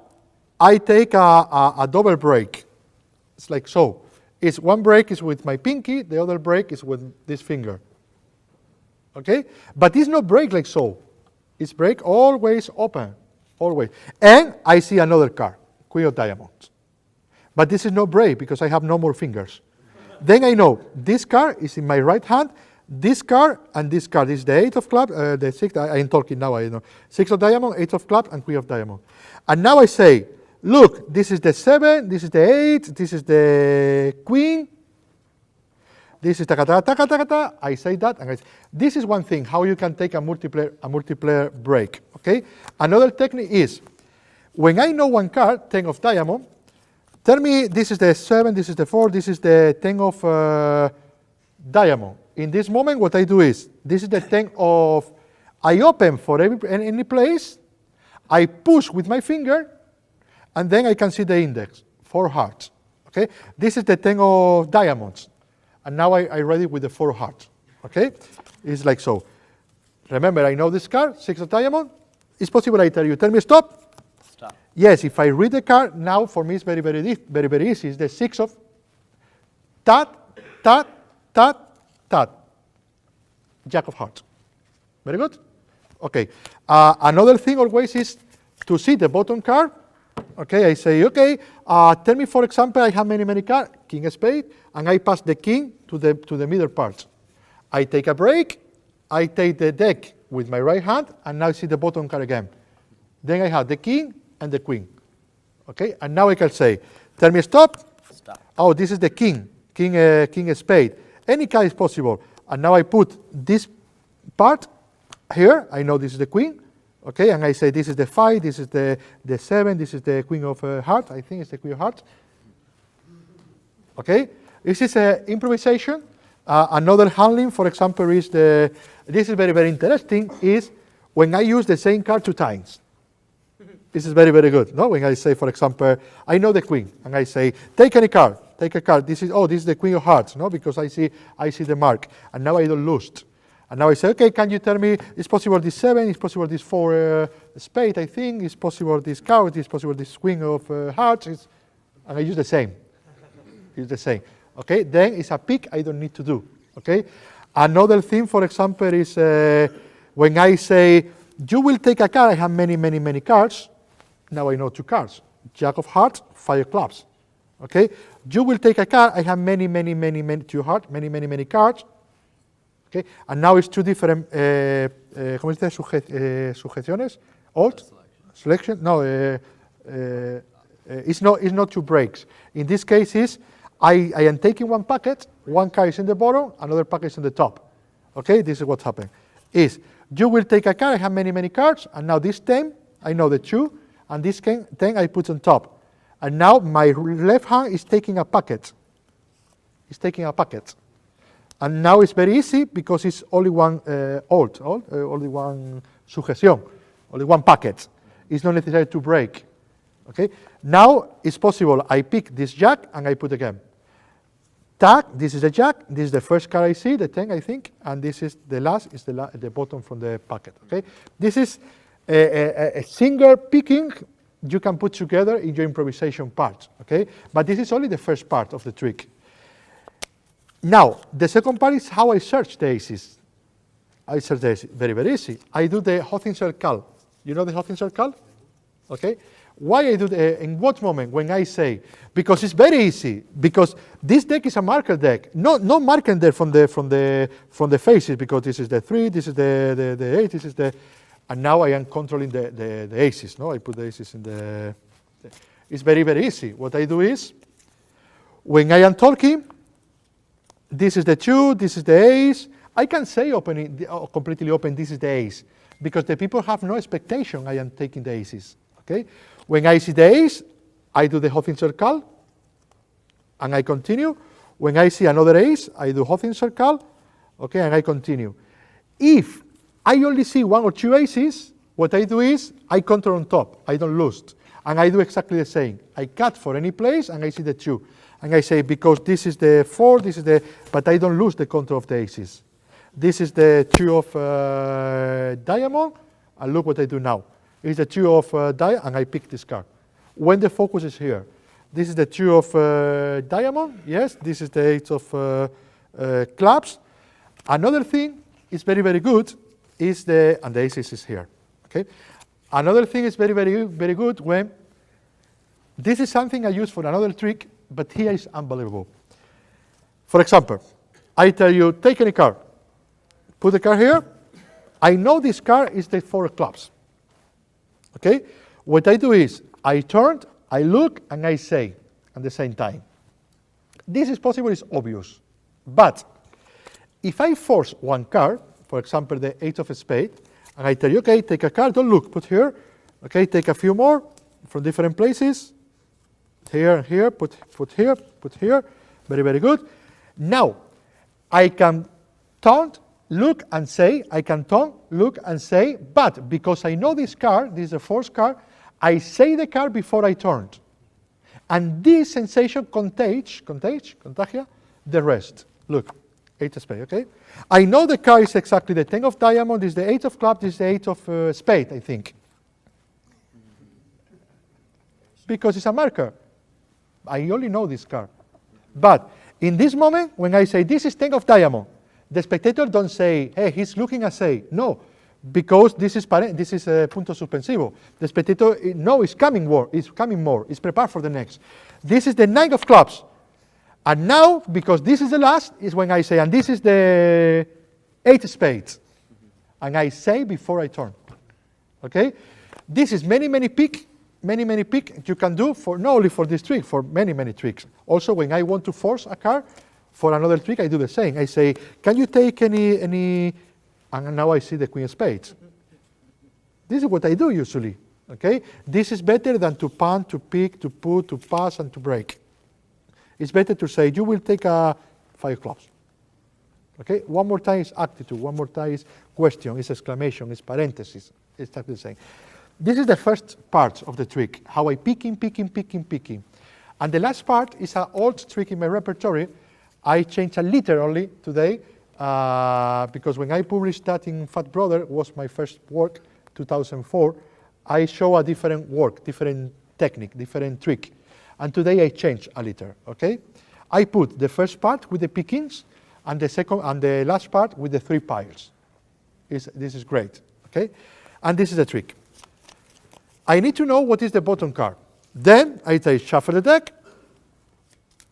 I take a double break. It's like so. It's one break is with my pinky, the other break is with this finger. Okay? But it's not break like so. It's break always open, always. And I see another card, Queen of diamonds. But this is no break because I have no more fingers. Then I know this card is in my right hand, this card and this card is the 8 of clubs, the 6, I am talking now, I know. 6 of diamond, 8 of clubs, and Queen of diamond. And now I say, look, this is the 7, this is the 8, this is the Queen, this is taka taka taka taka taka. I say that, and this is one thing, how you can take a multiplayer break, okay? Another technique is, when I know one card, 10 of diamond, tell me this is the 7, this is the 4, this is the 10 of diamond. In this moment, what I do is, this is the 10 of, I open for any place, I push with my finger, and then I can see the index, 4 hearts, okay? This is the 10 of diamonds, and now I read it with the 4 hearts, okay? It's like so. Remember, I know this card, 6 of diamond. It's possible I tell you, tell me stop. Stop. Yes, if I read the card, now for me it's very, very easy. It's the 6 of tat, tat, tat, tat. Jack of hearts. Very good? Okay. Another thing always is to see the bottom card. Okay, I say, okay, tell me, for example, I have many cards, king of spade, and I pass the king to the middle part. I take a break, I take the deck with my right hand, and now I see the bottom card again. Then I have the king and the queen. Okay, and now I can say, tell me stop. Stop. Oh, this is the king of spade. Any card is possible. And now I put this part here. I know this is the queen. Okay, and I say this is the 5, this is the 7, this is the queen of hearts. I think it's the queen of hearts. Okay, this is improvisation. Another handling, for example, is this is very, very interesting, is when I use the same card 2 times. This is very, very good. No, when I say, for example, I know the queen, and I say, take any card, take a card. This is the queen of hearts, no, because I see the mark, and now I don't lose. And now I say, okay, can you tell me, it's possible this 7, it's possible this 4 spade, I think, it's possible this card, it's possible this queen of hearts, and I use the same. Use the same. Okay, then it's a pick I don't need to do. Okay, another thing, for example, is when I say, you will take a card, I have many cards. Now I know 2 cards, Jack of hearts, 5 of clubs. Okay, you will take a card, I have many 2 hearts, many cards. Okay, and now it's 2 different, ¿cómo se dice? Sujeciones? Alt? Selection? No, it's not 2 breaks. In this case, is I am taking one packet, one card is in the bottom, another packet is in the top. Okay, this is what happened. Is you will take a card, I have many cards, and now this 10, I know the 2, and this 10 I put on top. And now my left hand is taking a packet. It's taking a packet. And now it's very easy because it's only one only one sujeción, only one packet. It's not necessary to break. Okay. Now it's possible. I pick this jack and I put again. Tag. This is the jack. This is the first card I see, the 10, I think, and this is the last. Is the bottom from the packet. Okay. This is a single picking. You can put together in your improvisation part. Okay. But this is only the first part of the trick. Now, the second part is how I search the aces. I search the aces, very easy. I do the Hothing circle. You know the Hothing circle? Okay. Why I do in what moment? When I say, because it's very easy, because this deck is a marker deck. No marker there from the faces, because this is the 3, this is the 8, this is the, and now I am controlling the aces. No, I put the aces in the. It's very easy. What I do is, when I am talking, this is the 2, this is the ace. I can say completely open, this is the ace, because the people have no expectation I am taking the aces. Okay? When I see the ace, I do the Hothing circle, and I continue. When I see another ace, I do Hothing circle, okay, and I continue. If I only see 1 or 2 aces, what I do is I control on top. I don't lose. And I do exactly the same. I cut for any place, and I see the 2. And I say, because this is the 4, this is the, but I don't lose the control of the aces. This is the 2 of diamond, and look what I do now. It's the 2 of diamond, and I pick this card. When the focus is here. This is the 2 of diamond, yes. This is the 8 of clubs. Another thing is very, very good is and the aces is here, okay? Another thing is very, very, very good when, this is something I use for another trick, but here is unbelievable. For example, I tell you, take any card. Put the card here. I know this card is the 4 of clubs, okay? What I do is, I turn, I look, and I say at the same time. This is possible, it's obvious. But if I force one card, for example, the 8 of spades, and I tell you, okay, take a card, don't look, put here, okay, take a few more from different places, here and here, put here, very, very good. Now, I can turn, look, and say, I can turn, look, and say, but because I know this card, this is a 4th card, I say the card before I turned. And this sensation contagia the rest. Look, 8 of spades, okay? I know the card is exactly the 10 of diamond, this is the 8 of clubs, this is the 8 of spade, I think. Because it's a marker. I only know this card. But in this moment, when I say this is 10 of diamond, the spectator don't say, hey, he's looking and say, no, because this is punto suspensivo. The spectator, no, it's coming more, it's prepared for the next. This is the 9 of clubs. And now, because this is the last, is when I say, and this is the 8 of spades. And I say before I turn. Okay? This is many pick you can do for not only for this trick, for many tricks. Also, when I want to force a card for another trick, I do the same. I say, can you take any, and now I see the queen of spades. This is what I do usually. Okay? This is better than to punt, to pick, to put, to pass, and to break. It's better to say, you will take a 5 clubs. Okay? One more time is attitude, one more time is question, is exclamation, is parenthesis. It's exactly the same. This is the first part of the trick, how I picking. And the last part is an old trick in my repertory. I changed a letter only today, because when I published that in Fat Brother, was my first work, 2004, I show a different work, different technique, different trick. And today I change a letter, okay? I put the first part with the pickings, and the second and the last part with the 3 piles. This is great, okay? And this is the trick. I need to know what is the bottom card. Then I say shuffle the deck.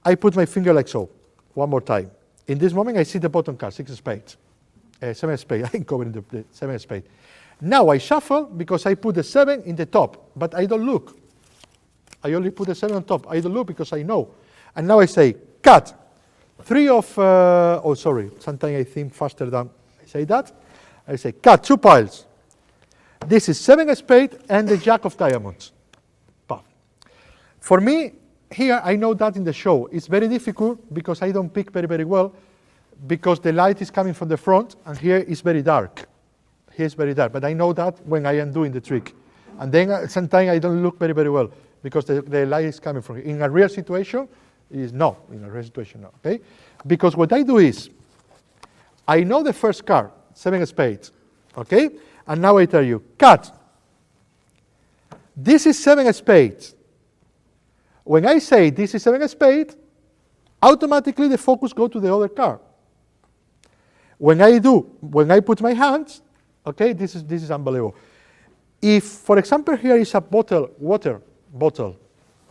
I put my finger like so. One more time. In this moment, I see the bottom card, 6 of spades. 7 of spades, I'm covering the 7 of spades. Now I shuffle because I put the 7 in the top, but I don't look. I only put the 7 on top. I don't look because I know. And now I say, cut. 3 of, sometimes I think faster than I say that. I say, cut 2 piles. This is 7 of spades and the jack of diamonds. Puff. For me, here, I know that in the show. It's very difficult because I don't pick very, very well, because the light is coming from the front, and here it's very dark. Here it's very dark, but I know that when I am doing the trick. And then sometimes I don't look very, very well, because the light is coming from here. In a real situation, no. In a real situation, no, okay? Because what I do is, I know the first card, 7 of spades, okay? And now I tell you, cut. This is 7 of spades. When I say this is 7 of spades, automatically the focus goes to the other card. When I put my hands, okay, this is unbelievable. If, for example, here is a water bottle,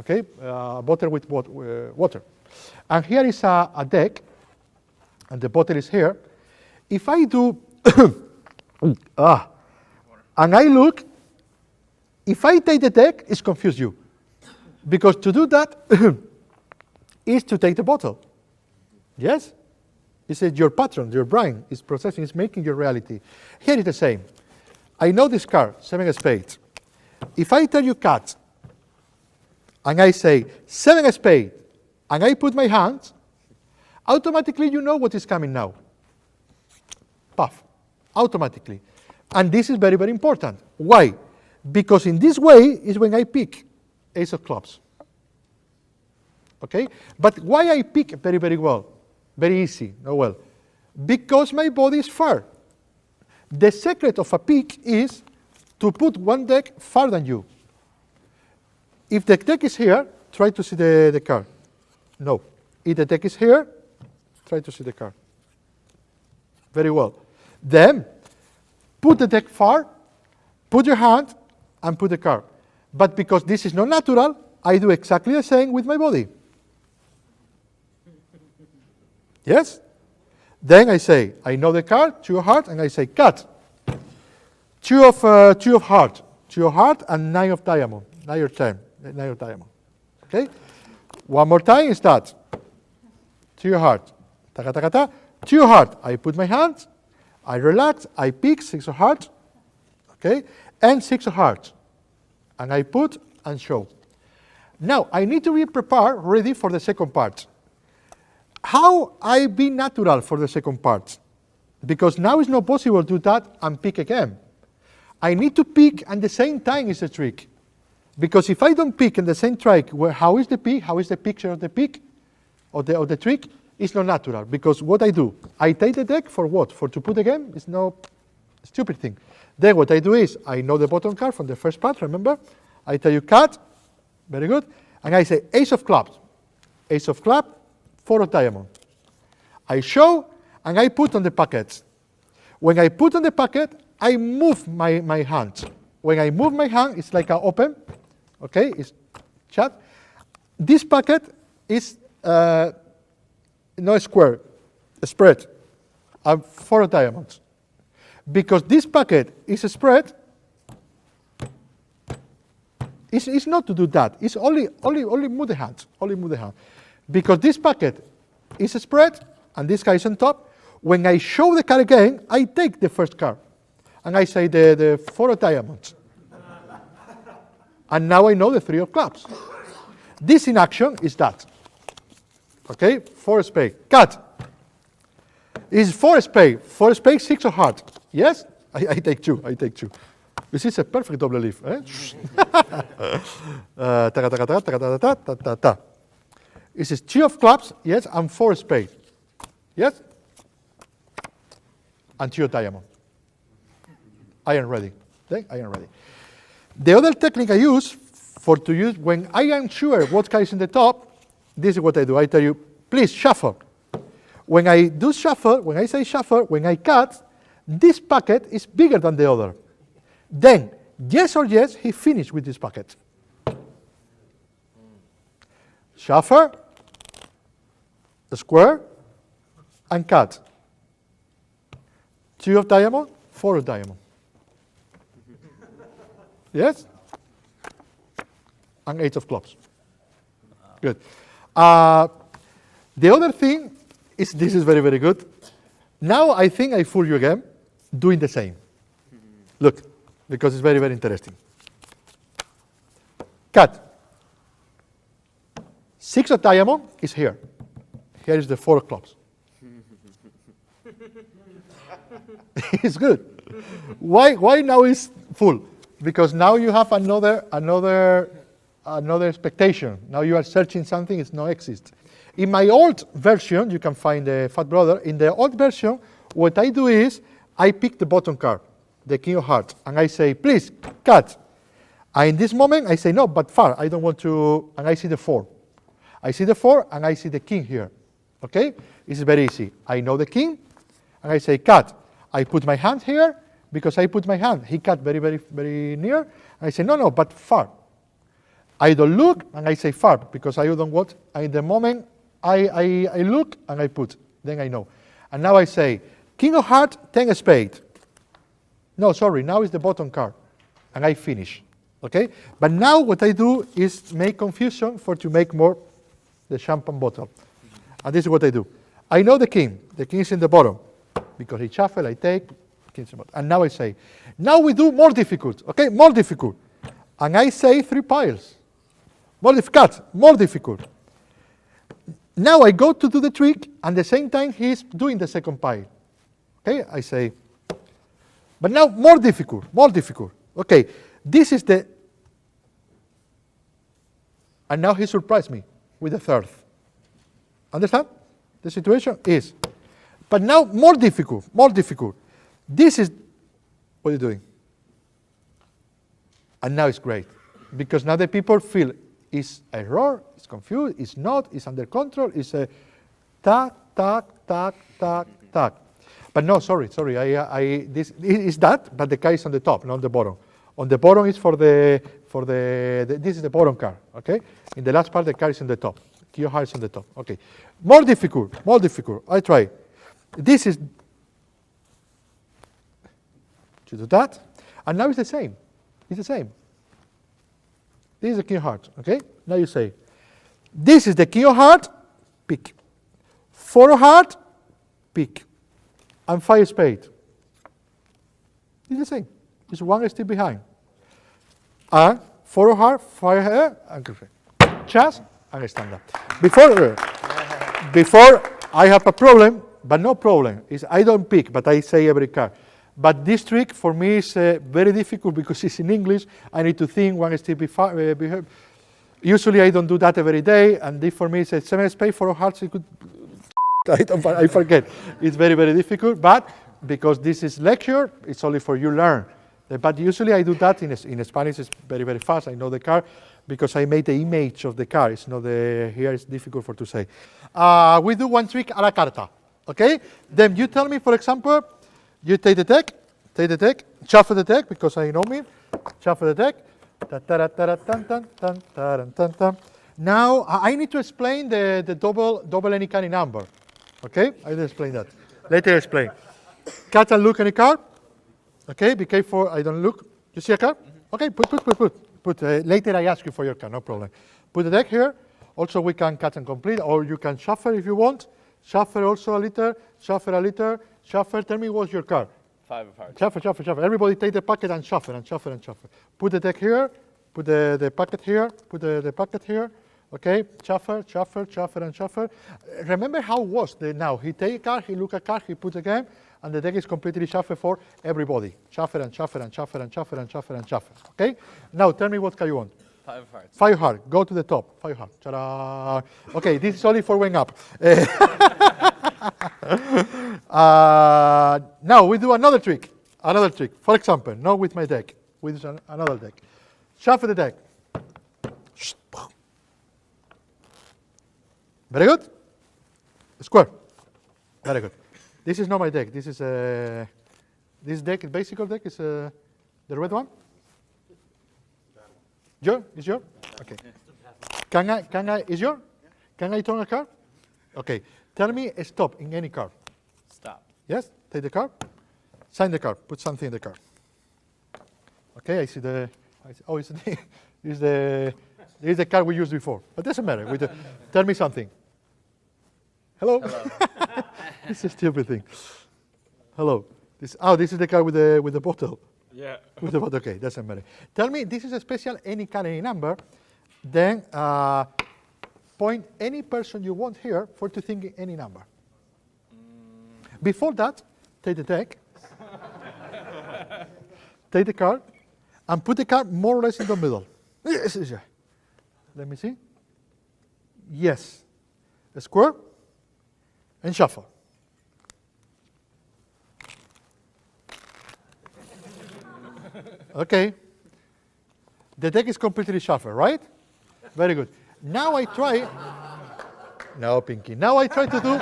okay, bottle with water, and here is a deck, and the bottle is here. If I do, and I look, if I take the deck, it's confuse you. Because to do that is to take the bottle. Yes? It's your pattern, your brain is processing, is making your reality. Here is the same. I know this card, 7 of spades. If I tell you cut, and I say 7 of spades, and I put my hands, automatically you know what is coming now. Puff. Automatically. And this is very, very important. Why? Because in this way is when I pick. ace of clubs. Okay? But why I pick very, very well? Very easy, no well. Because my body is far. The secret of a pick is to put one deck far than you. If the deck is here, try to see the card. No. If the deck is here, try to see the card. Very well. Then, put the deck far, put your hand, and put the card. But because this is not natural, I do exactly the same with my body. Yes? Then I say, I know the card, 2 of heart, and I say, cut. 2 of heart. 2 of heart and 9 of diamond. 9 of diamond. Okay? One more time is that. 2 of heart. Taka, taka, ta. 2 of heart. I put my hand, I relax, I pick 6 of heart. Okay? And 6 of heart. And I put and show. Now, I need to be prepared, ready for the second part. How I be natural for the second part? Because now it's not possible to do that and pick again. I need to pick and the same time is a trick. Because if I don't pick in the same trick, how is the pick? How is the picture of the pick? Of the trick? It's not natural. Because what I do, I take the deck for what? For to put again? It's no stupid thing. Then what I do is, I know the bottom card from the first part, remember? I tell you cut, very good. And I say ace of clubs. Ace of club, 4 of diamond. I show and I put on the packet. When I put on the packet, I move my hand. When I move my hand, it's like an open, okay, it's shut. This packet is not square, spread, 4 of diamonds. Because this packet is spread, it's not to do that. It's only move the hand, only move the hand. Because this packet is spread, and this guy is on top. When I show the card again, I take the first card. And I say the 4 of diamonds. And now I know the 3 of clubs. This in action is that. Okay, 4 spade. Cut. Is 4 spade. 4 spade, 6 of heart. Yes? I take 2. I take 2. This is a perfect double leaf. Eh? This is 2 of clubs, yes, and 4 spade. Yes? And 2 of diamond. I am ready. Okay? I am ready. The other technique I use when I am sure what card is in the top, this is what I do. I tell you, please shuffle. When I do shuffle, when I say shuffle, when I cut, this packet is bigger than the other. Then, yes or yes, he finished with this packet. Shuffle, square, and cut. 2 of diamond, 4 of diamond. Yes? And 8 of clubs. Good. The other thing is, this is very, very good. Now I think I fool you again, doing the same. Look, because it's very, very interesting. Cut. 6 of diamond is here. Here is the 4 of clubs. It's good. Why now is full? Because now you have another expectation. Now you are searching something it's not exist. In my old version, you can find the Fat Brother. In the old version, what I do is I pick the bottom card, the King of Hearts, and I say, please, cut. And in this moment, I say, no, but far. I don't want to, and I see the 4. I see the 4, and I see the King here. Okay? It's very easy. I know the King, and I say, cut. I put my hand here, because I put my hand. He cut very, very, very near. And I say, no, but far. I don't look, and I say far, because I don't want, and in the moment, I look, and I put. Then I know. And now I say, King of Hearts, 10 of spade. No, sorry, now is the bottom card. And I finish. Okay? But now what I do is make confusion to make more the champagne bottle. And this is what I do. I know the king. The king is in the bottom. Because he shuffle, I take, king's in the bottom. And now I say, now we do more difficult. Okay? More difficult. And I say 3 piles. More difficult. More difficult. Now I go to do the trick, and at the same time he's doing the second pile. Okay? I say, but now more difficult, more difficult. Okay, this is the And now he surprised me with the third. Understand? The situation is. But now more difficult, more difficult. This is, what are you doing? And now it's great. Because now the people feel it's error, it's confused, it's not, it's under control, it's a tac, tac, tac, tac, tac. But no, sorry, this is that, but the car is on the top, not on the bottom. On the bottom is this is the bottom car, okay? In the last part, the car is on the top. Key heart is on the top, okay. More difficult, I try. This is, to do that, and now it's the same, This is the key heart, okay? Now you say, this is the key heart, pick. 4 heart, pick. And 5 spade. It's the same. It's 1 step behind. And 4 heart, 5 heart, and chas, and stand up. Before I have a problem, but no problem. Is I don't pick, but I say every card. But this trick for me is very difficult because it's in English. I need to think 1 step behind. Usually I don't do that every day, and this for me is 7 spade, 4 hearts. I forget. It's very, very difficult, but because this is lecture, it's only for you learn. But usually I do that in Spanish. It's very, very fast. I know the card because I made the image of the card. It's not here it's difficult for to say. We do one trick a la carta, okay? Then you tell me, for example, you take the deck, shuffle the deck because I know me, shuffle the deck. Now I need to explain the double any kind of number. Okay, I will explain that. Later explain. Catch and look any card. Okay, be careful. I don't look. You see a card? Okay, put. Later I ask you for your card. No problem. Put the deck here. Also we can catch and complete, or you can shuffle if you want. Shuffle also a little. Shuffle a little. Shuffle. Tell me what's your card. 5 of hearts. Shuffle. Everybody take the packet and shuffle. Put the deck here. Put the packet here. Put the packet here. Okay, shuffle. Remember how it was now. He take a card, he look a card, he put again, and the deck is completely shuffled for everybody. Shuffle. Okay? Now tell me what card you want. 5 of hearts. 5 heart. Go to the top. 5 heart. Ta-da. Okay, this is only for wing up. Now we do another trick. For example, not with my deck. With another deck. Shuffle the deck. Very good. Square. Very good. This is not my deck. This is this deck, basic deck is the red one. Is your? Okay. Can I? Is your? Can I turn a card? Okay. Tell me stop in any card. Stop. Yes. Take the card. Sign the card. Put something in the card. Okay. I see the. Oh, it's the card we used before, but doesn't matter. Tell me something. Hello. This is a stupid thing. Hello. This is the card with the bottle. Yeah. With the bottle. Okay, doesn't matter. Tell me, this is a special any kind, any number. Then point any person you want here for to think any number. Before that, take the deck. Take the card, and put the card more or less in the middle. Yes. Let me see. Yes. A square. And shuffle. Okay. The deck is completely shuffled, right? Very good. Now I try. No, Pinky. Now I try to do.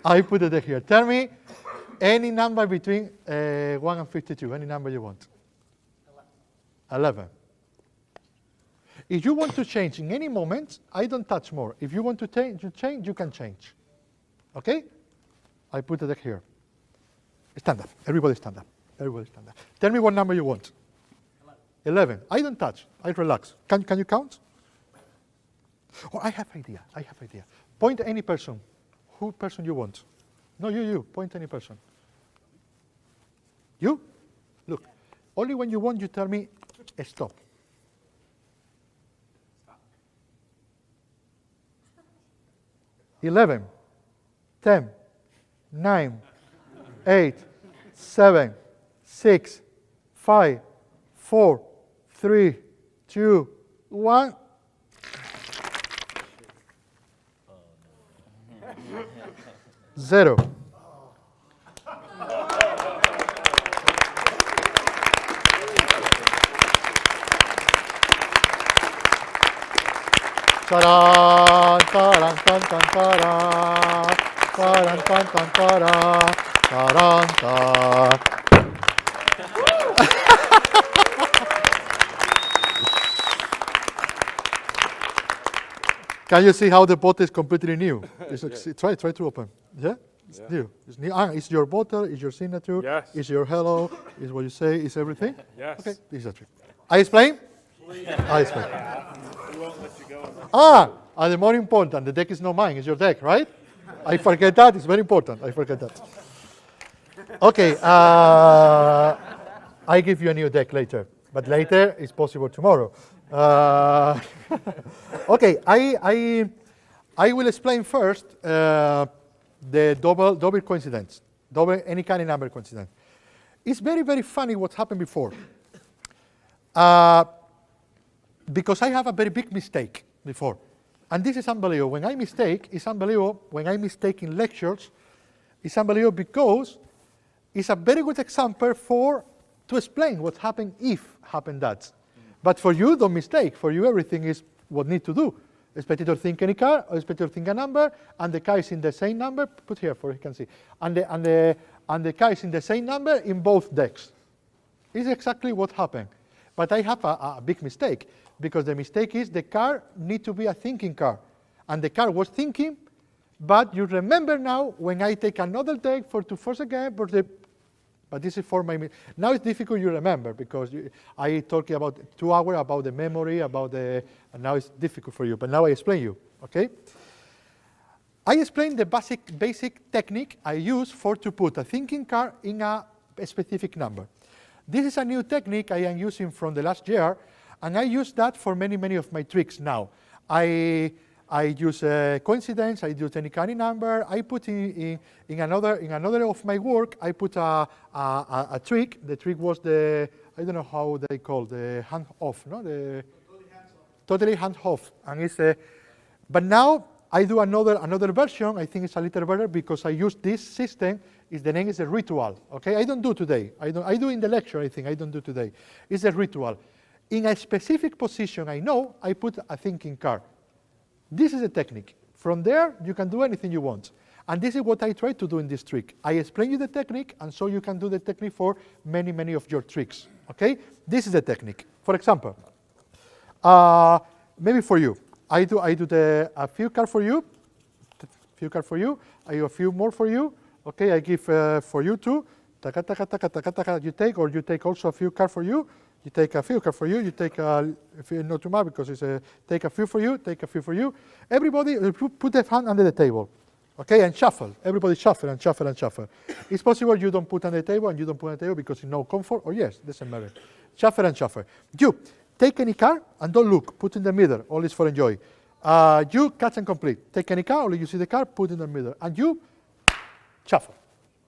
I put the deck here. Tell me any number between 1 and 52. Any number you want. 11. If you want to change in any moment, I don't touch more. If you want to change, you can change. Okay? I put the deck here. Stand up. Everybody stand up. Tell me what number you want. 11. I don't touch. I relax. Can you count? Oh, I have idea. Point any person. Who person you want? No, you. Point any person. You? Look. Only when you want, you tell me stop. 11, 10, 9, 8, 7, 6, 5, 4, 3, 2, 1. Zero. Ta-da, ta-ran, tan, tan, ta-da, ta-ran, tan, tan, ta-da, ta-ran, ta. Can you see how the bottle is completely new? Try to open. Yeah? It's new. It's new. It's your bottle, it's your signature, Yes. it's your hello, it's what you say, it's everything? Yes. Okay, this is a trick. I explain? I explain. We won't let you go. And the more important, the deck is not mine, it's your deck, right? I forget that, it's very important, I forget that. Okay, I give you a new deck later, but later is possible tomorrow. Okay, I will explain first the double coincidence, any kind of number coincidence. It's very, very funny what happened before. Because I have a very big mistake before. And this is unbelievable. When I mistake, it's unbelievable. When I mistake in lectures, it's unbelievable because it's a very good example to explain what happened if happened that. But for you, don't mistake. For you, everything is what need to do. A spectator think any car, or a spectator think a number, and the car is in the same number. Put here for you can see. And the car is in the same number in both decks. It's exactly what happened. But I have a big mistake, because the mistake is the car need to be a thinking car. And the car was thinking, but you remember now when I take another deck to force again, but this is for my, now it's difficult you remember, because I talking about 2 hours about the memory, and now it's difficult for you, but now I explain you, okay? I explain the basic technique I use to put a thinking car in a specific number. This is a new technique I am using from the last year, and I use that for many of my tricks now. I use coincidence, I use any kind of number, I put in another of my work, I put a trick. The trick was I don't know how they call the hand off, no? Totally hand off. And it's but now I do another version. I think it's a little better because I use this system. The name is a ritual. Okay, I don't do today. I do in the lecture. I think I don't do today. It's a ritual. In a specific position, I know I put a thinking card. This is a technique. From there, you can do anything you want. And this is what I try to do in this trick. I explain you the technique, and so you can do the technique for many of your tricks. Okay? This is the technique. For example, maybe for you, I do a few cards for you. I do a few more for you. Okay, I give for you too. Taka, taka, taka, taka, taka, you take also a few cards for you. You take a few cards for you. You take not too much because it's take a few for you. Take a few for you. Everybody put their hand under the table, okay, and shuffle. Everybody shuffle and shuffle and shuffle. It's possible you don't put on the table and you don't put on the table because it's no comfort. Or yes, doesn't matter. Shuffle and shuffle. You take any card and don't look. Put in the middle. All is for enjoy. You catch and complete. Take any card. Only you see the card. Put in the middle and you shuffle.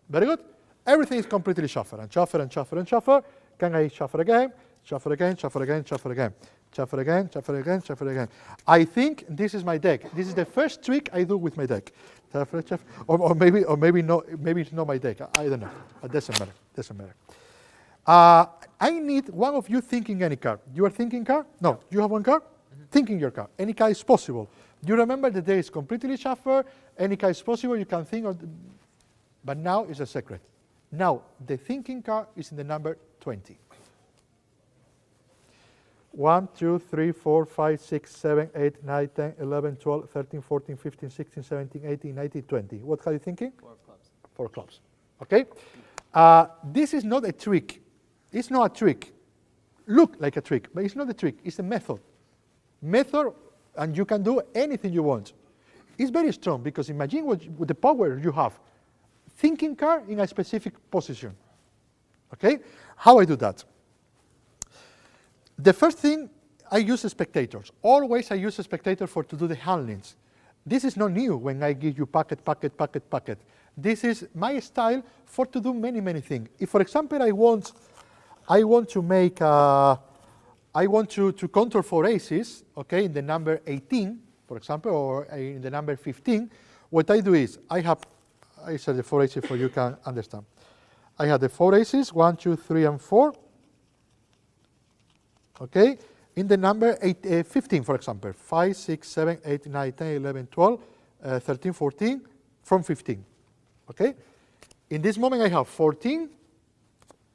Very good. Everything is completely shuffle and shuffle and shuffle and shuffle. Can I shuffle again? Shuffle again, shuffle again, shuffle again. Shuffle again, shuffle again, shuffle again. I think this is my deck. This is the first trick I do with my deck. Shuffle, shuffle. Or maybe it's not my deck. I don't know. It doesn't matter. Doesn't matter. I need one of you thinking any card. You are thinking card? No. You have one card? Mm-hmm. Thinking your card. Any card is possible. You remember the day is completely shuffled. Any card is possible. You can think of. But now is a secret. Now the thinking card is in the number 20. 1, 2, 3, 4, 5, 6, 7, 8, 9, 10, 11, 12, 13, 14, 15, 16, 17, 18, 19, 20. What are you thinking? 4 clubs. 4 clubs. Okay? This is not a trick. It's not a trick. Look like a trick, but it's not a trick. It's a method. Method, and you can do anything you want. It's very strong because imagine with the power you have. Thinking card in a specific position. Okay? How I do that? The first thing, I use spectators. Always I use a spectator to do the handlings. This is not new when I give you packet. This is my style to do many things. If, for example, I want to make I want to control 4 aces, okay, in the number 18, for example, or in the number 15. What I do is, I said the 4 aces for you can understand. I have the 4 aces, 1, 2, 3, and 4, okay, in the number 15, for example, 5, 6, 7, 8, 9, 10, 11, 12, 13, 14, from 15, okay? In this moment, I have 14,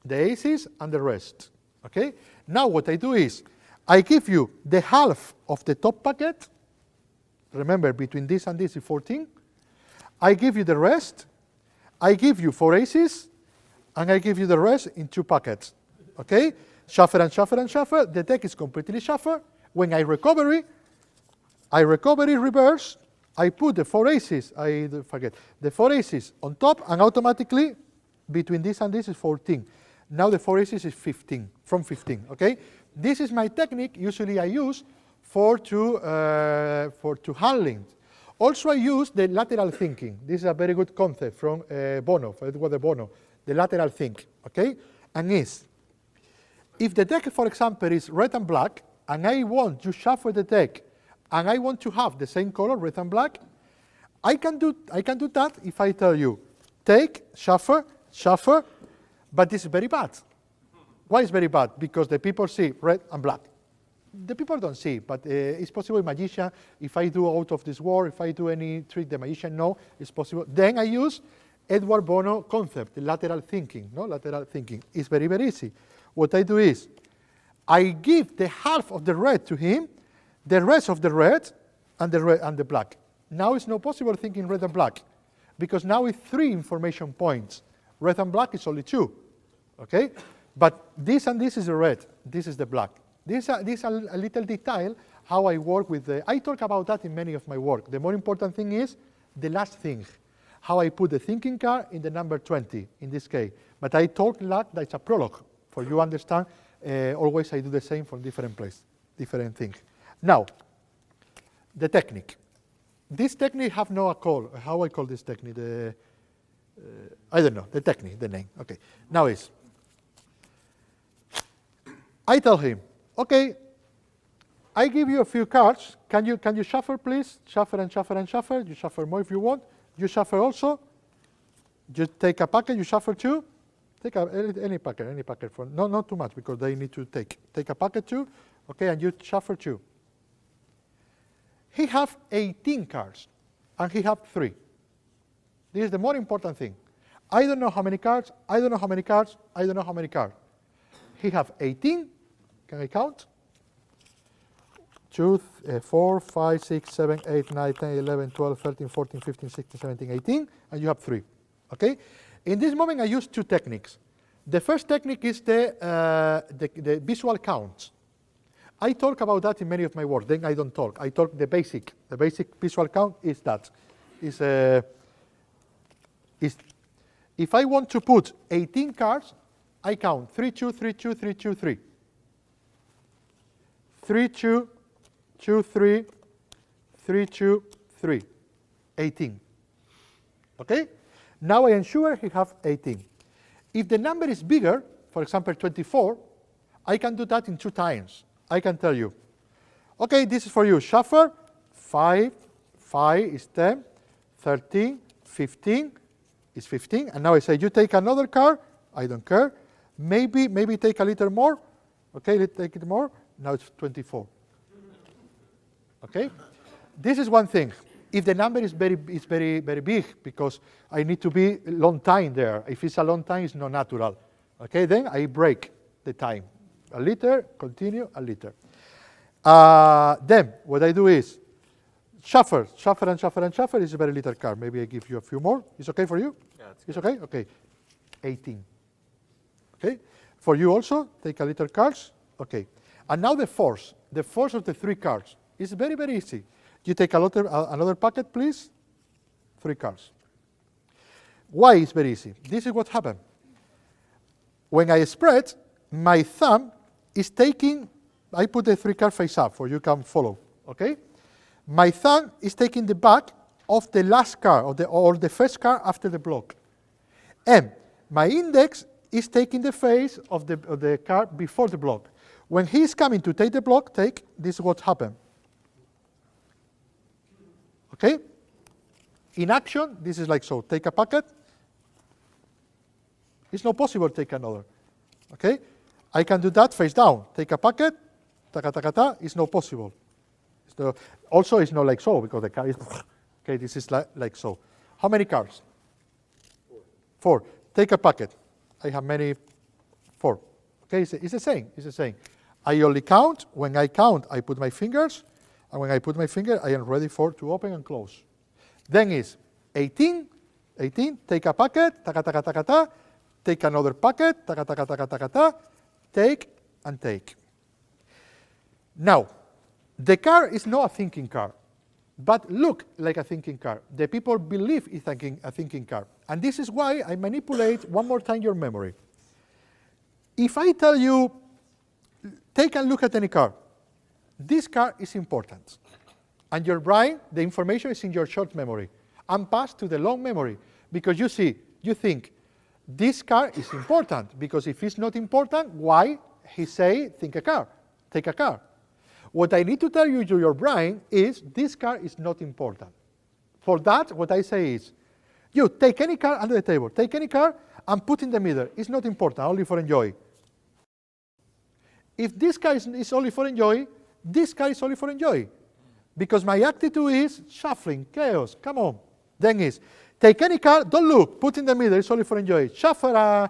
the aces, and the rest, okay? Now what I do is, I give you the half of the top packet. Remember, between this and this is 14. I give you the rest. I give you 4 aces, and I give you the rest in 2 packets, okay? Shuffle and shuffle and shuffle. The deck is completely shuffled. When I recover it reverse. I put the 4 aces, the 4 aces on top, and automatically, between this and this is 14. Now the 4 aces is 15, from 15, okay? This is my technique, usually I use for two handling. Also I use the lateral thinking. This is a very good concept from Bono, from Edward Bono, the lateral think, okay? And is, if the deck, for example, is red and black, and I want to shuffle the deck, and I want to have the same color, red and black, I can do that if I tell you, take, shuffle, shuffle, but this is very bad. Why is very bad? Because the people see red and black. The people don't see, but it's possible in magician, if I do out of this world, if I do any trick the magician know, it's possible. Then I use Edward Bono concept, the lateral thinking, no? Lateral thinking. It's very, very easy. What I do is, I give the half of the red to him, the rest of the red, and the black. Now it's not possible thinking red and black, because now it's 3 information points. Red and black is only 2, okay? But this and this is the red, this is the black. This is a little detail how I work with I talk about that in many of my work. The more important thing is the last thing, how I put the thinking card in the number 20, in this case. But I talk like that's a prologue. For you understand, always I do the same from different place, different things. Now, the technique. This technique have no call. How I call this technique? I don't know, the technique, the name. Okay, now is, I tell him, okay, I give you a few cards. Can you shuffle, please? Shuffle and shuffle and shuffle. You shuffle more if you want. You shuffle also. You take a packet, you shuffle 2. Take any packet for, no, not too much, because they need to take. Take a packet 2, okay, and you shuffle 2. He have 18 cards, and he have 3. This is the more important thing. I don't know how many cards, I don't know how many cards, I don't know how many cards. He have 18, can I count? 2, 4, 5, 6, 7, 8, 9, 10, 11, 12, 13, 14, 15, 16, 17, 18, and you have 3, okay? In this moment, I use 2 techniques. The first technique is the visual count. I talk about that in many of my work, then I don't talk. I talk the basic. The basic visual count is that. If I want to put 18 cards, I count 3, 2, 3, 2, 3, 2, 3. 3, 2, 2, 3, 3, 2, 3. 18. Okay? Now I ensure he have 18. If the number is bigger, for example 24, I can do that in 2 times. I can tell you, okay, this is for you. Shuffle, 5 is 10, 13, 15 is 15. And now I say, you take another card. I don't care. Maybe take a little more. Okay, let's take it more. Now it's 24. Okay? This is one thing. If the number is very big, because I need to be a long time there. If it's a long time, it's not natural. Okay, then I break the time. A liter, continue, a liter. Then what I do is shuffle, shuffle and shuffle and shuffle. It's a very little card. Maybe I give you a few more. It's okay for you? Yeah, it's okay? Okay. 18. Okay? For you also, take a little cards. Okay. And now the force of the 3 cards is very, very easy. You take another packet, please. 3 cards. Why is very easy? This is what happened. When I spread, my thumb is taking, I put the 3 cards face up for you can follow, okay? My thumb is taking the back of the last card, or the first card after the block. And my index is taking the face of the card before the block. When he's coming to take the block, this is what happened. Okay? In action, this is like so. Take a packet. It's not possible to take another. Okay? I can do that face down. Take a packet. Taka, taka, ta. It's not possible. Also, it's not like so, because the car is... Okay, this is like so. How many cars? 4. Take a packet. I have many... 4. Okay, it's the same. It's the same. I only count. When I count, I put my fingers. And when I put my finger, I am ready to open and close. Then is 18. 18, take a packet. Taka, taka, taka, ta. Take another packet. Taka, taka, taka, taka, ta. Take and take. Now, the car is not a thinking car, but look like a thinking car. The people believe it's a thinking car. And this is why I manipulate one more time your memory. If I tell you, take a look at any car, this car is important. And your brain, the information is in your short memory and passed to the long memory. Because you think, this car is important. Because if it's not important, why he say, think a car, take a car? What I need to tell you to your brain is this car is not important. For that, what I say is, you take any car under the table, take any car and put in the middle. It's not important, only for enjoy. If this car is only for enjoy, this car is only for enjoy. Because my attitude is shuffling, chaos, come on. Then is, take any car, don't look, put in the middle, it's only for enjoy. Shuffle,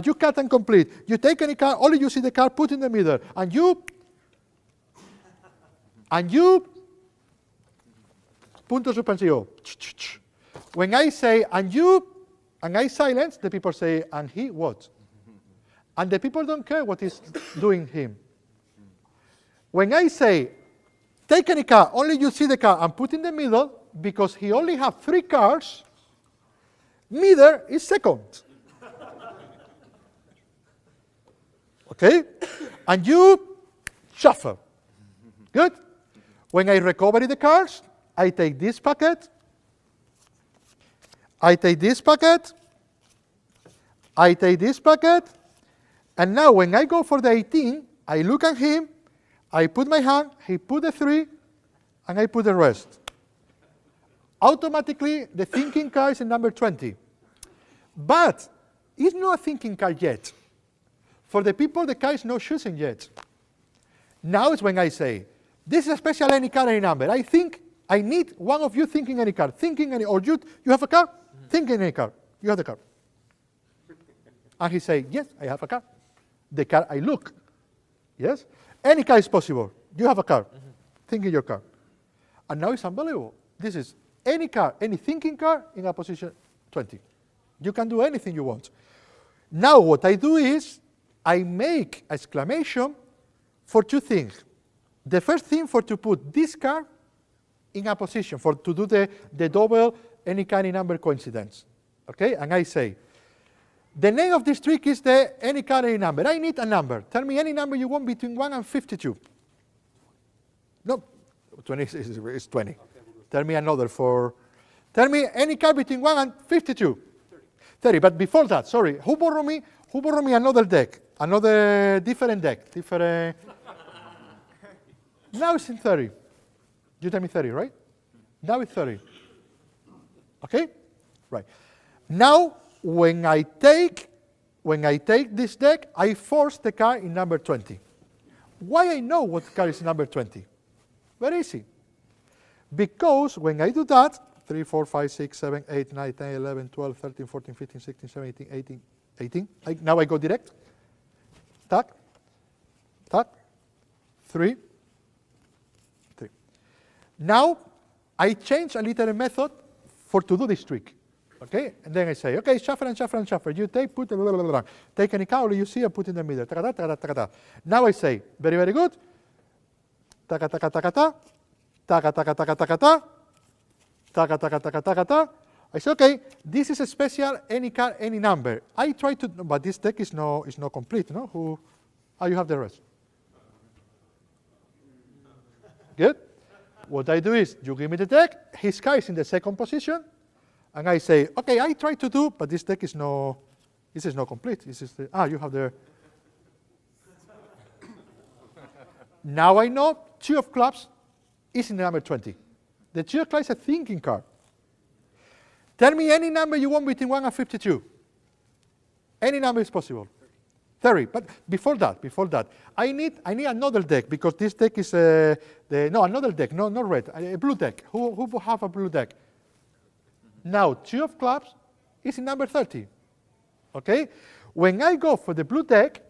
you cut and complete. You take any car, only you see the car, put in the middle. And you, punto suspensivo. When I say, and you, and I silence, the people say, and he what? And the people don't care what is doing him. When I say, take any car, only you see the car, and put in the middle, because he only has 3 cars, middle is second. Okay? And you shuffle. Good? When I recover the cars, I take this packet, I take this packet, I take this packet, and now when I go for the 18, I look at him, I put my hand, he put the 3, and I put the rest. Automatically, the thinking car is in number 20. But it's not a thinking car yet. For the people, the car is not choosing yet. Now is when I say, this is a special any car, any number. I think I need one of you thinking any car. Thinking any, or you have a car? Thinking any car. You have the car. And he say, yes, I have a car. The car I look. Yes? Any car is possible. You have a car. Thinking your car. And now it's unbelievable. This is any car, any thinking car in a position 20. You can do anything you want. Now what I do is, I make exclamation for 2 things. The first thing for to put this car in a position, for to do the double any kind of number coincidence. Okay? And I say, the name of this trick is the any kind of number. I need a number. Tell me any number you want between 1 and 52. No, 20 is 20. Okay, tell me another for, tell me any car between 1 and 52. 30. But before that, sorry, who borrowed me another deck? Another different deck. Now it's in 30. You tell me 30, right? Now it's 30. Okay? Right. Now, when I take this deck, I force the car in number 20. Why I know what car is number 20? Very easy. Because when I do that, 3, 4, 5, 6, 7, 8, 9, 10, 11, 12, 13, 14, 15, 16, 17, 18, 18. Now I go direct. Tack, tack, 3, 3. Now I change a little method to do this trick. Okay? And then I say, okay, shuffle and shuffle and shuffle. You take, put, blah, blah, blah, blah. Take any cowl you see and put in the middle. Ta-ka-ta, ta-ka-ta, ta-ka-ta. Now I say, very, very good. Ta-ka-ta-ka, ta-ka-ta. Ta-ka-ta-ka, ta-ka-ta-ka-ta. Ta-ka-ta-ka, ta-ka-ta-ka-ta. I say, okay, this is a special any car, any number. I try to, but this deck is not complete, no? You have the rest. Good? What I do is, you give me the deck, his car is in the second position, and I say, okay, I try to do, but this deck is not complete. This is you have the, Now I know 2 of clubs is in the number 20. The 2 of clubs is a thinking card. Tell me any number you want between 1 and 52. Any number is possible. 30. But before that, I need another deck, because this deck is another deck, not red, a blue deck. Who have a blue deck? Now 2 of clubs is in number 30. Okay? When I go for the blue deck,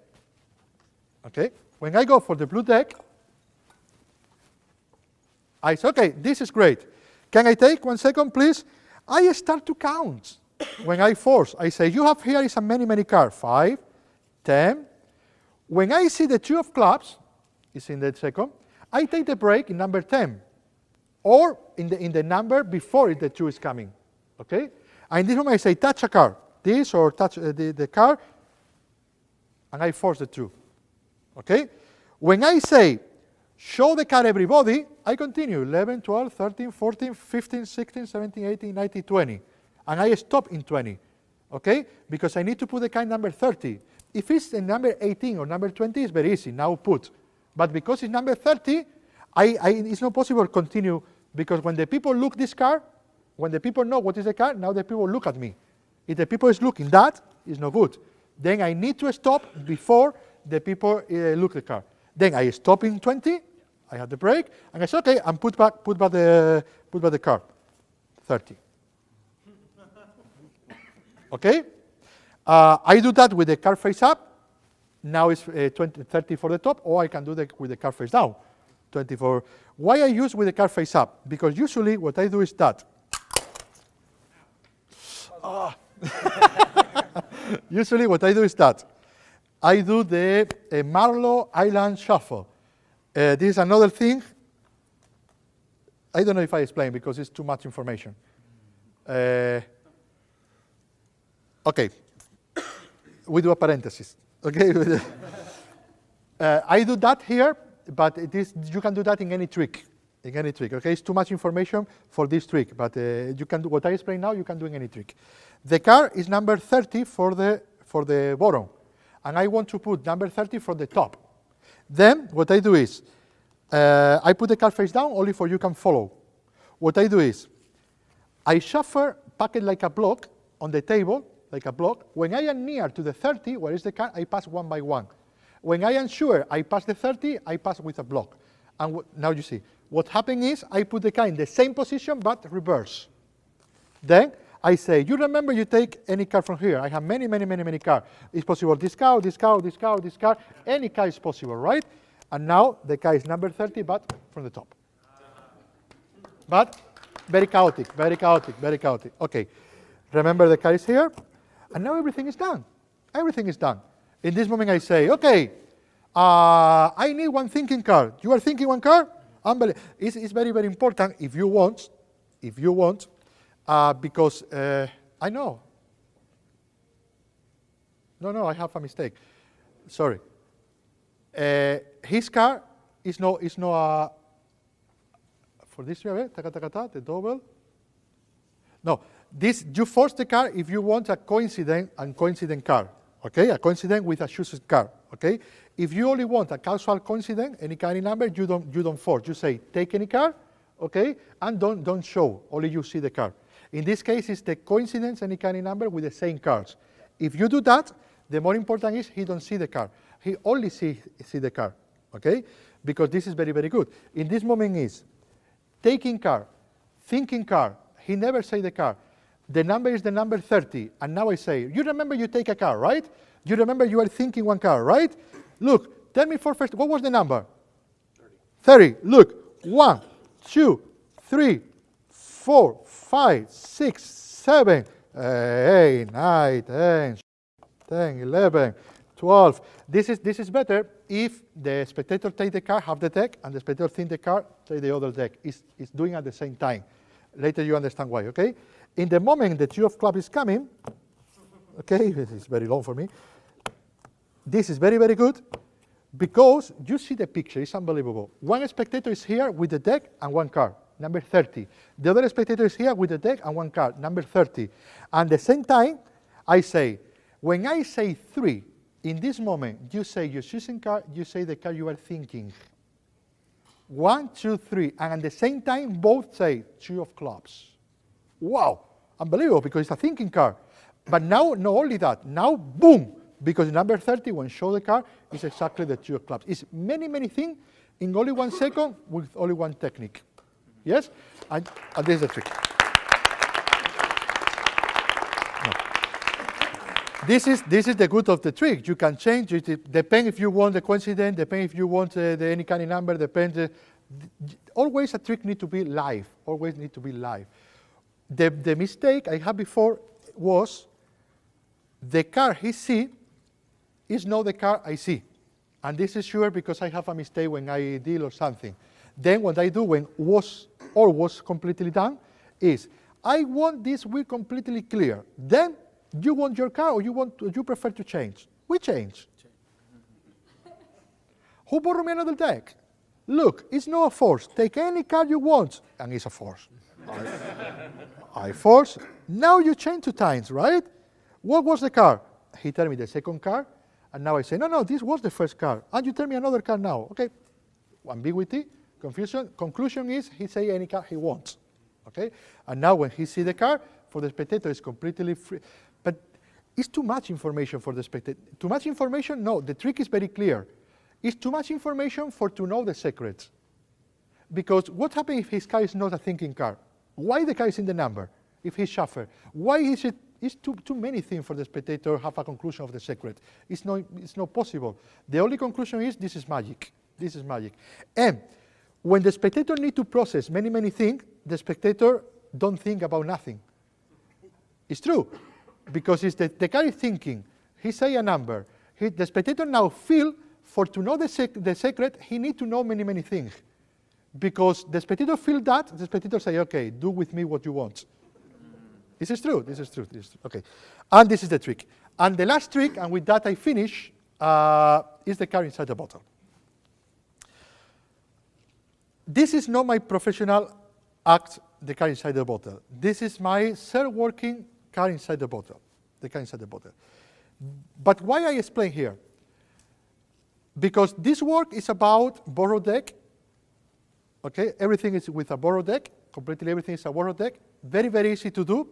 I say, okay, this is great. Can I take 1 second, please? I start to count. When I force, I say, you have here is a many cards. 5, 10. When I see the 2 of clubs, is in the second, I take the break in number 10, or in the number before the 2 is coming. Okay? And in this moment I say, touch a card, this, or touch the card, and I force the 2. Okay? When I say, show the card everybody, I continue 11, 12, 13, 14, 15, 16, 17, 18, 19, 20. And I stop in 20. Okay? Because I need to put the card number 30. If it's in number 18 or number 20, it's very easy, now put. But because it's number 30, it's not possible to continue, because when the people look this card, when the people know what is the card, now the people look at me. If the people is looking that, it's no good. Then I need to stop before the people look the card. Then I stop in 20, I have the break, and I say, okay, and put back the card, 30. Okay? I do that with the card face up. Now it's 30 for the top, or I can do that with the card face down, 24. Why I use with the card face up? Because usually what I do is that. Usually what I do is that. I do the Marlowe Island Shuffle. This is another thing. I don't know if I explain because it's too much information. Okay. We do a parenthesis. Okay. I do that here, but you can do that in any trick. Okay, it's too much information for this trick, but you can do what I explain now. You can do in any trick. The card is number 30 for the bottom, and I want to put number 30 for the top. Then what I do is I put the card face down only for you can follow. What I do is I shuffle, pack it like a block on the table, like a block. When I am near to the 30, where is the card? I pass 1 by 1. When I am sure I pass the 30, I pass with a block. And now you see. What happened is I put the card in the same position but reverse. Then I say, you remember you take any card from here. I have many cards. It's possible this card, this card, this card, this card. Any card is possible, right? And now the card is number 30, but from the top. But very chaotic. Okay. Remember the card is here. And now everything is done. In this moment I say, okay, I need 1 thinking card. You are thinking 1 card? It's very important if you want, because I know. No, I have a mistake. Sorry. His card is no for this the double. No, this you force the card if you want a coincident card. Okay, a coincident with a chosen card. Okay, if you only want a casual coincident, any kind of number, you don't force. You say take any card, okay, and don't show. Only you see the card. In this case, it's the coincidence any kind of number with the same cards. If you do that, the more important is he don't see the card. He only see the card. Okay, because this is very good. In this moment is taking card, thinking card. He never say the card. The number is the number 30, and now I say, you remember you take a card, right? You remember you are thinking 1 card, right? Look, tell me first, what was the number? 30. Look, 1, 2, 3, 4, 5, 6, 7, 8, 9, 10, 11, 12. This is better if the spectator take the card, have the deck, and the spectator think the card, take the other deck. It's doing at the same time. Later you understand why, okay? In the moment the 2 of clubs is coming, okay, it's very long for me. This is very good because you see the picture, it's unbelievable. 1 spectator is here with the deck and 1 card, number 30. The other spectator is here with the deck and 1 card, number 30. And at the same time, I say, when I say 3, in this moment, you say your choosing card, you say the card you are thinking. 1, 2, 3, and at the same time, both say 2 of clubs. Wow, unbelievable, because it's a thinking card. But now, not only that, now, boom, because number 30, when show the card, is exactly the 2 of clubs. It's many, many things in only 1 second with only one technique. Yes? And this is the trick. No. This is the good of the trick. You can change it. Depend if you want the coincidence, depend if you want any kind of number, depends. Always a trick need to be live. Always need to be live. The mistake I had before was the card he see is not the card I see. And this is sure because I have a mistake when I deal or something. Then what I do when was completely done is I want this wheel completely clear. Then you want your card or you prefer to change? We change. Who borrowed me another deck? Look, it's not a force. Take any card you want, and it's a force. I force. Now you change 2 times, right? What was the card? He tell me the second card, and now I say, no, this was the first card. And you tell me another card now. Okay, ambiguity, confusion. Conclusion is he say any card he wants. Okay, and now when he see the card, for the spectator it's completely free. But it's too much information for the spectator. Too much information? No, the trick is very clear. It's too much information for to know the secrets. Because what happens if his card is not a thinking card? Why the card is in the number if he's shuffle? Why is it? It's too many things for the spectator to have a conclusion of the secret. It's not possible. The only conclusion is this is magic. This is magic. And when the spectator need to process many, many things, the spectator don't think about nothing. It's true. Because it's the card is thinking. He say a number. The spectator now feel for to know the secret, he need to know many, many things. Because the spectator feel that, the spectator say, okay, do with me what you want. This is true, this is true, this is true. Okay, and this is the trick. And the last trick, and with that I finish, is the card inside the bottle. This is not my professional act, the card inside the bottle. This is my self-working card inside the bottle, the card inside the bottle. But why I explain here? Because this work is about borrowed deck. Okay, everything is with a borrowed deck. Completely everything is a borrowed deck. Very, very easy to do,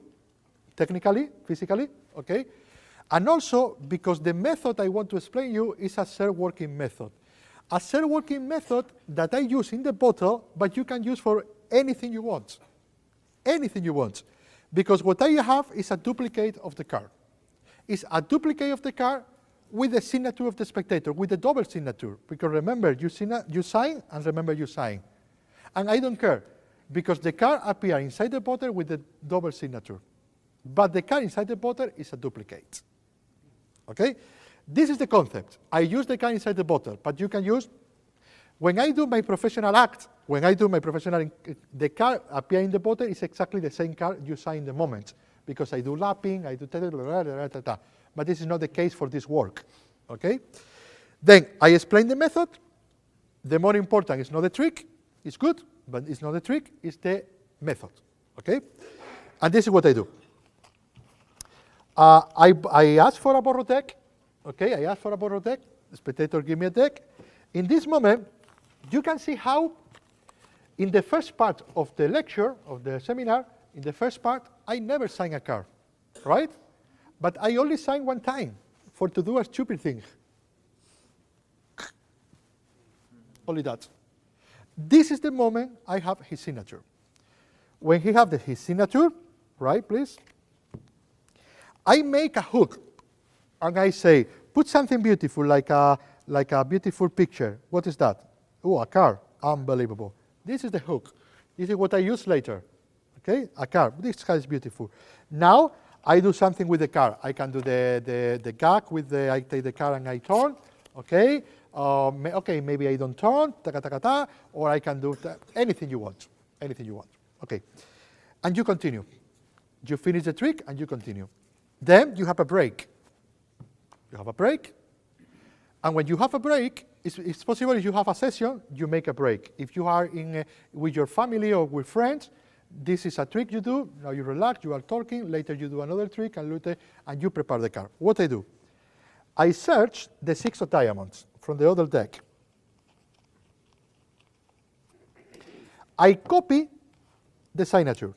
technically, physically. Okay, and also because the method I want to explain you is a self-working method. A self-working method that I use in the bottle, but you can use for anything you want. Anything you want. Because what I have is a duplicate of the card. It's a duplicate of the card with the signature of the spectator, with the double signature. Because remember, you sign, and remember you sign. And I don't care, because the card appears inside the bottle with the double signature. But the card inside the bottle is a duplicate. Okay? This is the concept. I use the card inside the bottle, but you can use, when I do my professional act, the card appear in the bottle is exactly the same card you sign in the moment, because I do lapping, I do ta-ta-ta-ta-ta-ta. But this is not the case for this work. Okay? Then I explain the method. The more important is not the trick. It's good, but it's not the trick. It's the method. Okay? And this is what I do. I ask for a borrowed deck. Okay, I ask for a borrowed deck. The spectator give me a deck. In this moment, you can see how in the first part of the lecture, of the seminar, in the first part, I never sign a card, right? But I only sign one time for to do a stupid thing. Only that. This is the moment I have his signature. When he have his signature, right, please, I make a hook, and I say, put something beautiful, like a beautiful picture. What is that? Oh, a card. Unbelievable. This is the hook. This is what I use later. Okay, a card. This card is beautiful. Now I do something with the card. I can do the gag with the. I take the card and I turn. Okay. Okay, maybe I don't turn. Ta-ta-ta-ta. Or I can do anything you want. Anything you want. Okay. And you continue. You finish the trick and you continue. Then you have a break. You have a break. And when you have a break, it's possible if you have a session, you make a break. If you are with your family or with friends, this is a trick you do. Now you relax, you are talking. Later you do another trick, and you prepare the card. What I do? I search the 6 of diamonds from the other deck. I copy the signature.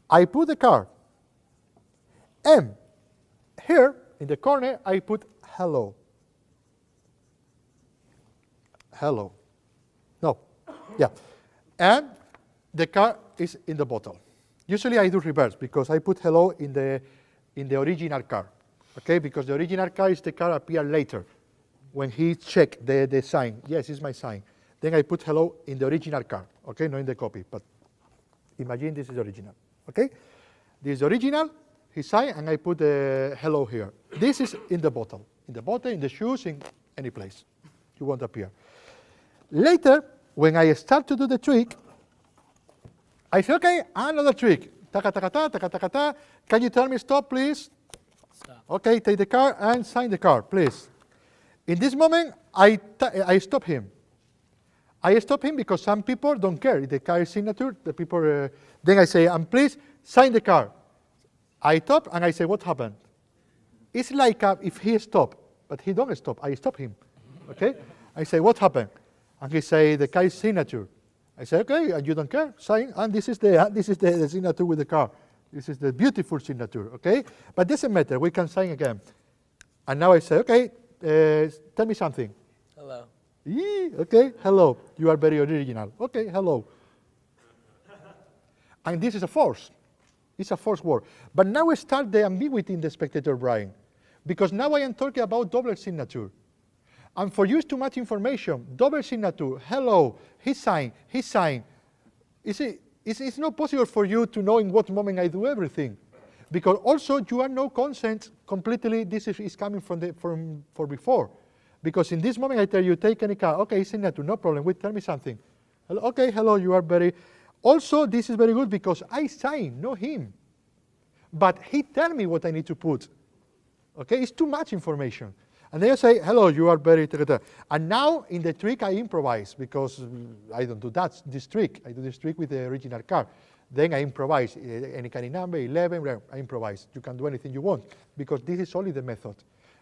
I put the card. And here in the corner, I put hello. Hello. No. Yeah. And the card is in the bottle. Usually I do reverse because I put hello in the original card. Okay, because the original card is the card appear later when he check the sign. Yes, it's my sign. Then I put hello in the original card. Okay, not in the copy, but imagine this is the original. Okay, this is the original, he sign, and I put the hello here. This is in the bottle, in the shoes, in any place you want to appear. Later, when I start to do the trick, I say, okay, another trick. Taka, taka, ta, taka, taka, ta. Can you tell me stop, please? Stop. Okay, take the card and sign the card, please. In this moment, I stop him. I stop him because some people don't care. The card is signature, the people, then I say, and please sign the card. I stop and I say, what happened? It's like if he stop, but he don't stop, I stop him, okay? I say, what happened? And he say, the card is signature. I say, okay, and you don't care, sign, and this is the signature with the card. This is the beautiful signature, okay? But it doesn't matter, we can sign again. And now I say, okay, tell me something. Hello. Okay, hello, you are very original. Okay, hello. And this is a force. It's a force word. But now we start the ambiguity in the spectator brain. Because now I am talking about double signature. And for you it's too much information. Double signature, hello, he signed. It's not possible for you to know in what moment I do everything. Because also you are no consent completely, this is coming from before. Because in this moment I tell you, take any card, okay, signature, no problem, wait, tell me something. Hello, okay, hello, you are very, also this is very good because I sign, not him. But he tell me what I need to put. Okay, it's too much information. And then I say, hello, you are very, and now in the trick I improvise because I don't do this trick. I do this trick with the original card. Then I improvise, any kind of number, 11, I improvise. You can do anything you want because this is only the method.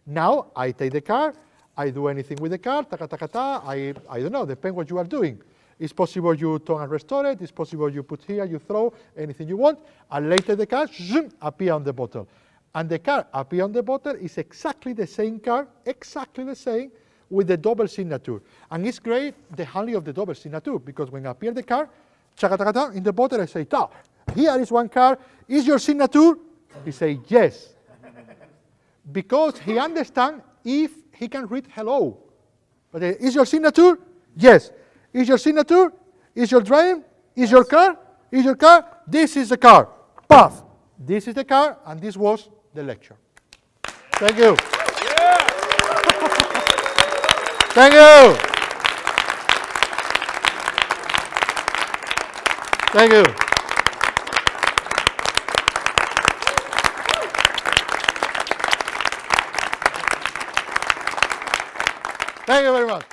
Now I take the card, I do anything with the card, taka, taka, ta, I don't know, depends what you are doing. It's possible you turn and restore it, it's possible you put here, you throw, anything you want, and later the card appear on the bottle. And the card appear on the bottle is exactly the same card, exactly the same, with the double signature. And it's great, the handling of the double signature, because when appear the card, chaka, taka, ta, in the bottle, I say, ta, here is one card, is your signature? He say, yes. Because he understands if he can read hello. But is your signature? Yes. Is your signature? Is your dream? Is your car? Is your car? This is the car. Path. This is the car, and this was the lecture. Thank you. Thank you. Thank you. Thank you very much.